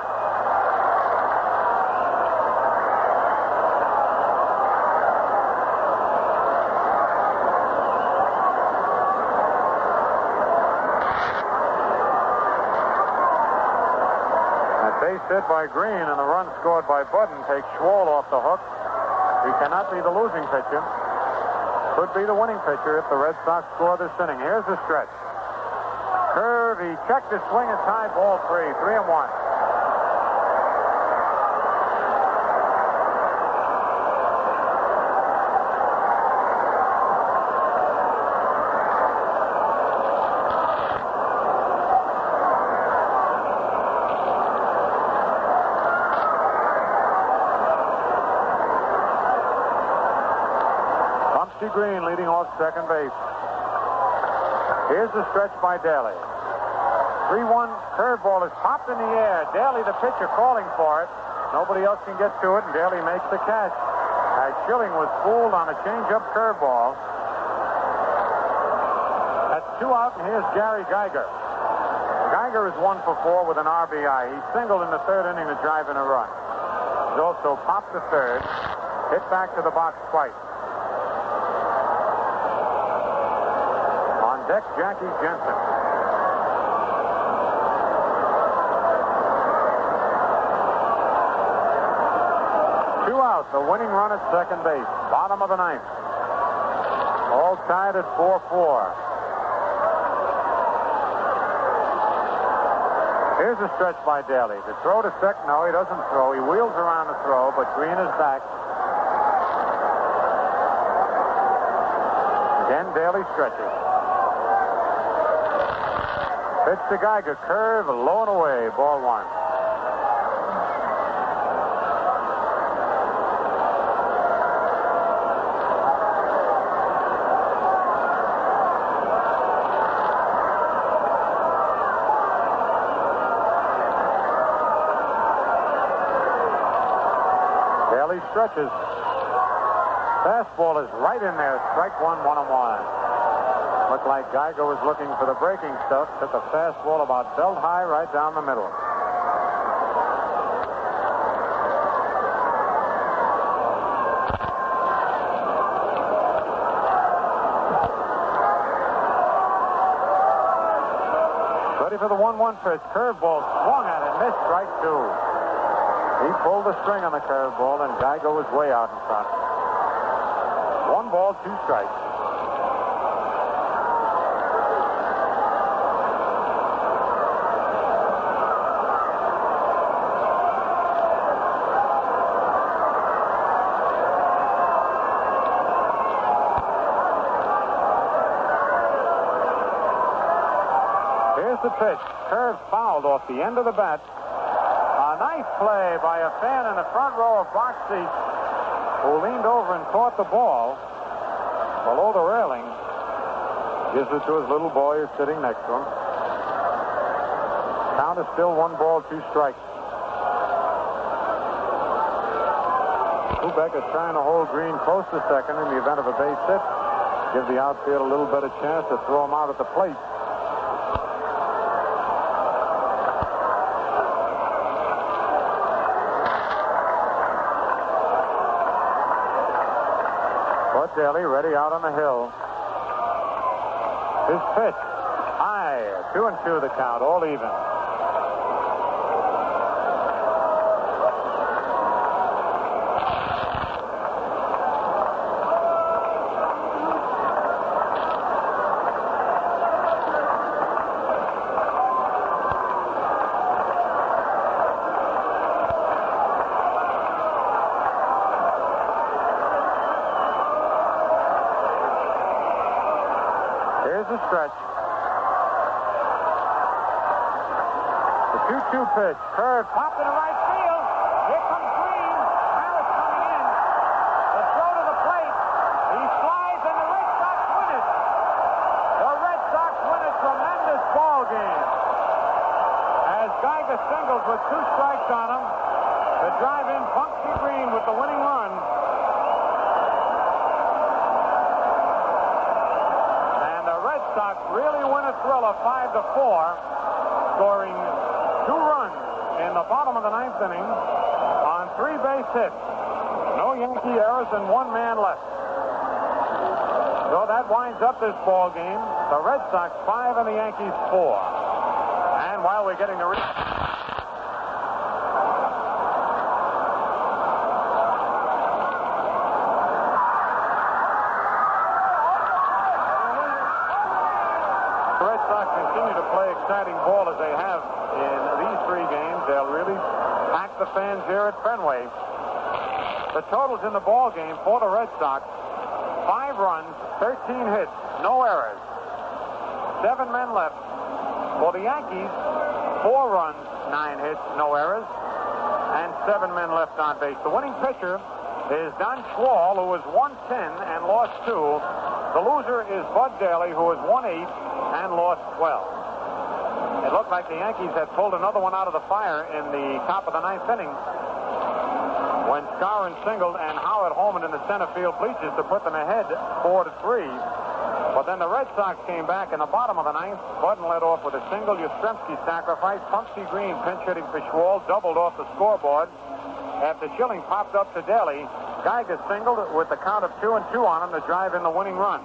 Base hit by Green and the run scored by Budden takes Schwal off the hook. He cannot be the losing pitcher. Could be the winning pitcher if the Red Sox score this inning. Here's the stretch. Curve. He checked his swing and tied ball 3. 3-1. Green leading off second base. Here's the stretch by Daly. 3-1 curveball is popped in the air. Daly, the pitcher, calling for it. Nobody else can get to it, and Daly makes the catch. As Schilling was fooled on a change-up curveball. That's 2 out, and here's Gary Geiger. Geiger is 1 for 4 with an RBI. He singled in the third inning to drive in a run. He's also popped to third, hit back to the box twice. Deck, Jackie Jensen. 2 out, the winning run at second base. Bottom of the 9th. All tied at 4-4. Here's a stretch by Daly. The throw to second. No, he doesn't throw. He wheels around the throw, but Green is back. Again, Daly stretches. Pitch to Geiger, curve, low and away, ball 1. Daly stretches. Fastball is right in there, strike 1, 1-1. Looked like Geiger was looking for the breaking stuff. Took a fastball about belt high right down the middle. Ready for the 1-1 pitch. Curveball swung at it, missed, strike 2. He pulled the string on the curveball, and Geiger was way out in front. 1 ball, 2 strikes. The pitch. Curve fouled off the end of the bat. A nice play by a fan in the front row of box seats who leaned over and caught the ball below the railing. Gives it to his little boy who's sitting next to him. Count is still 1 ball, 2 strikes. Kubek is trying to hold Green close to second in the event of a base hit. Give the outfield a little better chance to throw him out at the plate. Daly ready out on the hill. His pitch. High. 2-2 the count. All even. 2-2 pitch. Curve popped into right field. Here comes Green. Harris coming in. The throw to the plate. He slides, and the Red Sox win it. The Red Sox win a tremendous ball game. As Geiger singles with 2 strikes on him to drive in Punksy Green with the winning run. And the Red Sox really win a thriller 5-4, scoring 2 runs in the bottom of the 9th inning on 3 base hits. No Yankee errors and 1 man left. So that winds up this ball game. The Red Sox 5 and the Yankees 4. And while we're getting the Red Sox continue to play exciting ball as they have in these 3 games. They'll really pack the fans here at Fenway. The totals in the ball game for the Red Sox: 5 runs, 13 hits, no errors. 7 men left. For the Yankees, 4 runs, 9 hits, no errors, and 7 men left on base. The winning pitcher is Don Schwall, who was 110 and lost 2. The loser is Bud Daly, who was 1-8 and lost 12. It looked like the Yankees had pulled another one out of the fire in the top of the 9th inning when Skowron singled and Howard homered in the center field bleachers to put them ahead 4-3. But then the Red Sox came back in the bottom of the 9th. Budden led off with a single. Yastrzemski sacrificed. Punksy Green pinch hitting for Schwall doubled off the scoreboard. After Schilling popped up to Daly, Geiger singled with the count of 2-2 on him to drive in the winning run.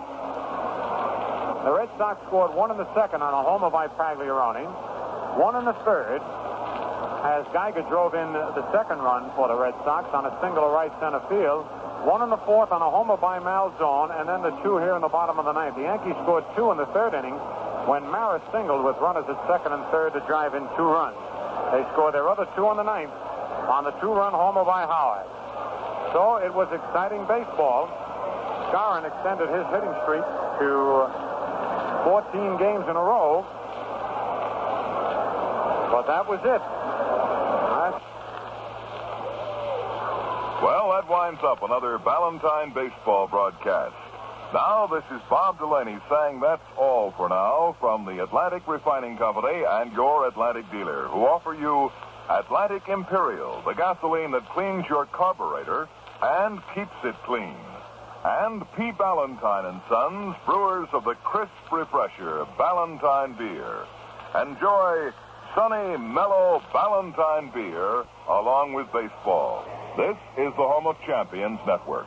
The Red Sox scored 1 in the 2nd on a homer by Pagliarone, 1 in the 3rd as Geiger drove in the 2nd run for the Red Sox on a single to right center field, 1 in the 4th on a homer by Malzone, and then the 2 here in the bottom of the 9th. The Yankees scored 2 in the 3rd inning when Maris singled with runners at 2nd and 3rd to drive in 2 runs. They scored their other 2 in the 9th on the 2-run homer by Howard. So it was exciting baseball. Skowron extended his hitting streak to 14 games in a row. But that was it. Well, that winds up another Valentine baseball broadcast. Now, this is Bob Delaney saying that's all for now from the Atlantic Refining Company and your Atlantic dealer, who offer you Atlantic Imperial, the gasoline that cleans your carburetor and keeps it clean. And P. Ballantine and Sons, brewers of the crisp refresher Ballantine beer. Enjoy sunny, mellow Ballantine beer along with baseball. This is the home of Champions Network.